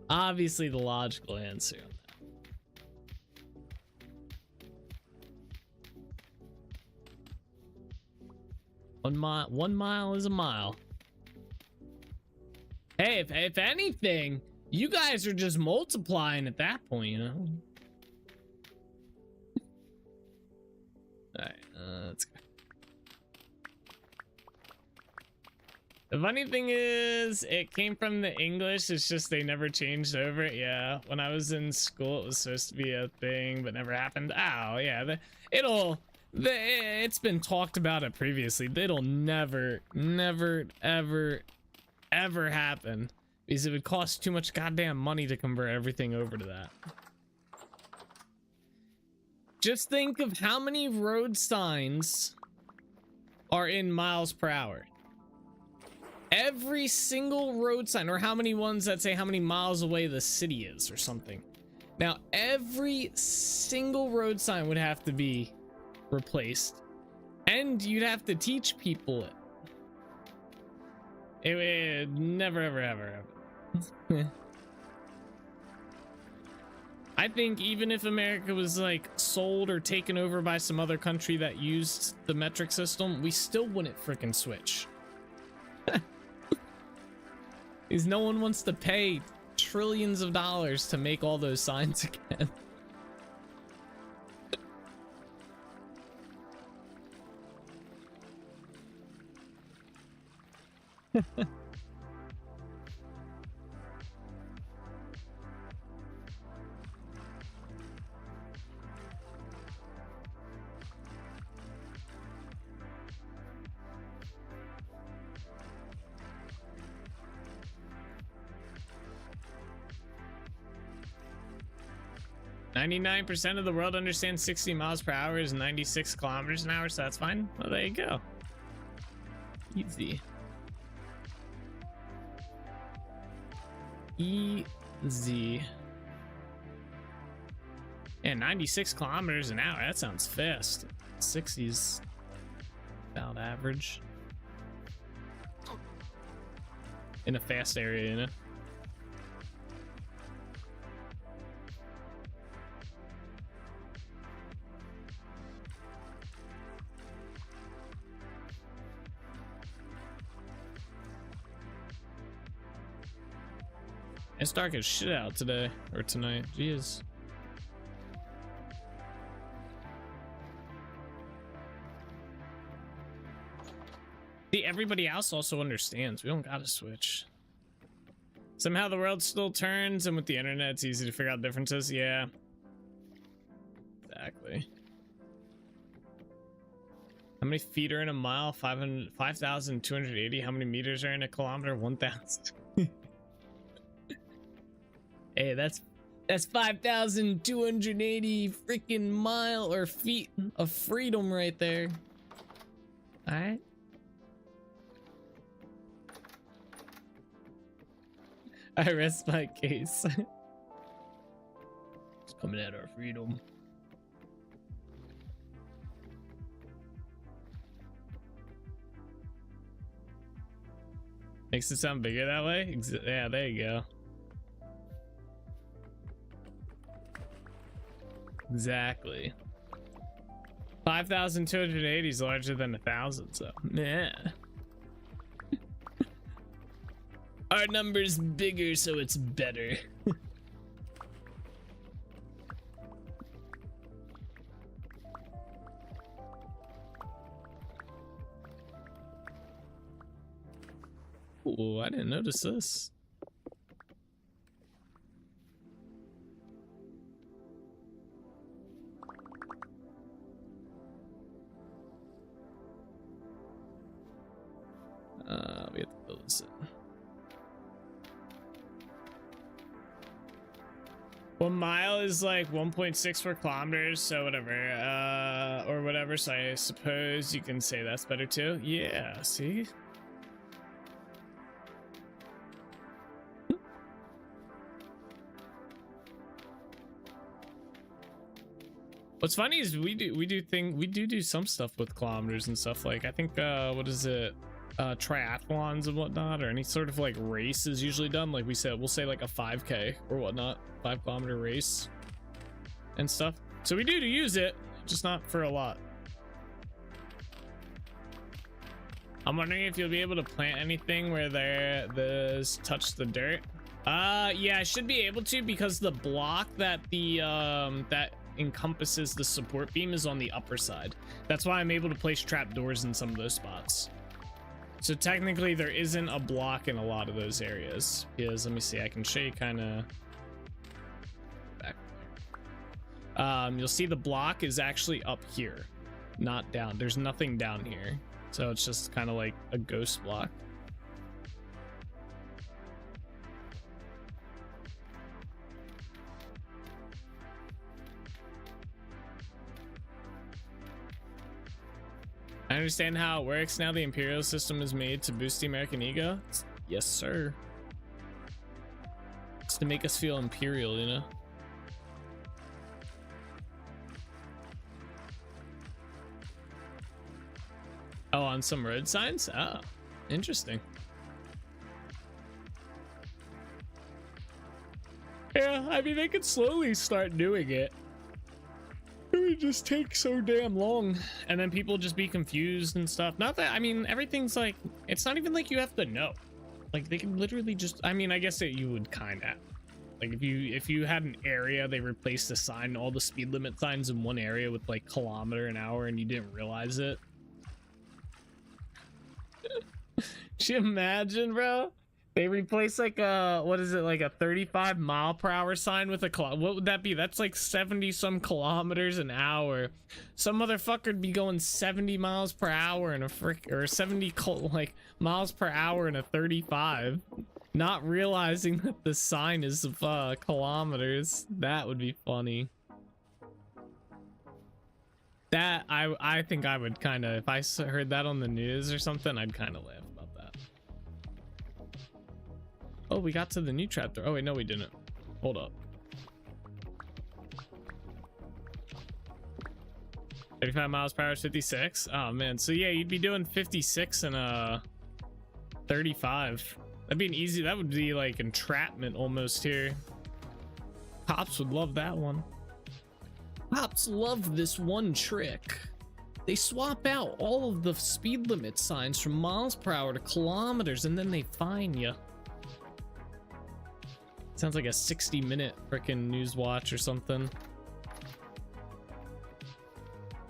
Obviously the logical answer on that. 1 mile is a mile. Hey, if anything, you guys are just multiplying at that point, you know? Alright, let's go. The funny thing is, it came from the English, it's just they never changed over it. Yeah, when I was in school, it was supposed to be a thing, but never happened. Oh, yeah, it's been talked about it previously. It'll never, ever happen, because it would cost too much goddamn money to convert everything over to that. Just think of how many road signs are in miles per hour. Every single road sign, or how many ones that say how many miles away the city is or something. Now, every single road sign would have to be replaced, and you'd have to teach people it. It would never, ever, ever, ever. I think even if America was like sold or taken over by some other country that used the metric system, we still wouldn't freaking switch. Because no one wants to pay trillions of dollars to make all those signs again. %of the world understands 60 miles per hour is 96 kilometers an hour, so that's fine. Well, there you go. Easy. Easy. Yeah, 96 kilometers an hour. That sounds fast. 60's about average. In a fast area, you know? It's dark as shit out today, or tonight. Jeez. See, everybody else also understands. We don't gotta switch. Somehow the world still turns, and with the internet, it's easy to figure out differences. Yeah. Exactly. How many feet are in a mile? 5,280. How many meters are in a kilometer? 1,000. Hey, that's 5,280 freaking mile or feet of freedom right there. All right. I rest my case. It's coming at our freedom. Makes it sound bigger that way? Yeah, there you go. Exactly. 5,280 is larger than 1,000, so yeah. Our number's bigger, so it's better. Oh, I didn't notice this. We have to build this in. 1 mile is like 1.64 kilometers, so whatever, or whatever. So I suppose you can say that's better too. Yeah, see? What's funny is we do some stuff with kilometers and stuff. Like I think what is it? Triathlons and whatnot, or any sort of like race is usually done. Like we'll say like a 5K or whatnot, 5-kilometer race and stuff. So we do use it, just not for a lot. I'm wondering if you'll be able to plant anything where this touch the dirt. Yeah, I should be able to, because the block that that encompasses the support beam is on the upper side. That's why I'm able to place trapdoors in some of those spots. So technically there isn't a block in a lot of those areas. Because let me see, I can show you kind of back there. You'll see the block is actually up here, not down. There's nothing down here. So it's just kind of like a ghost block. I understand how it works now. The imperial system is made to boost the American ego. Yes, sir. It's to make us feel imperial, you know? Oh, on some road signs? Oh, interesting. Yeah, I mean, they could slowly start doing it. It would just take so damn long. And then people just be confused and stuff. Not that, I mean, everything's like, it's not even like you have to know. Like, they can literally just, I mean, I guess that you would kind of. Like, if you had an area, they replaced the sign, all the speed limit signs in one area with like kilometer an hour and you didn't realize it. Could you imagine, bro? They replace like a, what is it, like a 35 mile per hour sign with a what would that be? That's like 70 some kilometers an hour. Some motherfucker would be going 70 miles per hour in a or 70 like miles per hour in a 35, not realizing that the sign is kilometers. That would be funny. That I think I would kind of, if I heard that on the news or something, I'd kind of laugh about that. Oh, we got to the new chapter. Oh wait, no we didn't. Hold up. 35 miles per hour is 56. Oh man, so yeah, you'd be doing 56 and 35. That'd be an easy, that would be like entrapment almost here. Cops would love that one. Cops love this one trick. They swap out all of the speed limit signs from miles per hour to kilometers and then they fine you. Sounds like a 60-minute frickin' news watch or something.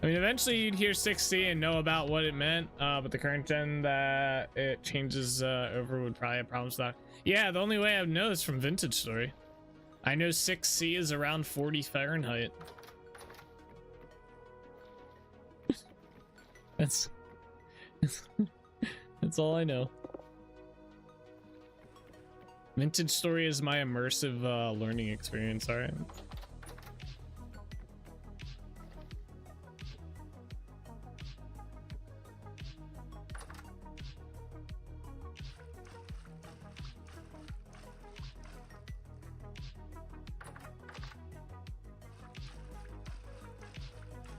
I mean, eventually you'd hear 60 and know about what it meant, but the current gen that it changes over would probably have problems with that. Yeah, the only way I would know is from Vintage Story. I know 6C is around 40 Fahrenheit. That's all I know. Vintage Story is my immersive learning experience, all right?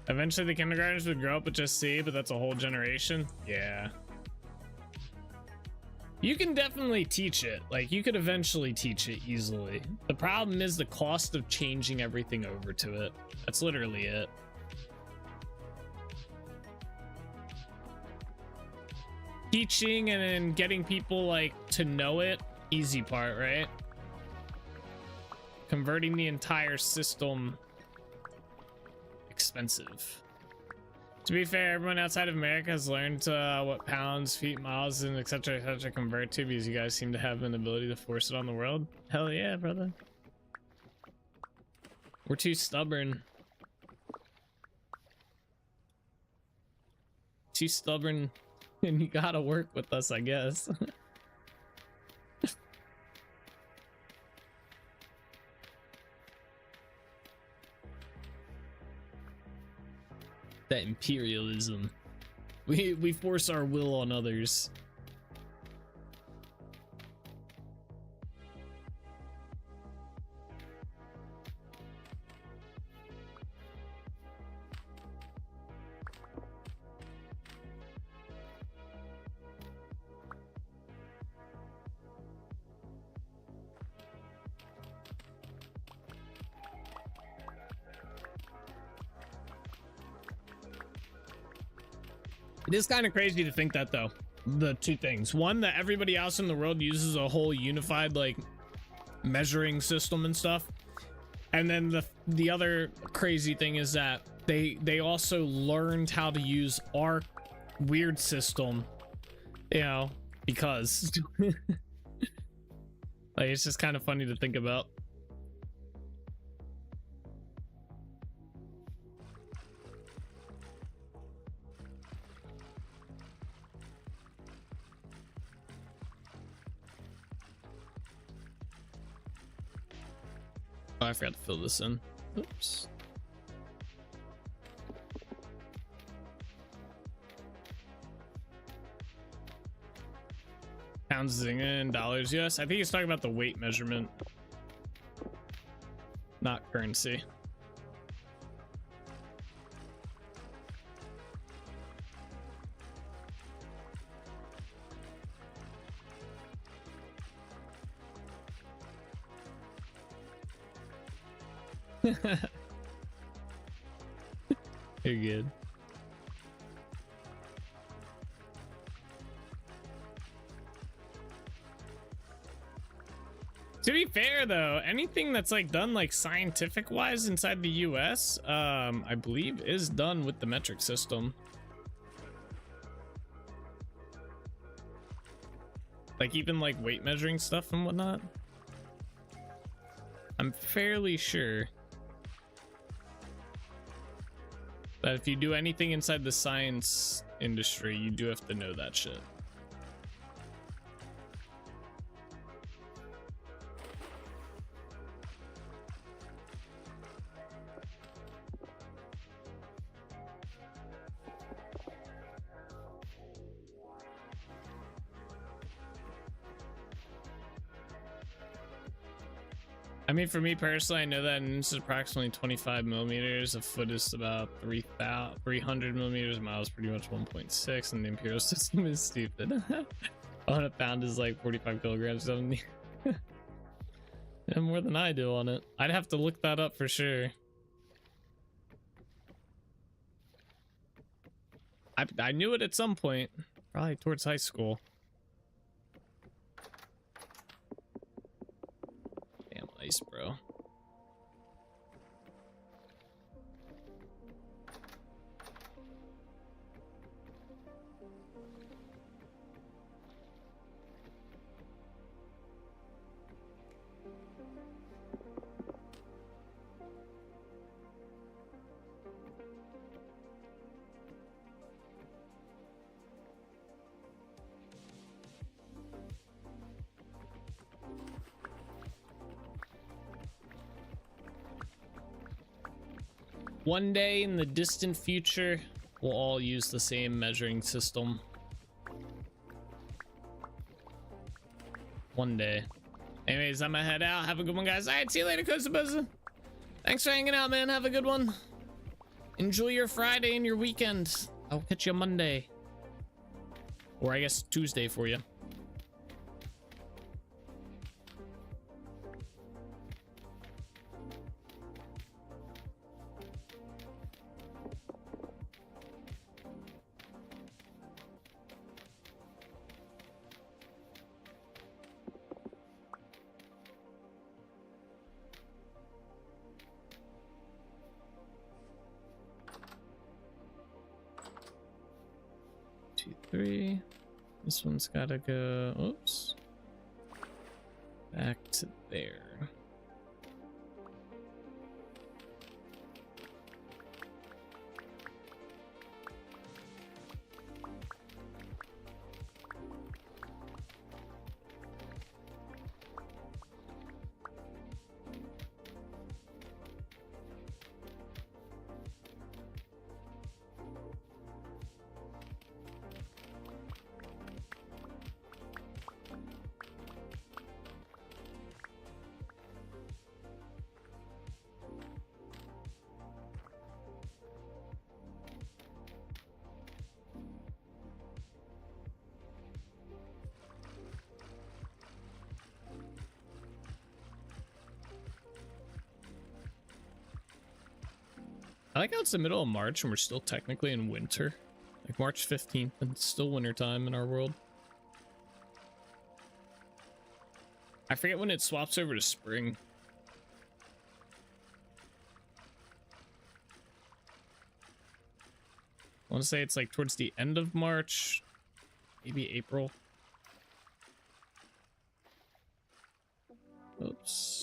Eventually the kindergartners would grow up with just C, but that's a whole generation. Yeah. You can definitely teach it. Like, you could eventually teach it easily. The problem is the cost of changing everything over to it. That's literally it. Teaching and then getting people, like, to know it, easy part, right? Converting the entire system, expensive. To be fair, everyone outside of America has learned what pounds, feet, miles, and etc. convert to, because you guys seem to have an ability to force it on the world. Hell yeah, brother. We're too stubborn. Too stubborn, and you gotta work with us, I guess. That imperialism. We force our will on others. It is kind of crazy to think that, though. The two things. One, that everybody else in the world uses a whole unified, like, measuring system and stuff. And then the other crazy thing is that they also learned how to use our weird system, you know, because like, it's just kind of funny to think about. Oh, I forgot to fill this in. Oops. Pounds in dollars US. I think he's talking about the weight measurement, not currency. You're good. To be fair though, anything that's like done like scientific wise inside the US, I believe is done with the metric system. Like even like weight measuring stuff and whatnot. I'm fairly sure that if you do anything inside the science industry, you do have to know that shit. I mean, for me personally, I know that an inch is approximately 25 millimeters. A foot is about 300 millimeters. A mile is pretty much 1.6, and the imperial system is stupid. On a pound is like 45 kilograms. 70. Yeah, more than I do on it. I'd have to look that up for sure. I knew it at some point, probably towards high school. Damn ice, bro. One day in the distant future, we'll all use the same measuring system. One day. Anyways, I'm gonna head out. Have a good one, guys. All right, see you later, Kosabuzza. Thanks for hanging out, man. Have a good one. Enjoy your Friday and your weekend. I'll catch you Monday. Or I guess Tuesday for you. Three. This one's gotta go. Oops. Back to there. I like how it's the middle of March and we're still technically in winter. Like March 15th and it's still winter time in our world. I forget when it swaps over to spring. I want to say it's like towards the end of March, maybe April. Oops.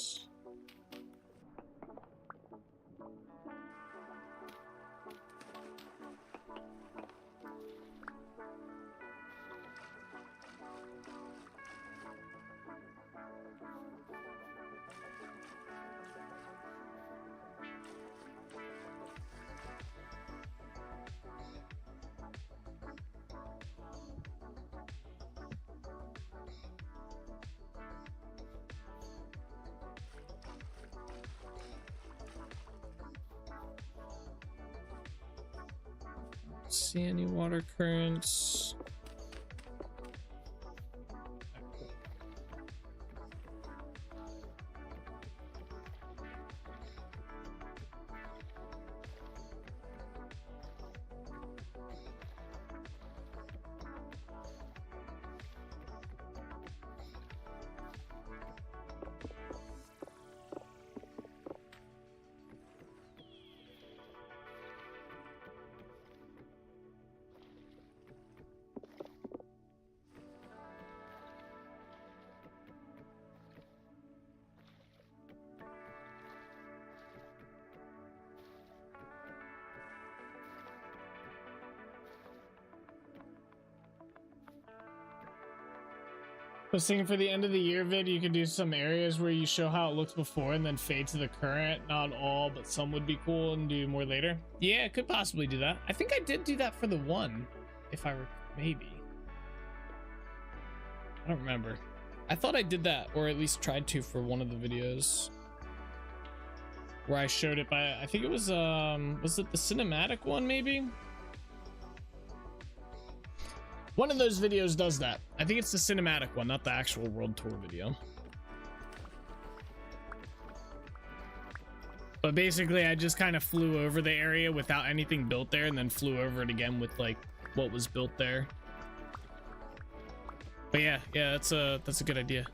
See any water currents? I was thinking for the end of the year vid, you could do some areas where you show how it looks before and then fade to the current. Not all, but some would be cool, and do more later. Yeah, I could possibly do that. I think I did do that for the one, if I were, maybe. I don't remember. I thought I did that, or at least tried to, for one of the videos where I showed it by, I think it was it the cinematic one, maybe? One of those videos does that. I think it's the cinematic one, not the actual world tour video. But basically, I just kind of flew over the area without anything built there, and then flew over it again with like what was built there. But yeah, that's a good idea.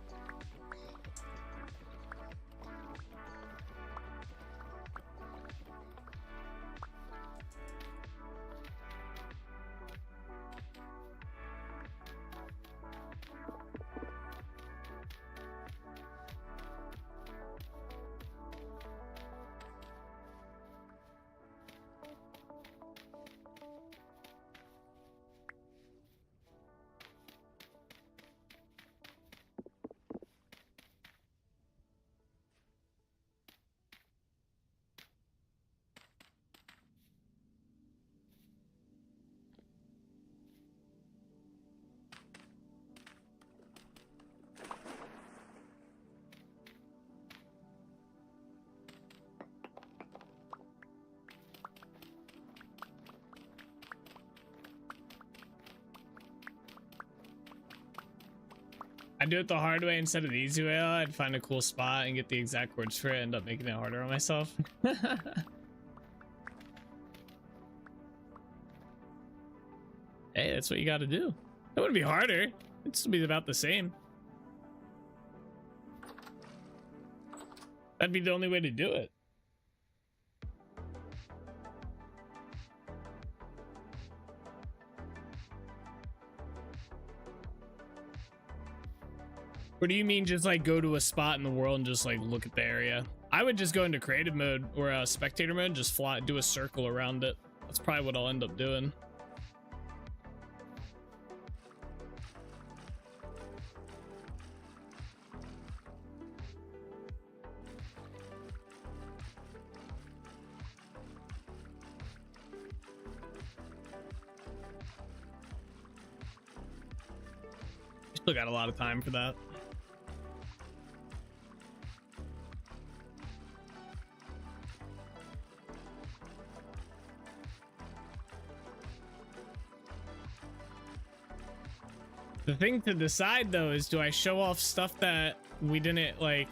I'd do it the hard way instead of the easy way. I'd find a cool spot and get the exact words for it, end up making it harder on myself. Hey, that's what you got to do. It wouldn't be harder. It'd still be about the same. That'd be the only way to do it. Or do you mean just like go to a spot in the world and just like look at the area? I would just go into creative mode or spectator mode, just fly, do a circle around it. That's probably what I'll end up doing. Still got a lot of time for that. The thing to decide though is, do I show off stuff that we didn't like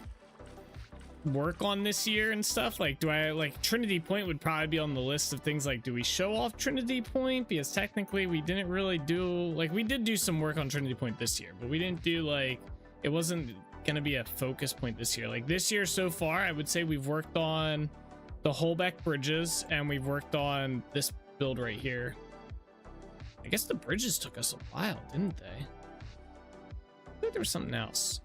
work on this year and stuff? Like, do I like Trinity Point would probably be on the list of things. Like, do we show off Trinity Point? Because technically we didn't really do, like, we did do some work on Trinity Point this year, but we didn't do like, it wasn't gonna be a focus point this year. Like this year so far, I would say we've worked on the Holbeck bridges and we've worked on this build right here. I guess the bridges took us a while, didn't they? I think there was something else.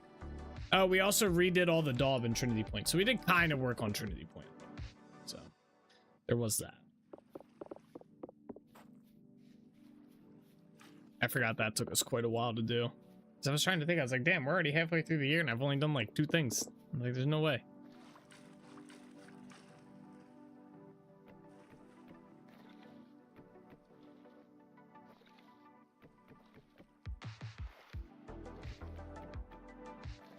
Oh, we also redid all the Daub in Trinity Point. So we did kind of work on Trinity Point. So there was that. I forgot that took us quite a while to do. So I was trying to think, I was like, damn, we're already halfway through the year and I've only done like 2 things. I'm like, there's no way.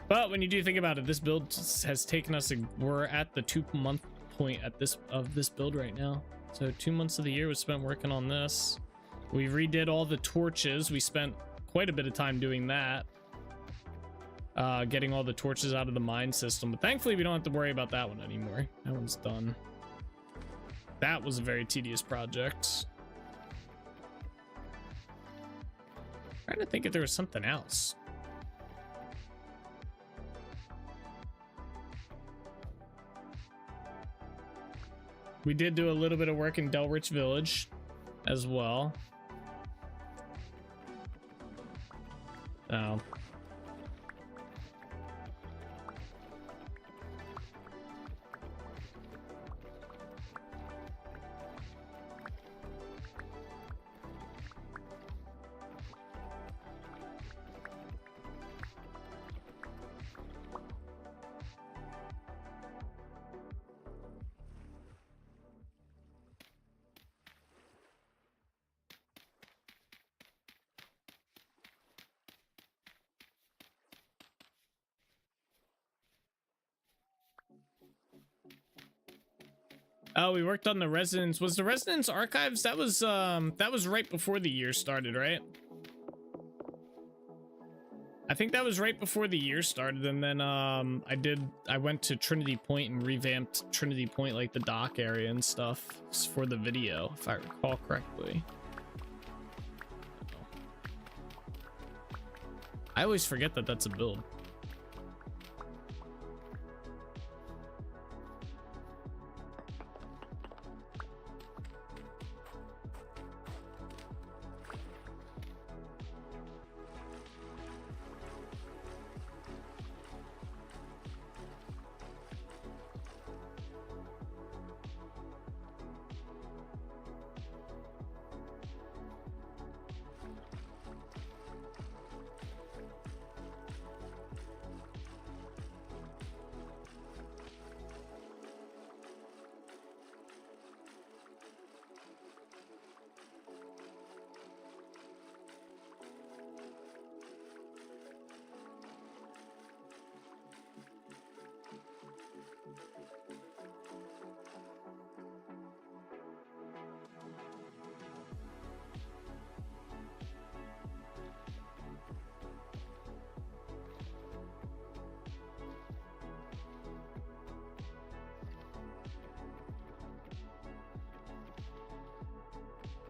But when you do think about it, this build has taken us, we're at the 2-month point at this build right now. So 2 months of the year was spent working on this. We redid all the torches. We spent quite a bit of time doing that. Getting all the torches out of the mine system. But thankfully, we don't have to worry about that one anymore. That one's done. That was a very tedious project. I'm trying to think if there was something else. We did do a little bit of work in Delrich Village as well. Oh. Oh, we worked on the Residence. Was the Residence Archives? That was right before the year started, right? I think that was right before the year started, and then I went to Trinity Point and revamped Trinity Point, like the dock area and stuff for the video, if I recall correctly. I always forget that that's a build.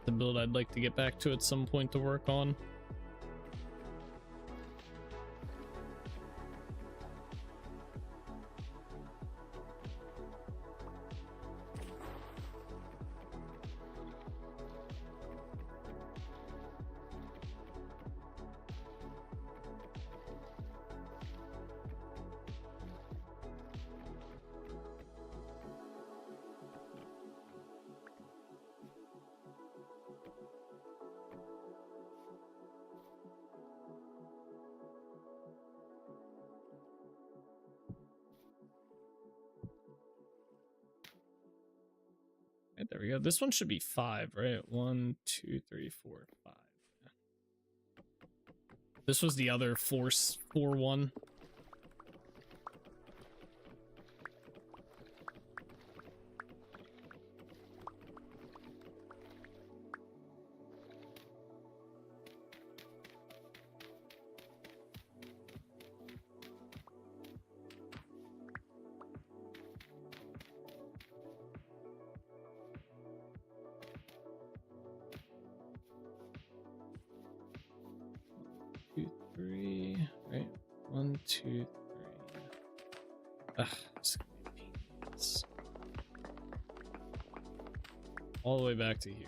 The build I'd like to get back to at some point to work on. Right, there we go. This one should be 5, right? 1, 2, 3, 4, 5. This was the other 4-1. Right, 1, 2, 3. Ugh, it's gonna be painless. All the way back to here.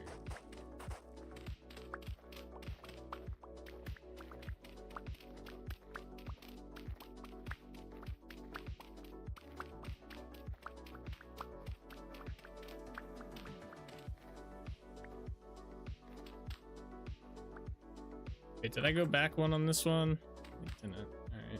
Wait, did I go back one on this one? I didn't. All right.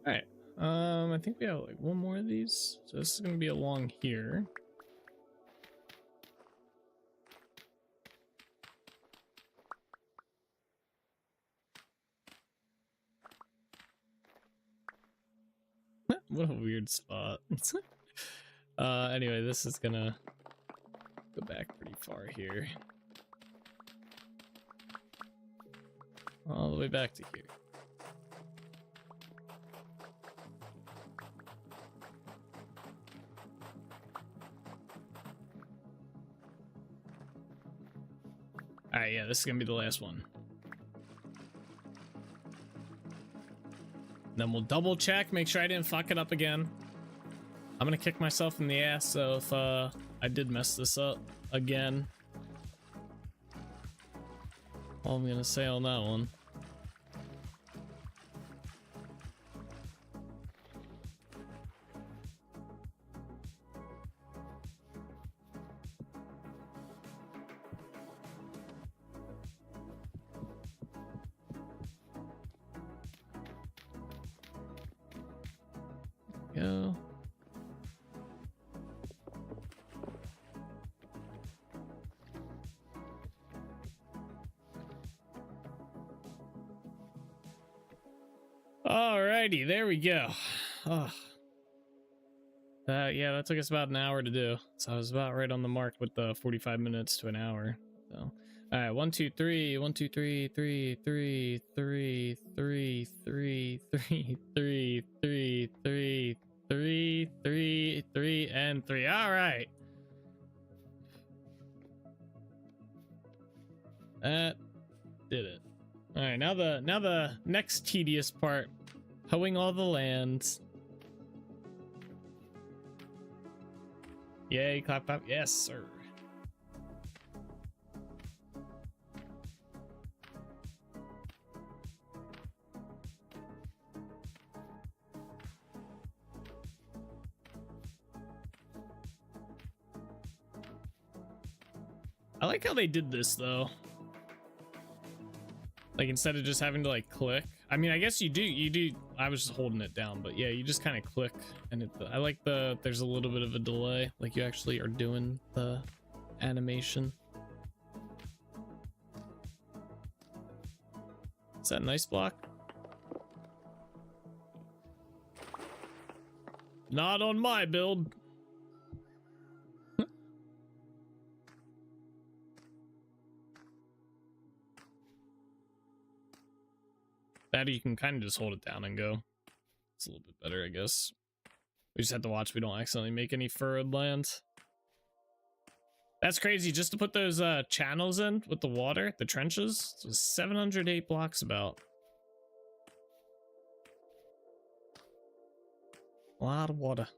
All right. I think we have like one more of these. So this is gonna be along here. What a weird spot. Anyway, this is gonna go back pretty far here. All the way back to here. Alright, yeah, this is gonna be the last one. Then we'll double check, make sure I didn't fuck it up again. I'm gonna kick myself in the ass, so if I did mess this up again. All I'm gonna say on that one. Go. Alrighty, there we go. Oh. Yeah, that took us about an hour to do. So I was about right on the mark with the 45 minutes to an hour. So, all right, 1, 2, 3, 1, 2, 3, 3, 3, 3, 3, 3, 3, 3, 3, 3, 3, 3, 3, and 3. All right. That did it. All right, now the next tedious part, hoeing all the lands. Yay, clap clap. Yes, sir. I like how they did this though. Like instead of just having to like click. I mean, I guess you do. I was just holding it down, but yeah, you just kind of click and I like there's a little bit of a delay. Like you actually are doing the animation. Is that an ice block? Not on my build. That you can kind of just hold it down and go. It's a little bit better, I guess. We just have to watch we don't accidentally make any furrowed lands. That's crazy, just to put those channels in with the water, the trenches. It was 708 blocks about. A lot of water.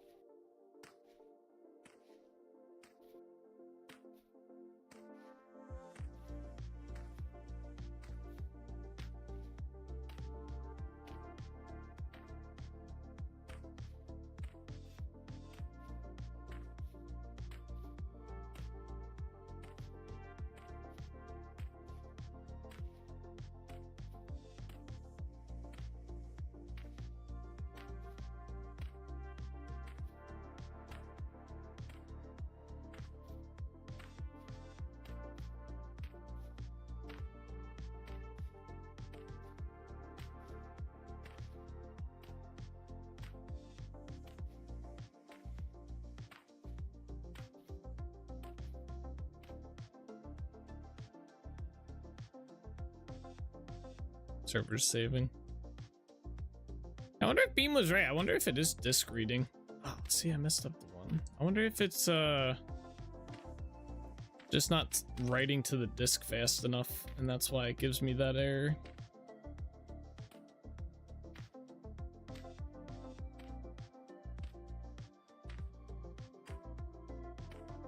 Server's saving. I wonder if Beam was right. I wonder if it is disk reading. Oh, see, I messed up the one. I wonder if it's just not writing to the disk fast enough, and that's why it gives me that error.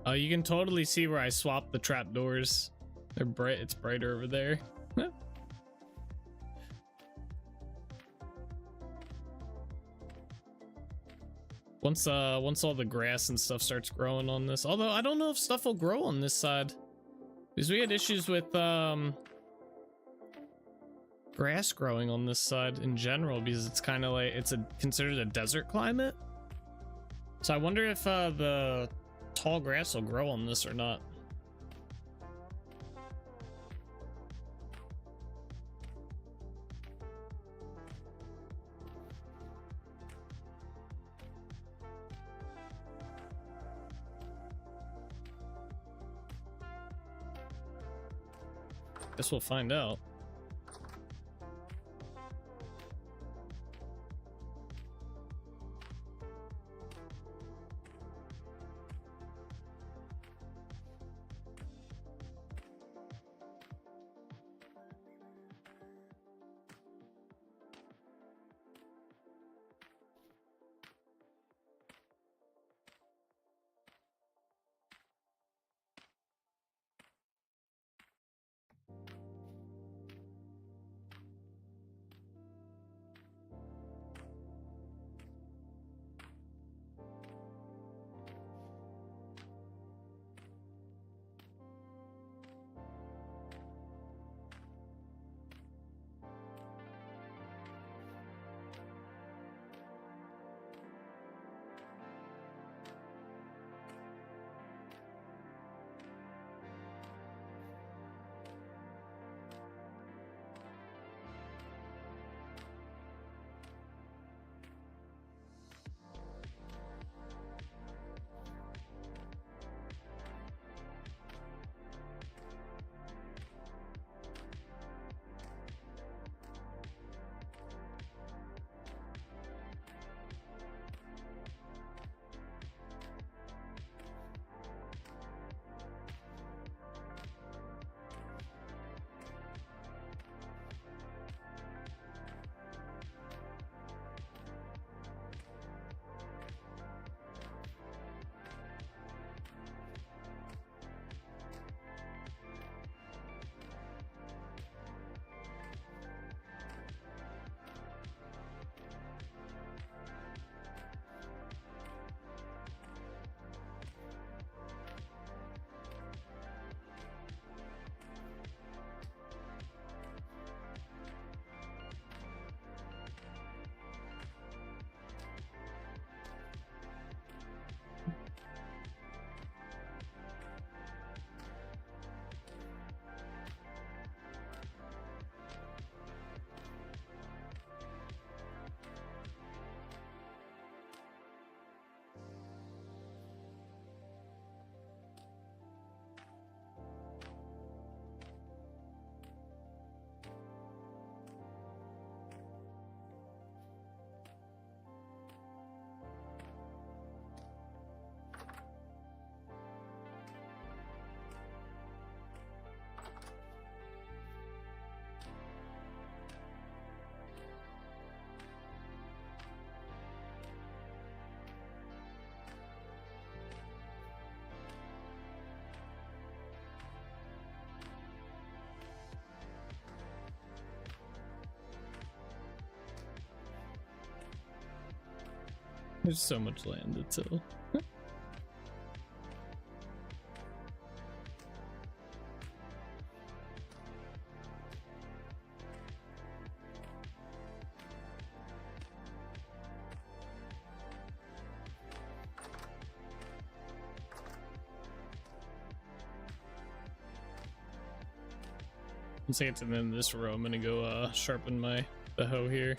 Oh, you can totally see where I swapped the trapdoors. They're bright. It's brighter over there. Once all the grass and stuff starts growing on this, although I don't know if stuff will grow on this side, because we had issues with grass growing on this side in general, because it's kind of like it's considered a desert climate. So I wonder if the tall grass will grow on this or not. Guess we'll find out. There's so much land to till. Once I get to the end of this row, I'm gonna go sharpen the hoe here.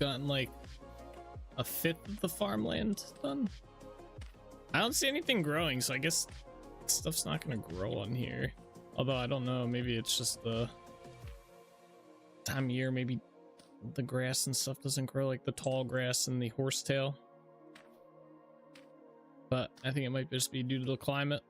gotten like a fifth of the farmland done. I don't see anything growing, so I guess stuff's not gonna grow on here. Although I don't know, maybe it's just the time of year. Maybe the grass and stuff doesn't grow, like the tall grass and the horsetail. But I think it might just be due to the climate.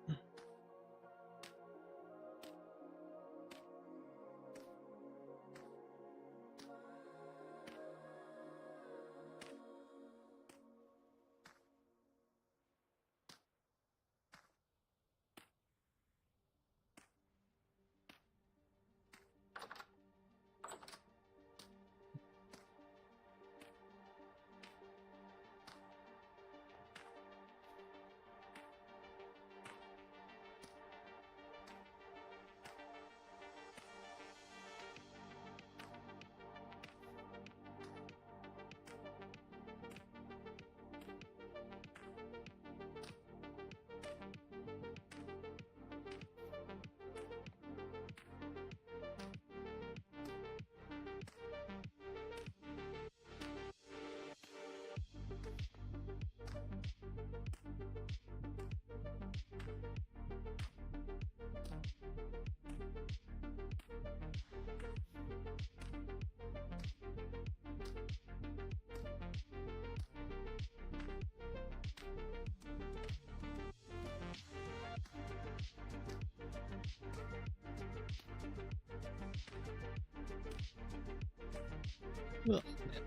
Ugh, man.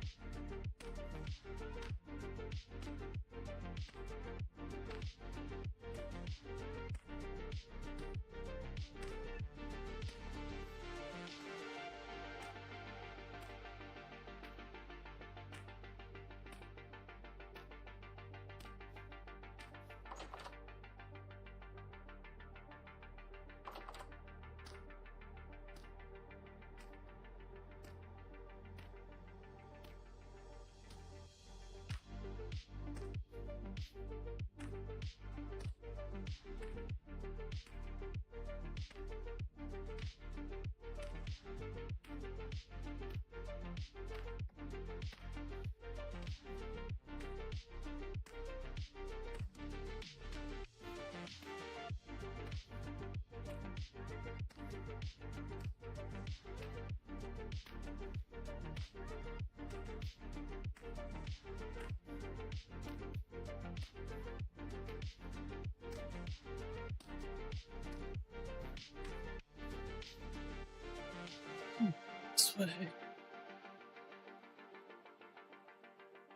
This way.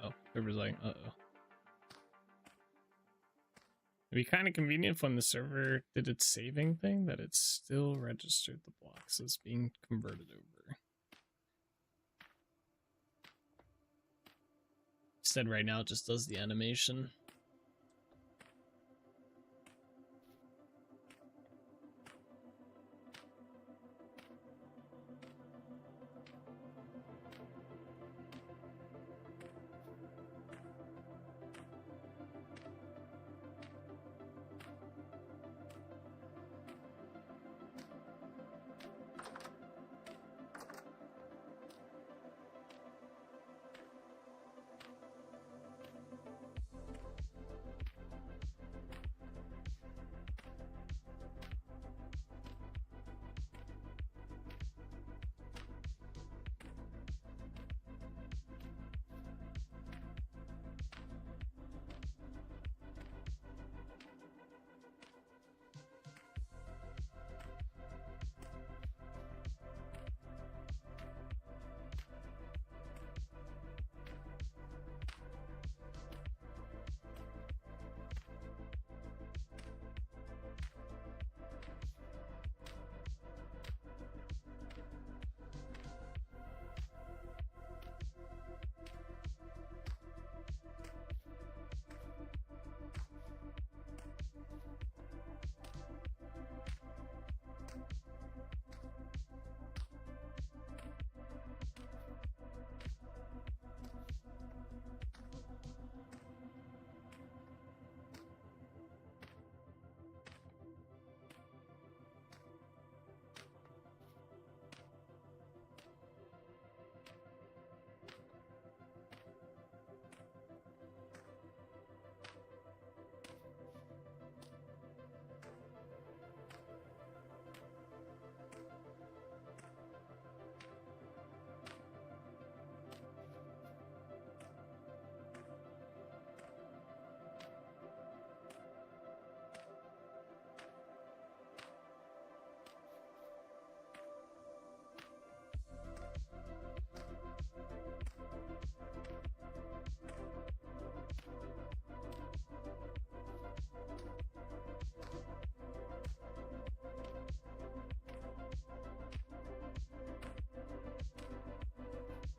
Oh, server's like, uh-oh. It'd be kind of convenient when the server did its saving thing that it still registered the blocks as being converted over. Instead, right now it just does the animation.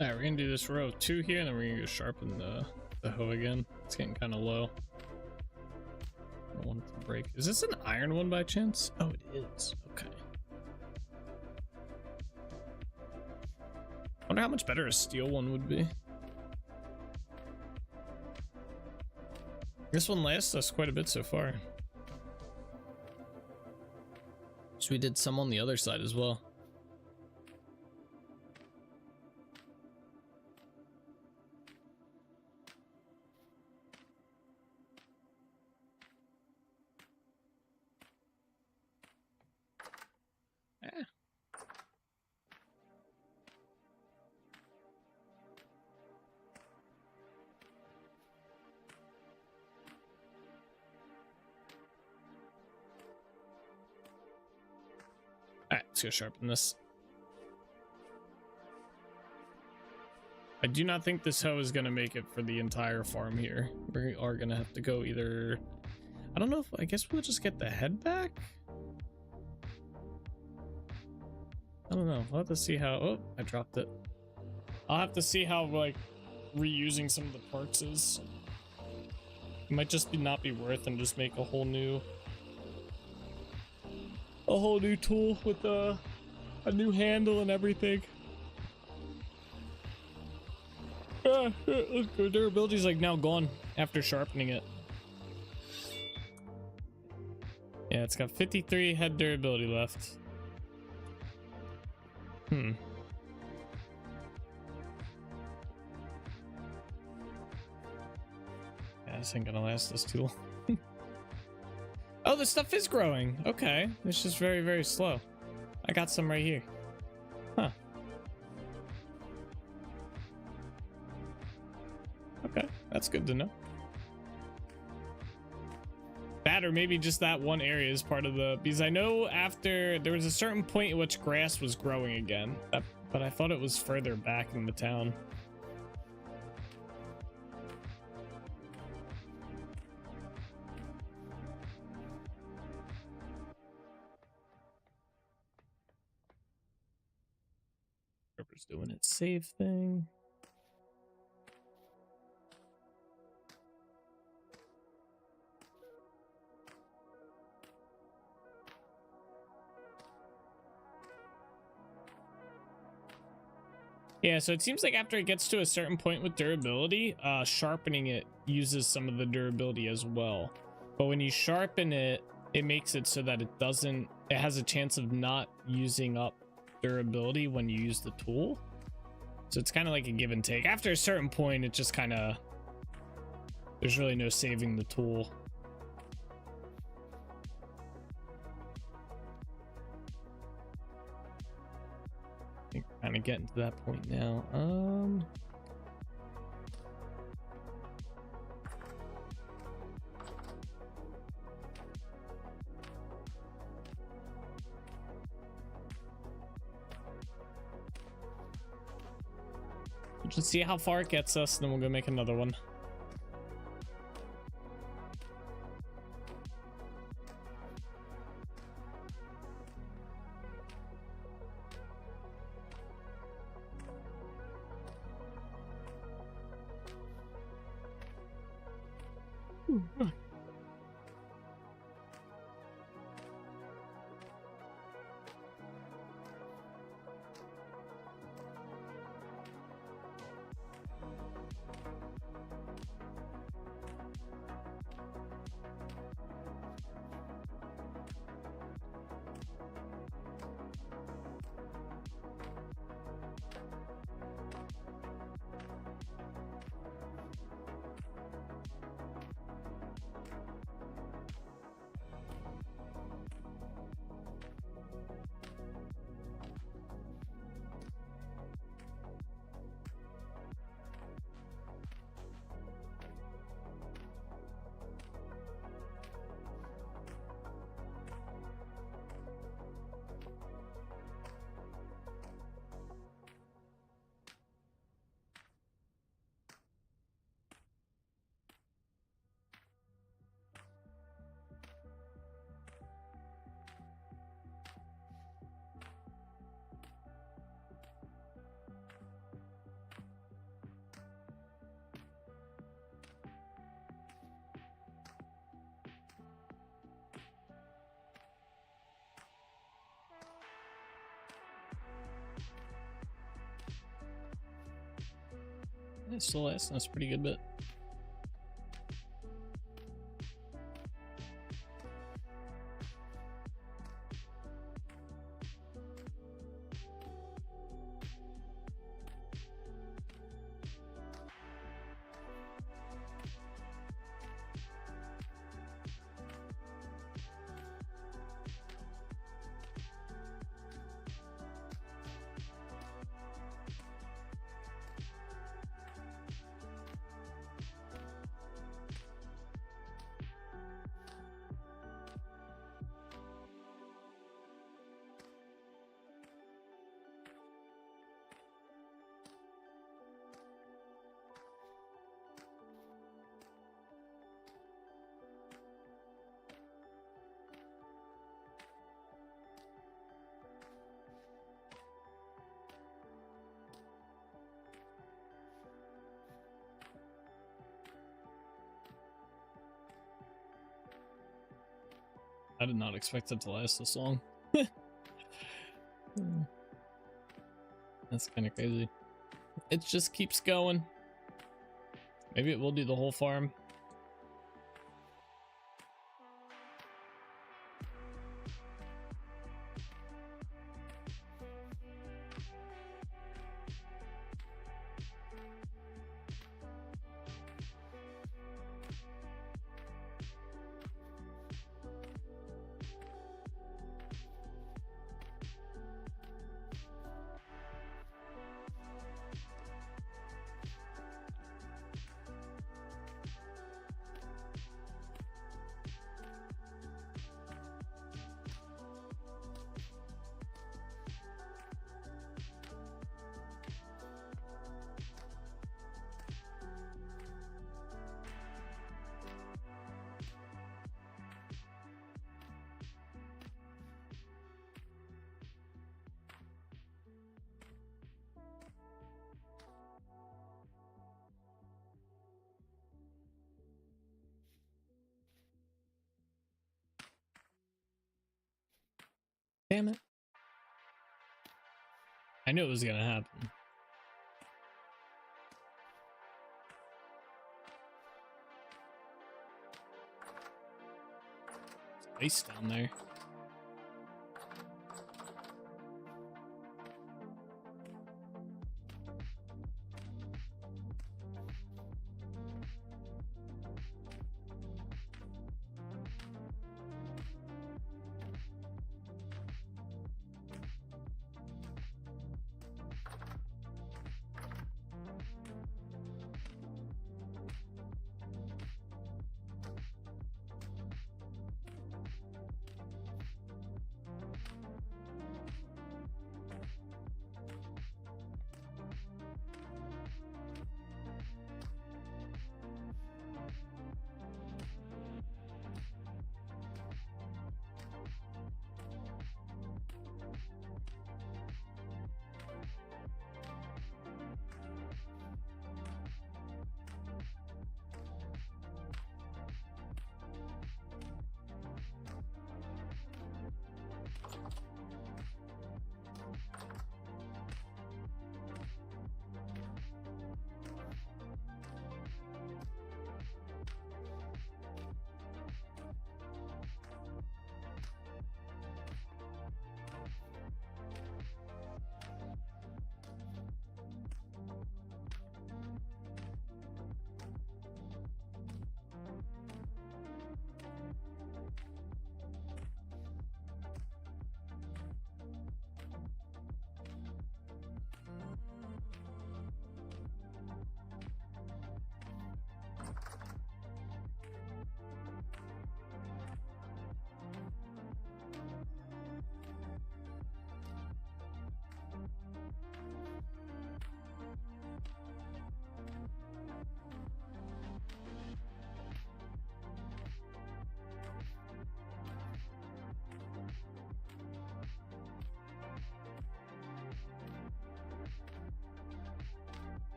Alright, we're gonna do this row 2 here, and then we're gonna go sharpen the hoe again. It's getting kind of low. I don't want it to break. Is this an iron one by chance? Oh, it is. Okay. Wonder how much better a steel one would be. This one lasts us quite a bit so far. So we did some on the other side as well. Alright, let's go sharpen this. I do not think this hoe is going to make it for the entire farm here. We are going to have to go either... I don't know if... I guess we'll just get the head back? I don't know. I'll have to see how... Oh, I dropped it. I'll have to see how, like, reusing some of the parts is. It might just not be worth and just make a whole new tool with a new handle and everything. Look, the durability is like now gone after sharpening it. Yeah, it's got 53 head durability left. Yeah, this ain't gonna last us too long. Oh, the stuff is growing. Okay. It's just very, very slow. I got some right here. Huh. Okay. That's good to know. That or maybe just that one area is part of the... Because I know after... There was a certain point at which grass was growing again. But I thought it was further back in the town. Whoever's doing its save thing. Yeah, so it seems like after it gets to a certain point with durability, sharpening it uses some of the durability as well. But when you sharpen it, it makes it so that it has a chance of not using up durability when you use the tool. So it's kind of like a give and take. After a certain point, it just kind of... There's really no saving the tool. I think we're kind of getting to that point now. Let's see how far it gets us, and then we'll go make another one. It's still lasting us a pretty good bit. I did not expect it to last this long. That's kind of crazy. It just keeps going. Maybe it will do the whole farm. Damn it. I knew it was gonna happen. There's ice down there.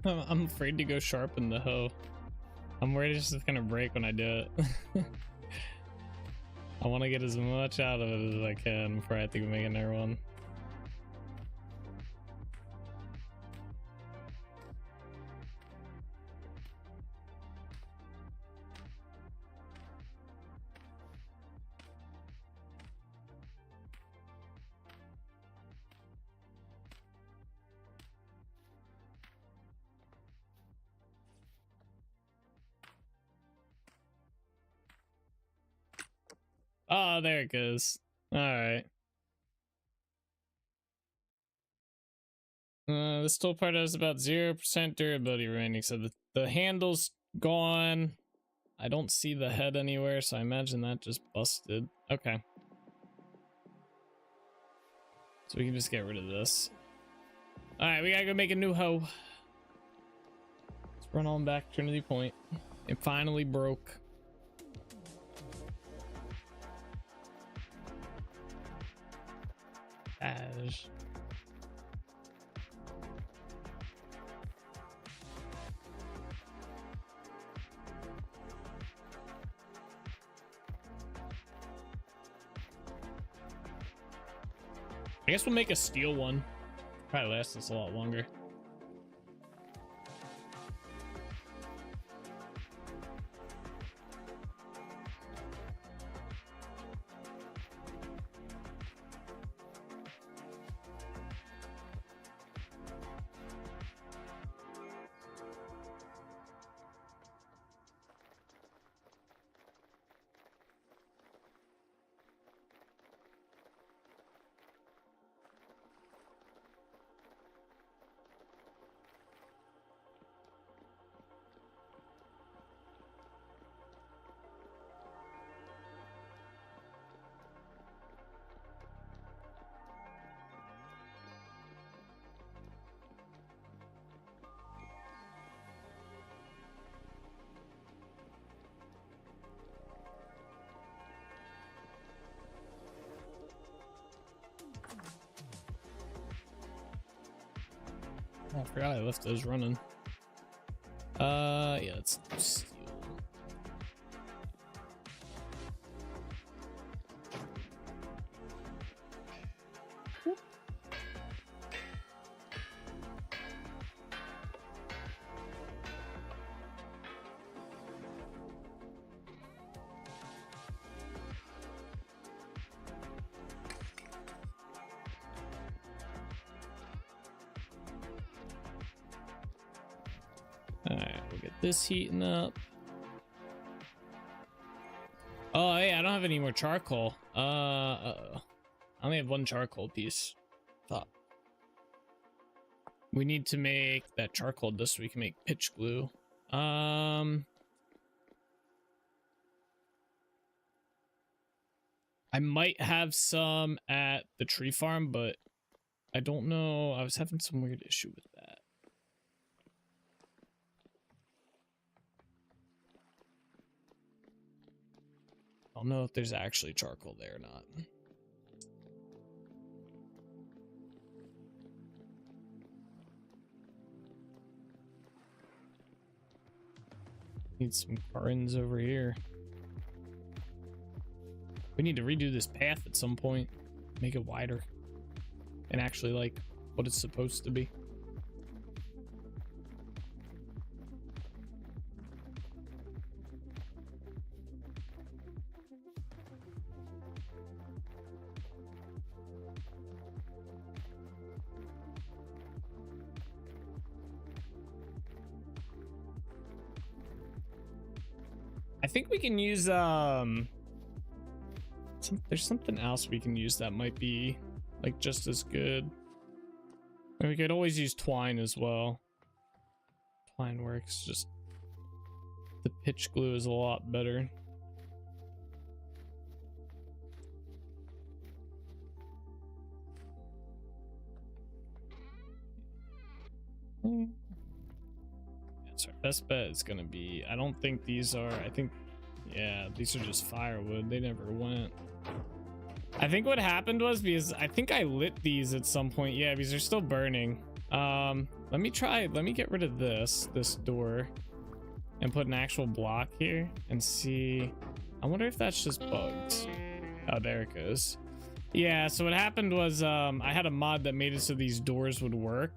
I'm afraid to go sharpen the hoe. I'm worried it's just gonna break when I do it. I want to get as much out of it as I can before I have to make another one. Oh, there it goes. All right. This tool part has about 0% durability remaining, so the handle's gone. I don't see the head anywhere, so I imagine that just busted. Okay. So we can just get rid of this. All right, we gotta go make a new hoe. Let's run on back to Trinity Point. It finally broke. Ash. I guess we'll make a steel one. Probably last us a lot longer. Oh, I forgot I left those running. Yeah, let's steal. This heating up. Oh, hey, I don't have any more charcoal. I only have one charcoal piece. Fuck. We need to make that charcoal just so we can make pitch glue. I might have some at the tree farm, but I don't know. I was having some weird issue with that. I don't know if there's actually charcoal there or not. Need some currants over here. We need to redo this path at some point. Make it wider. And actually like what it's supposed to be. I think we can use there's something else we can use that might be like just as good. And we could always use twine as well. Twine works, just the pitch glue is a lot better. That's our best bet is gonna be, I don't think these are, I think, yeah, these are just firewood. They never went. I think what happened was because I think I lit these at some point. Yeah, because they're still burning. Let me get rid of this door and put an actual block here and see. I wonder if that's just bugs. Oh, there it goes. Yeah, so what happened was I had a mod that made it so these doors would work.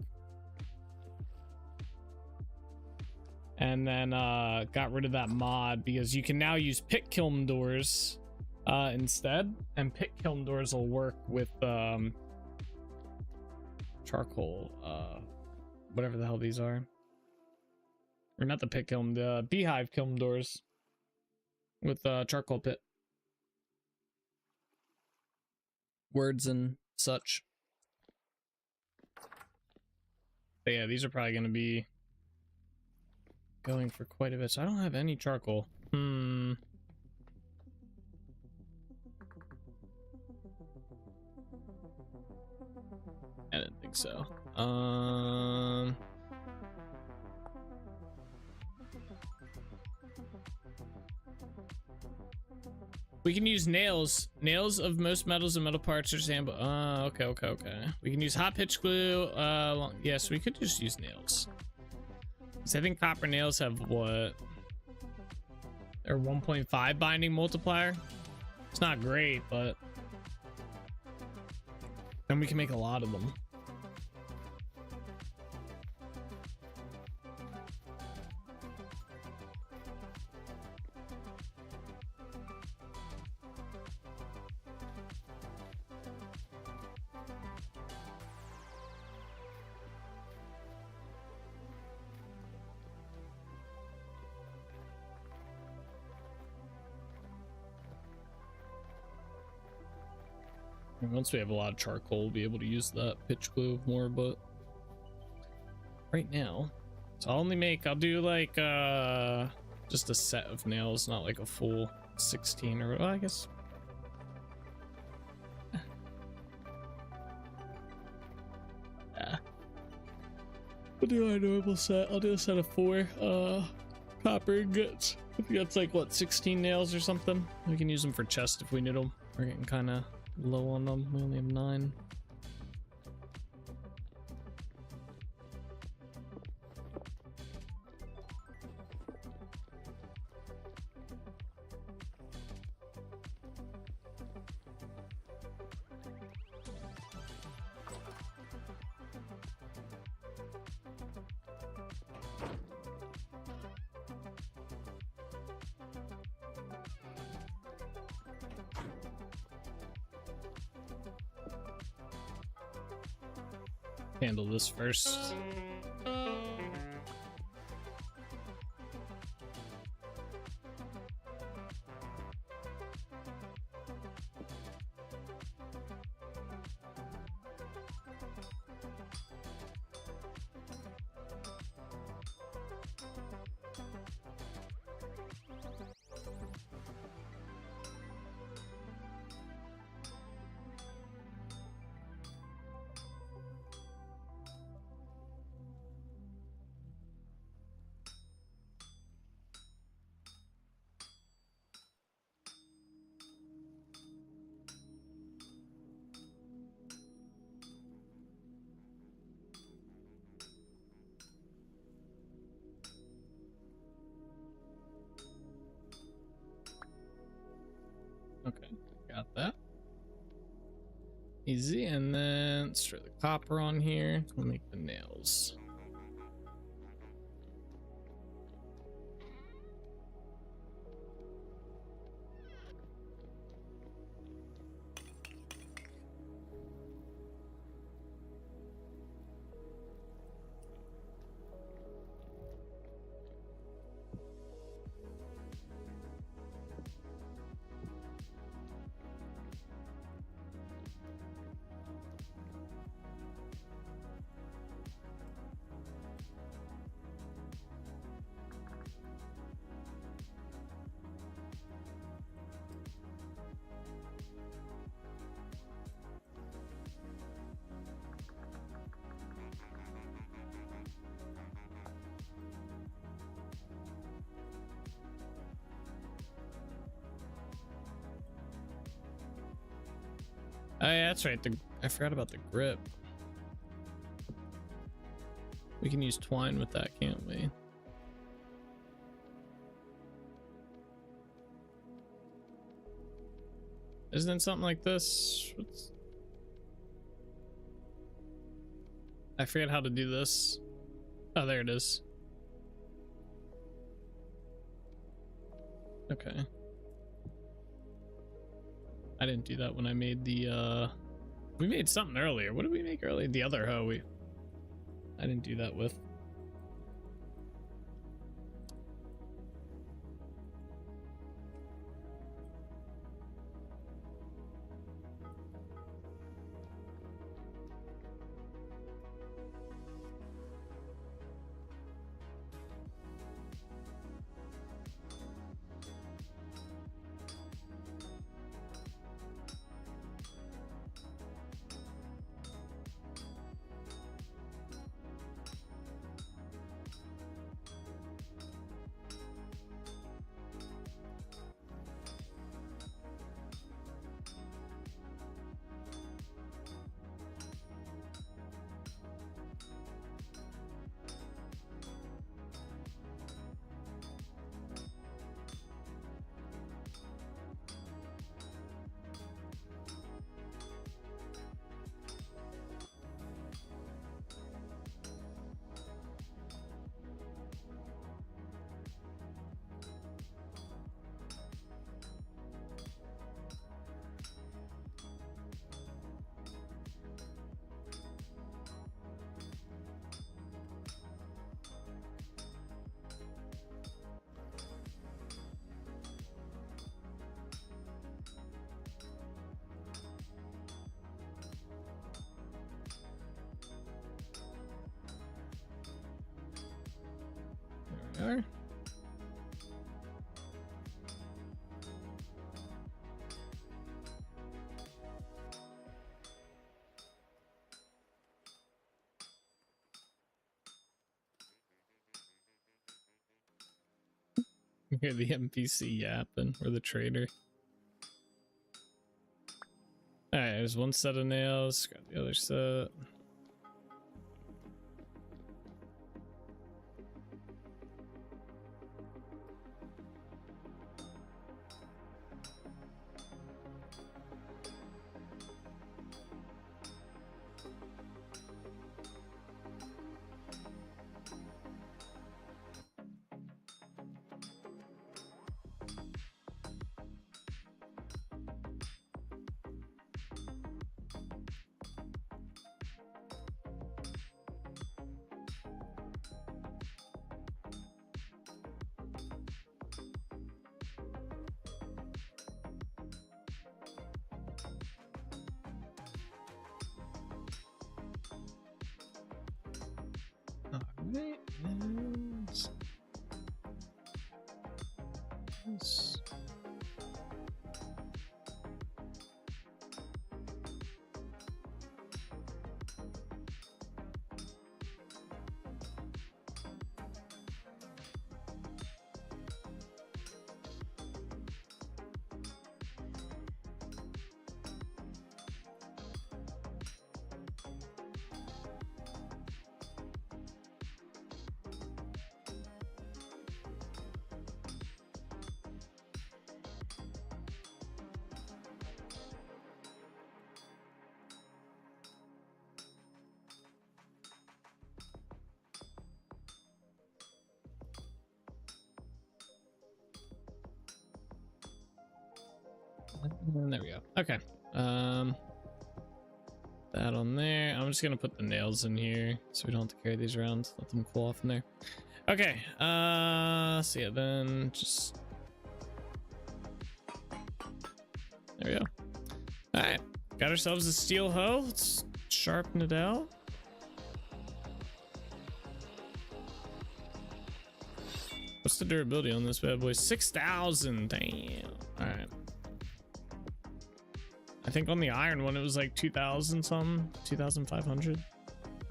And then got rid of that mod because you can now use pit kiln doors instead, and pit kiln doors will work with charcoal, whatever the hell these are. Or not the pit kiln, the beehive kiln doors with charcoal pit. Words and such. But yeah, these are probably going to be going for quite a bit. So I don't have any charcoal. I didn't think so. We can use nails. Nails of most metals and metal parts are sample. Okay. We can use hot pitch glue. Yes, we could just use nails. So I think copper nails have what? They're 1.5 binding multiplier. It's not great, but then we can make a lot of them. Once we have a lot of charcoal, we'll be able to use that pitch glue more, but right now, so I'll do like just a set of nails, not like a full 16 or well, I guess. Yeah. I'll do our normal set. I'll do a set of 4 copper ingots. I think that's like what, 16 nails or something. We can use them for chest if we need them. We're getting kind of low on them. We only have 9. Handle this first. Okay, got that. Easy, and then let's throw the copper on here. We'll make the nails. Oh yeah, that's right. I forgot about the grip. We can use twine with that, can't we? Isn't it something like this? I forget how to do this. Oh, there it is. Okay. I didn't do that when I made the, we made something earlier. What did we make earlier? The other hoe I didn't do that with. There we are. You hear the NPC yapping, or the trader. Alright, there's one set of nails, got the other set. Alright, yes. And there we go. Okay. That on there. I'm just gonna put the nails in here so we don't have to carry these around. Let them cool off in there. Okay. So yeah, then just there we go. All right. Got ourselves a steel hoe. Let's sharpen it out. What's the durability on this bad boy? 6,000. Damn. All right. I think on the iron one it was like 2,000 something, 2,500.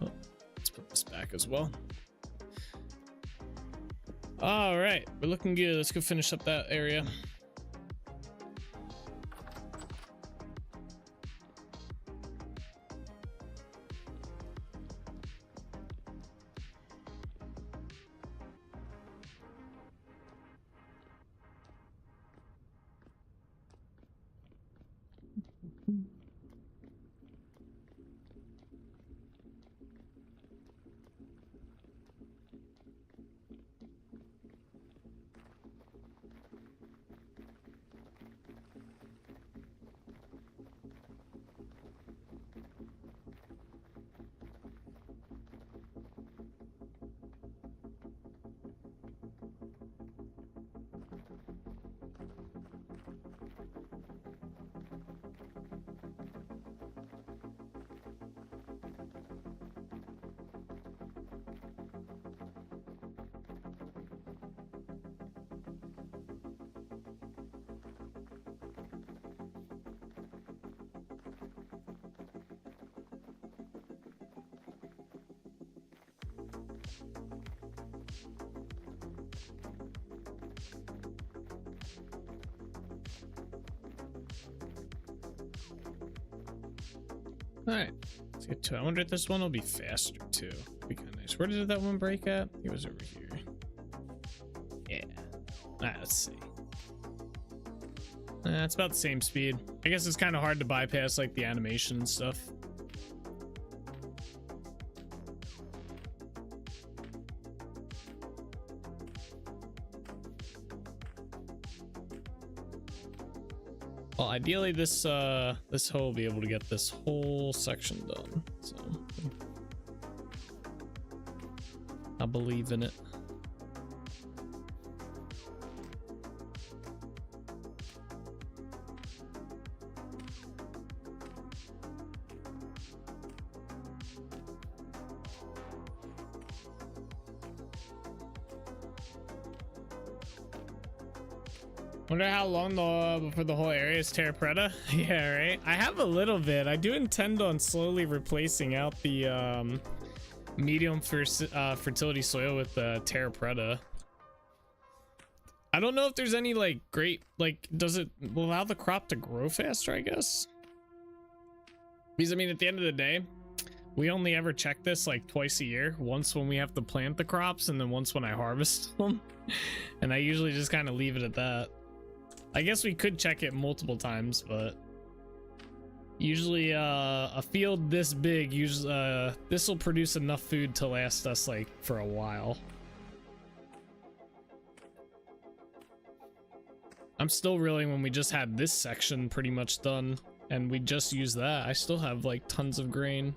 Oh, let's put this back as well. All right, we're looking good. Let's go finish up that area. All right, let's get to it. I wonder if this one will be faster too. Be kind of nice. Where did that one break at? It was over here. Yeah. All right, let's see. It's about the same speed. I guess it's kind of hard to bypass like the animation and stuff. Well, ideally this this hoe will be able to get this whole section done. So I believe in it. Wonder how long before the whole area is terra preta. Yeah, right. I have a little bit. I do intend on slowly replacing out the medium fertility soil with terra preta. I don't know if there's any like great, like, does it allow the crop to grow faster, I guess? Because I mean, at the end of the day, we only ever check this like twice a year. Once when we have to plant the crops, and then once when I harvest them. And I usually just kind of leave it at that. I guess we could check it multiple times, but usually a field this big, usually this will produce enough food to last us like for a while. I'm still reeling when we just had this section pretty much done and we just used that. I still have like tons of grain.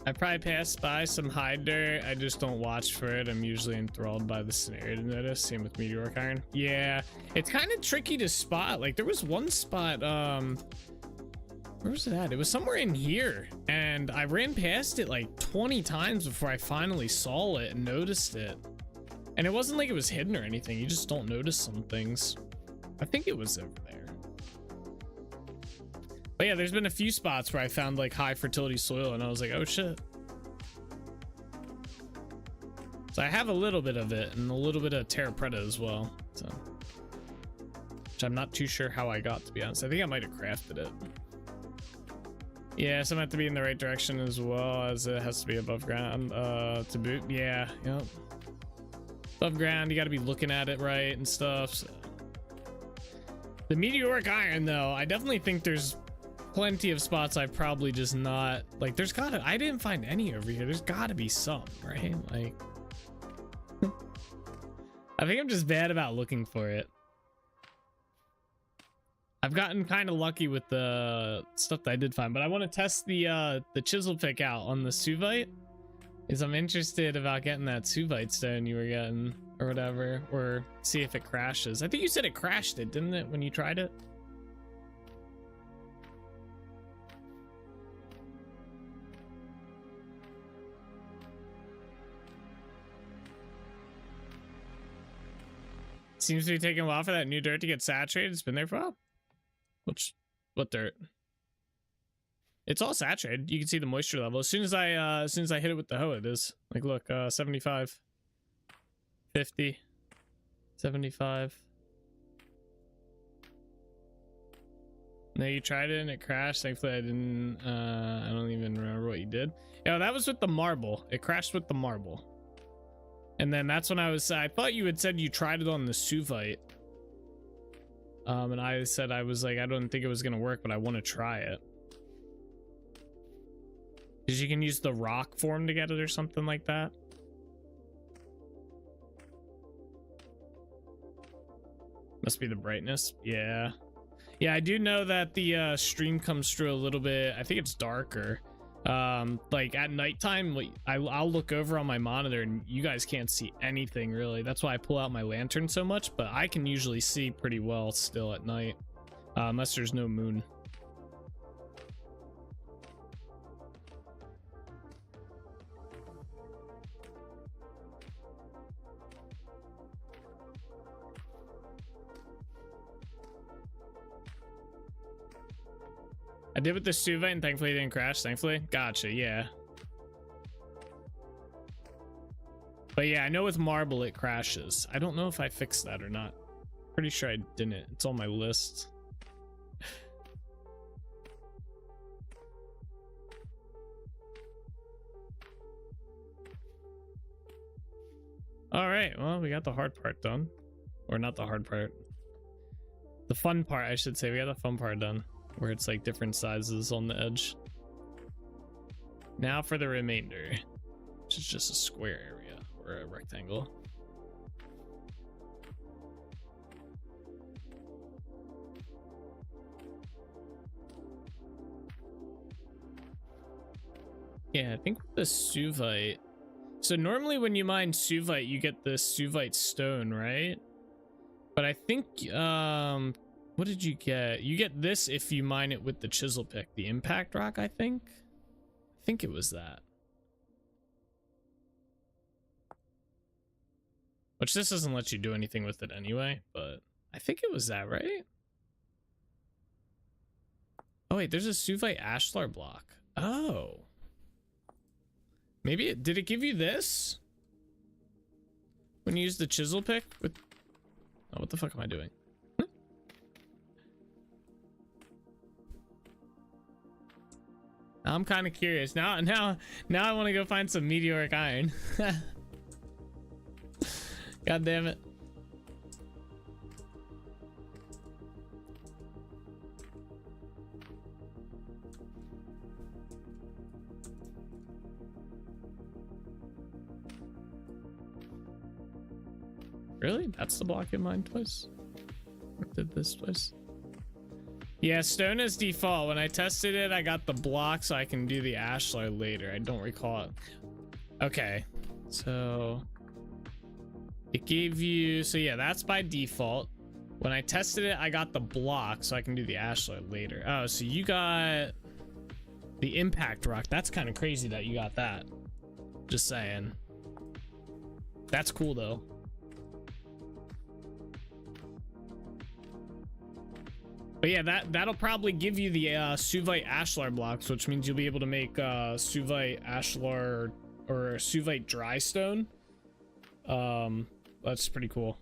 I probably pass by some hide dirt. I just don't watch for it. I'm usually enthralled by the scenario to notice. Same with meteoric iron. Yeah, it's kind of tricky to spot. Like there was one spot, where was it at? It was somewhere in here, and I ran past it like 20 times before I finally saw it and noticed it. And it wasn't like it was hidden or anything. You just don't notice some things. I think it was over there. But yeah, there's been a few spots where I found like high fertility soil and I was like, oh shit. So I have a little bit of it and a little bit of terra preta as well. So, which I'm not too sure how I got, to be honest. I think I might have crafted it. Yeah, some have to be in the right direction as well as it has to be above ground to boot. Yeah, yep. Above ground, you got to be looking at it right and stuff. So. The meteoric iron though, I definitely think there's plenty of spots I've probably just not like. There's gotta, I didn't find any over here. There's gotta be some, right? Like I think I'm just bad about looking for it. I've gotten kind of lucky with the stuff that I did find, but I want to test the chisel pick out on the Suvite, because I'm interested about getting that Suvite stone you were getting or whatever, or see if it crashes. I think you said it crashed it, didn't it, when you tried it? Seems to be taking a while for that new dirt to get saturated. It's been there for a while. What dirt? It's all saturated. You can see the moisture level. As soon as I hit it with the hoe, it is. Like, look, 75, 50, 75. No, you tried it and it crashed. Thankfully, I didn't. I don't even remember what you did. Yeah, that was with the marble. It crashed with the marble. And then that's when I thought you had said you tried it on the Suvite. And I said, I was like, I don't think it was going to work, but I want to try it. Because you can use the rock form to get it or something like that. Must be the brightness. Yeah. Yeah, I do know that the stream comes through a little bit. I think it's darker. Like at nighttime, like, I'll look over on my monitor and you guys can't see anything really. That's why I pull out my lantern so much, but I can usually see pretty well still at night, unless there's no moon. I did with the Suvite and thankfully it didn't crash. Thankfully. Gotcha, yeah. But yeah, I know with marble it crashes. I don't know if I fixed that or not. Pretty sure I didn't. It's on my list. Alright, well, we got the hard part done. Or not the hard part. The fun part, I should say. We got the fun part done. Where it's like different sizes on the edge. Now for the remainder, which is just a square area or a rectangle. Yeah, I think with the Suvite. So normally when you mine Suvite, you get the Suvite stone, right? But I think what did you get? You get this if you mine it with the chisel pick, the impact rock, I think. I think it was that. Which this doesn't let you do anything with it anyway, but I think it was that, right? Oh wait, there's a Suvite ashlar block. Oh. Maybe it did it give you this? When you use the chisel pick with oh, what the fuck am I doing? I'm kind of curious. Now I want to go find some meteoric iron. God damn it. Really? That's the block in mine twice? Or did this twice? Yeah, stone is default. When I tested it, I got the block so I can do the ashlar later. I don't recall it. Okay, so it gave you, so yeah, that's by default. When I tested it, I got the block so I can do the ashlar later. Oh, so you got the impact rock. That's kind of crazy that you got that. Just saying. That's cool though. But yeah, that'll probably give you the Suvite ashlar blocks, which means you'll be able to make Suvite ashlar or Suvite dry stone. That's pretty cool.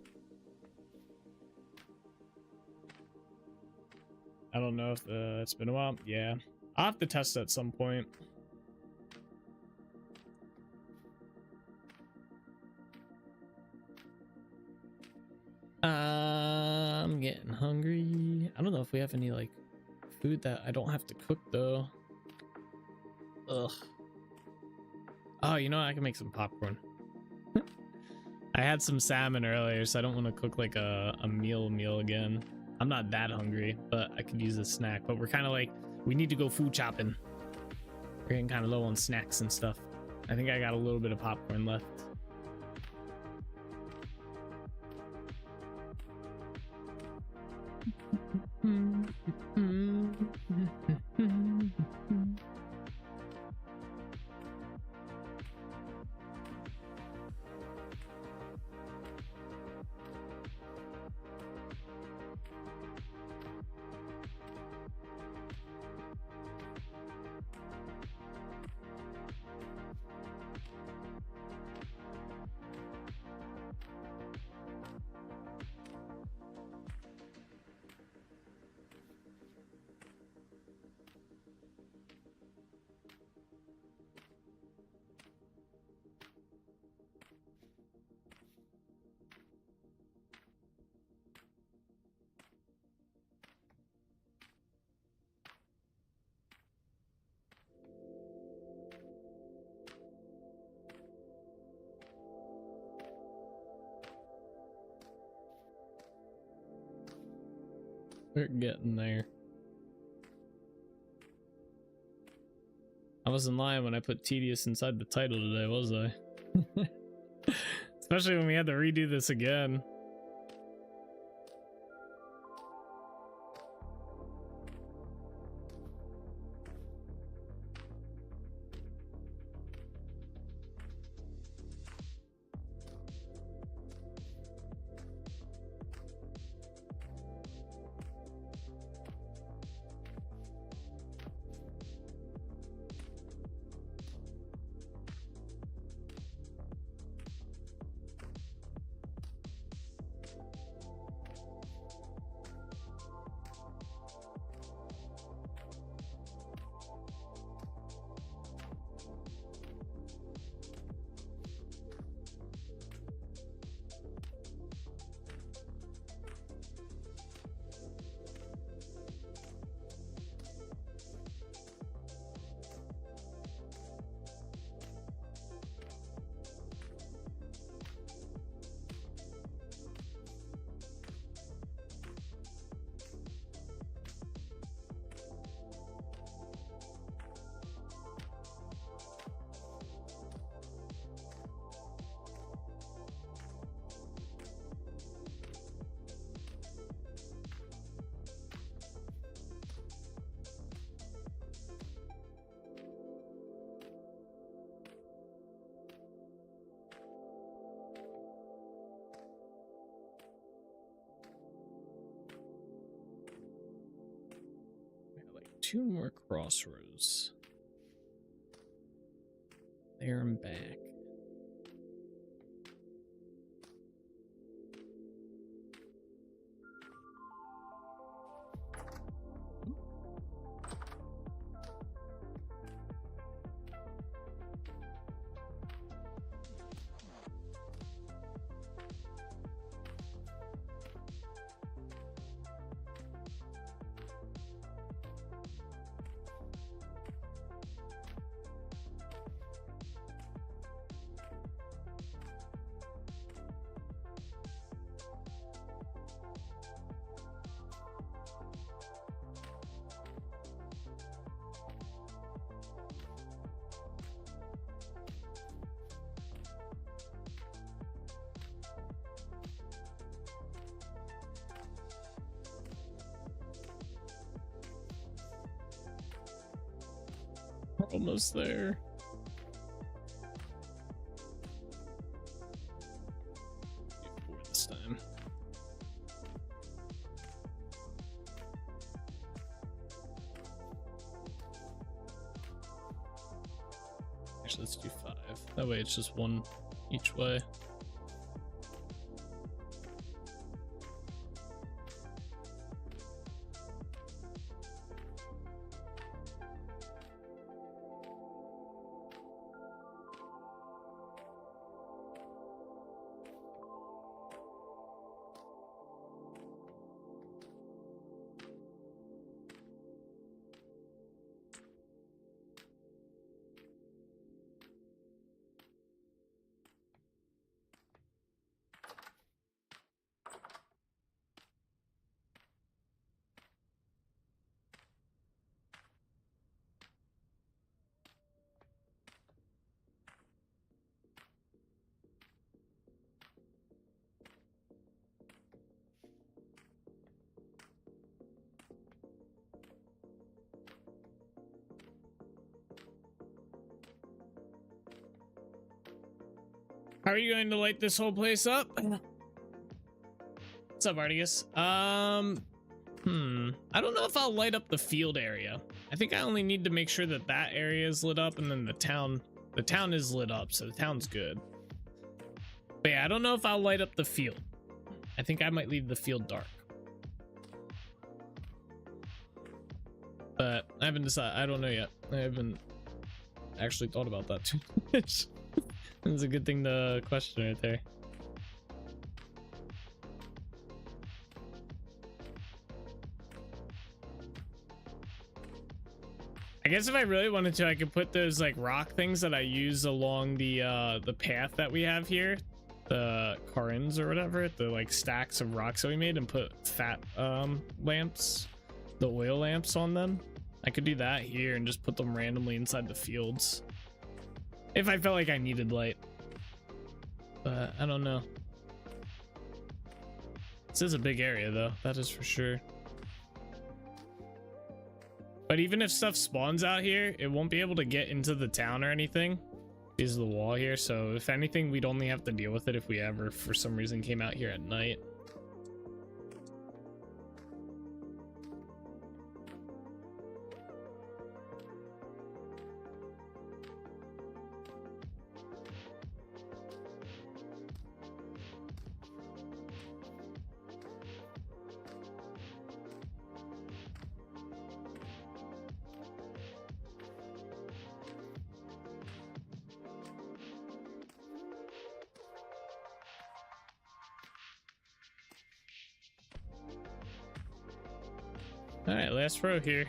I don't know if it's been a while. Yeah, I'll have to test at some point. I'm getting hungry. I don't know if we have any like food that I don't have to cook though. Ugh. Oh, you know what? I can make some popcorn. I had some salmon earlier, so I don't want to cook like a meal again. I'm not that hungry, but I could use a snack. But we're kind of like, we need to go food shopping. We're getting kind of low on snacks and stuff. I think I got a little bit of popcorn left. We're getting there. I wasn't lying when I put tedious inside the title today, was I? Especially when we had to redo this again. Two more crossroads. There and back. We're almost there. Before this time. Actually, let's do 5. That way it's just one each way. How are you going to light this whole place up? What's up, Artigus? I don't know if I'll light up the field area. I think I only need to make sure that that area is lit up, and then the town is lit up, so the town's good. But yeah, I don't know if I'll light up the field. I think I might leave the field dark. But I haven't decided. I don't know yet. I haven't actually thought about that too much. That's a good thing to question right there. I guess if I really wanted to, I could put those like rock things that I use along the path that we have here, the carins or whatever, the like stacks of rocks that we made, and put fat lamps, the oil lamps on them. I could do that here and just put them randomly inside the fields if I felt like I needed light, but I don't know. This is a big area though, that is for sure. But even if stuff spawns out here, it won't be able to get into the town or anything because of the wall here. So if anything, we'd only have to deal with it if we ever for some reason came out here at night. All right, last row here.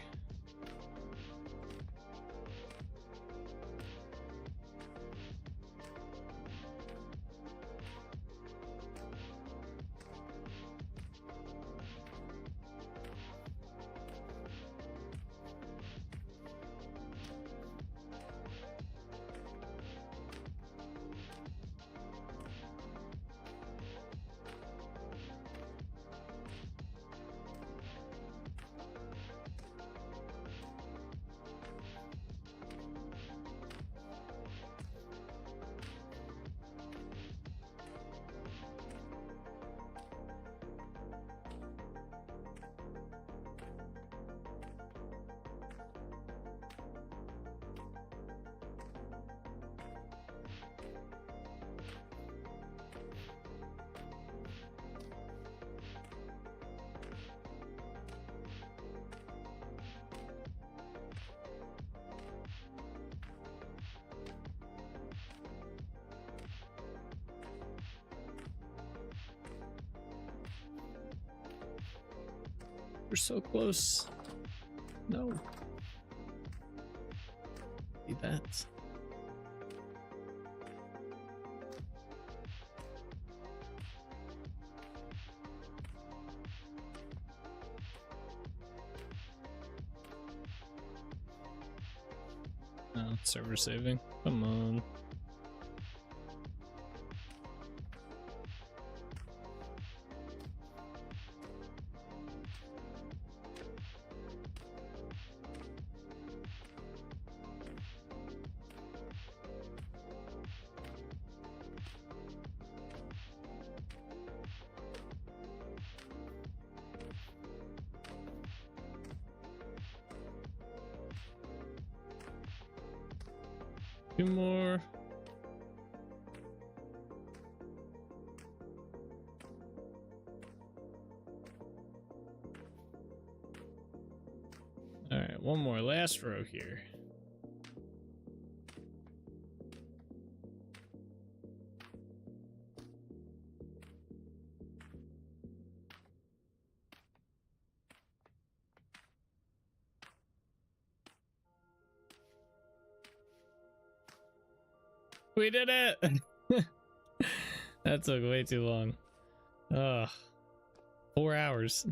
We're so close. No. See that. Oh, server saving. Come on. Two more. All right, one more last row here. We did it. That took way too long. 4 hours.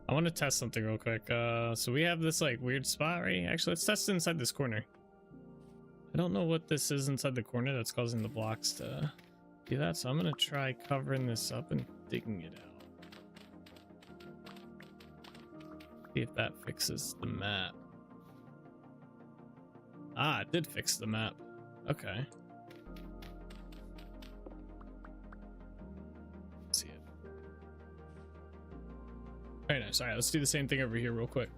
I want to test something real quick. So we have this like weird spot, right? Actually, let's test it inside this corner. I don't know what this is inside the corner that's causing the blocks to do that. So I'm going to try covering this up and digging it out. See if that fixes the map. Ah, it did fix the map. Okay. Let's see it. Very nice. All right, let's do the same thing over here real quick.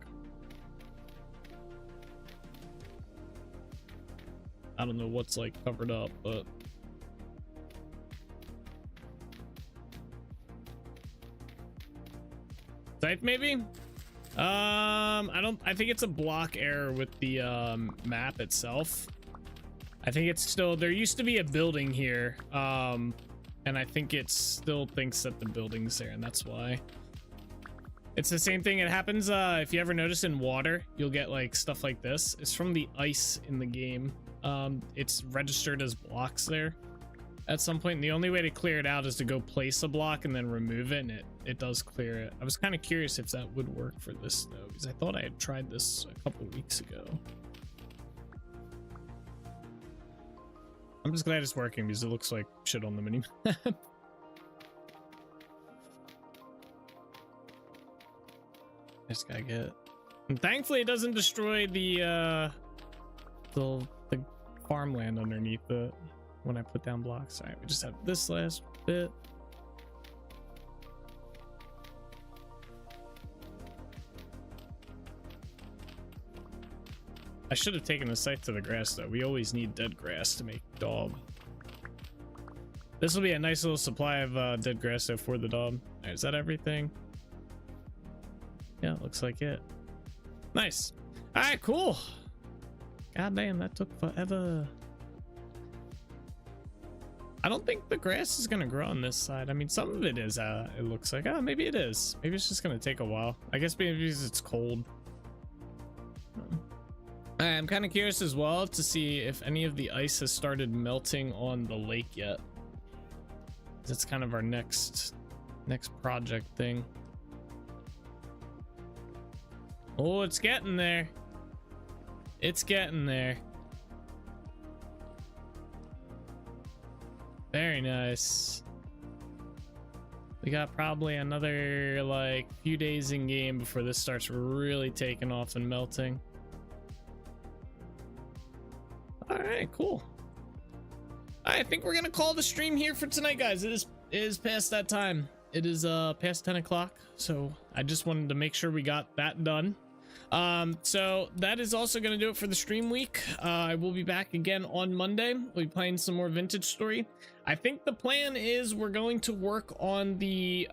I don't know what's like covered up, but scythe maybe? I think it's a block error with the map itself. I think it's still, there used to be a building here, and I think it still thinks that the building's there, and that's why. It's the same thing. It happens if you ever notice in water, you'll get like stuff like this. It's from the ice in the game. It's registered as blocks there. at some point. And the only way to clear it out is to go place a block and then remove it, and it does clear it. I was kind of curious if that would work for this though, because I thought I had tried this a couple weeks ago. I'm just glad it's working because it looks like shit on the mini map. Just gotta get it. And thankfully it doesn't destroy the farmland underneath it when I put down blocks. All right, we just have this last bit. I should have taken the site to the grass though. We always need dead grass to make daub. This will be a nice little supply of dead grass though for the daub. All right, is that everything? Yeah, looks like it. Nice. All right, cool. God damn, that took forever. I don't think the grass is gonna grow on this side. I mean, some of it is. It looks like. Oh, maybe it is. Maybe it's just gonna take a while. I guess maybe because it's cold. I'm kind of curious as well to see if any of the ice has started melting on the lake yet. That's kind of our next project thing. Oh, it's getting there. It's getting there. Very nice. We got probably another like few days in game before this starts really taking off and melting. All right, cool. I think we're gonna call the stream here for tonight, guys. It is past that time. It is past 10 o'clock, so I just wanted to make sure we got that done. So that is also going to do it for the stream week. I will be back again on Monday. We'll be playing some more Vintage Story. I think the plan is we're going to work on the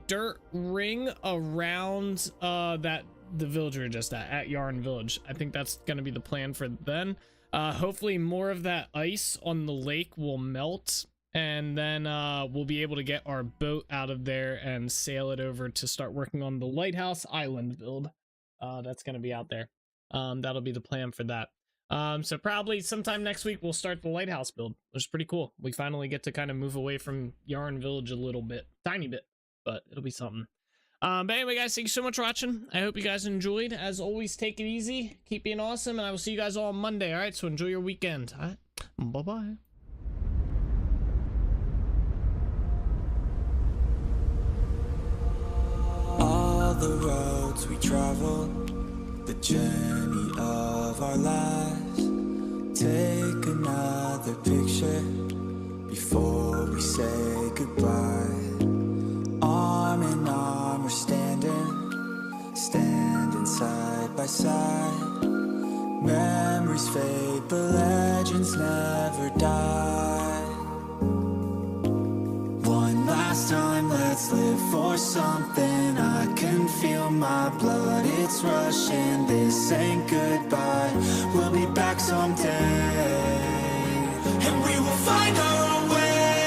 dirt ring around the village we're just at Yarn Village. I think that's going to be the plan for then. Hopefully more of that ice on the lake will melt, and then we'll be able to get our boat out of there and sail it over to start working on the Lighthouse Island build. That's going to be out there. That'll be the plan for that. So probably sometime next week we'll start the lighthouse build, which is pretty cool. We finally get to kind of move away from Yarn Village a little bit, tiny bit, but it'll be something. But anyway, guys, thank you so much for watching. I hope you guys enjoyed. As always, take it easy, keep being awesome, and I will see you guys all on Monday. All right, so enjoy your weekend. All right, bye-bye.
All the roads we travel, the journey of our lives. Take another picture before we say goodbye. Arm in arm we're standing side by side. Memories fade, but legends never die. One last time, let's live for something. I can feel my blood, it's rushing. This ain't goodbye, we'll be back someday. And we will find our own way.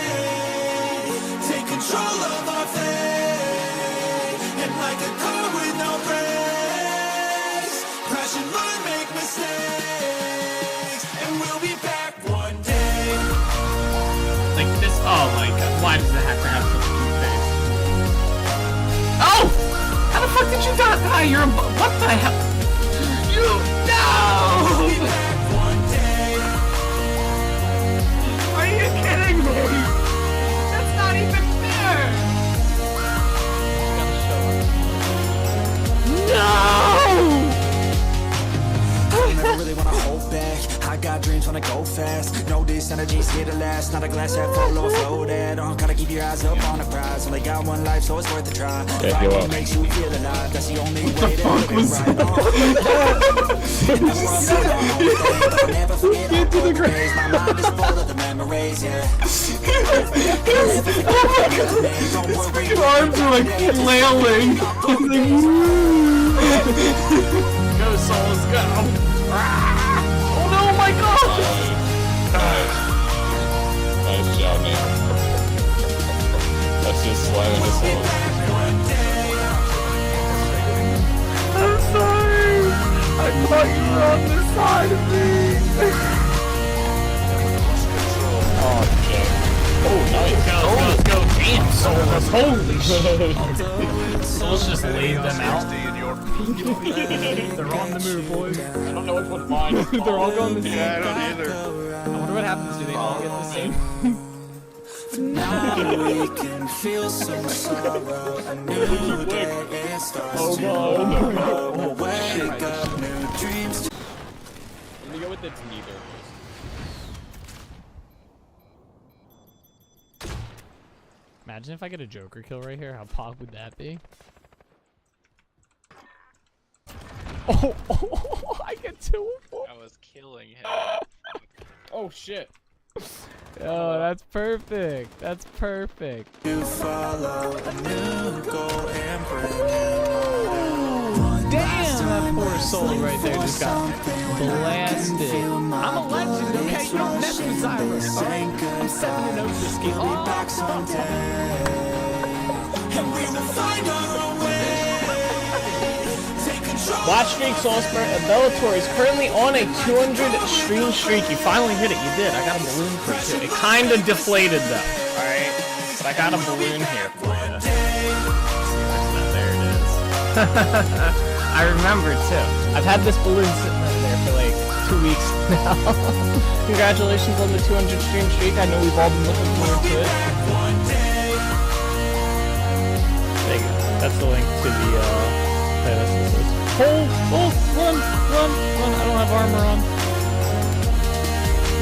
Take control of our fate. And like a car with no brakes, crash and learn, make mistakes. And we'll be back one day.
Like this, oh my god, why does it have to have such a cute face? Oh! How the fuck did you die? You're a, what the hell? You, no!
We'll be back one day.
Are you kidding me? That's not even fair! No!
Never really wanna hold back. I got dreams, wanna go fast. Know this energy's here to last. Not a glass half full or floated. Gotta keep your eyes up on the prize. Only got one life, so it's worth a try.
Yeah,
what makes you feel alive. That's the only way to live it right. Never forget all the days. My mind is full of the memories, yeah.
Your arms are like flailing. Go, souls, go! Oh no, my god!
Nice job, man. That's just slamming his hole.
I'm sorry! I thought you were on this side of me!
Oh, Jack.
Soul. Holy shit.
Soul's just laid them out.
They're on the move, boys.
I don't know which one mine is.
They're all going the same
Yeah, I don't
time.
either.
I wonder what happens. Do they all get the same?
Now we can feel some sorrow. A new day it starts tomorrow. Wake up, new dreams.
Let me go with it's neither. Imagine if I get a Joker kill right here. How pog would that be? Oh, I get 2 of 4.
I was killing him.
Oh shit. Oh, that's perfect. That's perfect.
You follow a new goal and bring
Damn, that poor soul right there just got blasted. I'm a legend, okay? You don't mess with Cyrus. Alright? I'm 7-0 this game. Oh,
back someday. And we will find our way. Take control.
Watch Streak Soulspur at Bellator is currently on a 200 stream streak. You finally hit it. You did. I got a balloon for you. It kind of deflated though. Alright? But I got a balloon here for you. There it is. I remember too. I've had this balloon sitting over there for like 2 weeks now. Congratulations on the 200 stream streak. I know we've all been looking forward to it. There you go. That's the link to the run! I don't have armor on.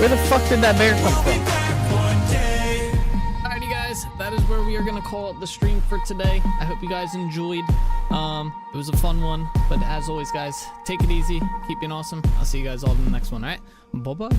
Where the fuck did that bear come from? Alrighty guys, that is where we are gonna call it the stream for today. I hope you guys enjoyed. It was a fun one, but as always guys, take it easy, keep being awesome. I'll see you guys all in the next one, alright? Bye bye.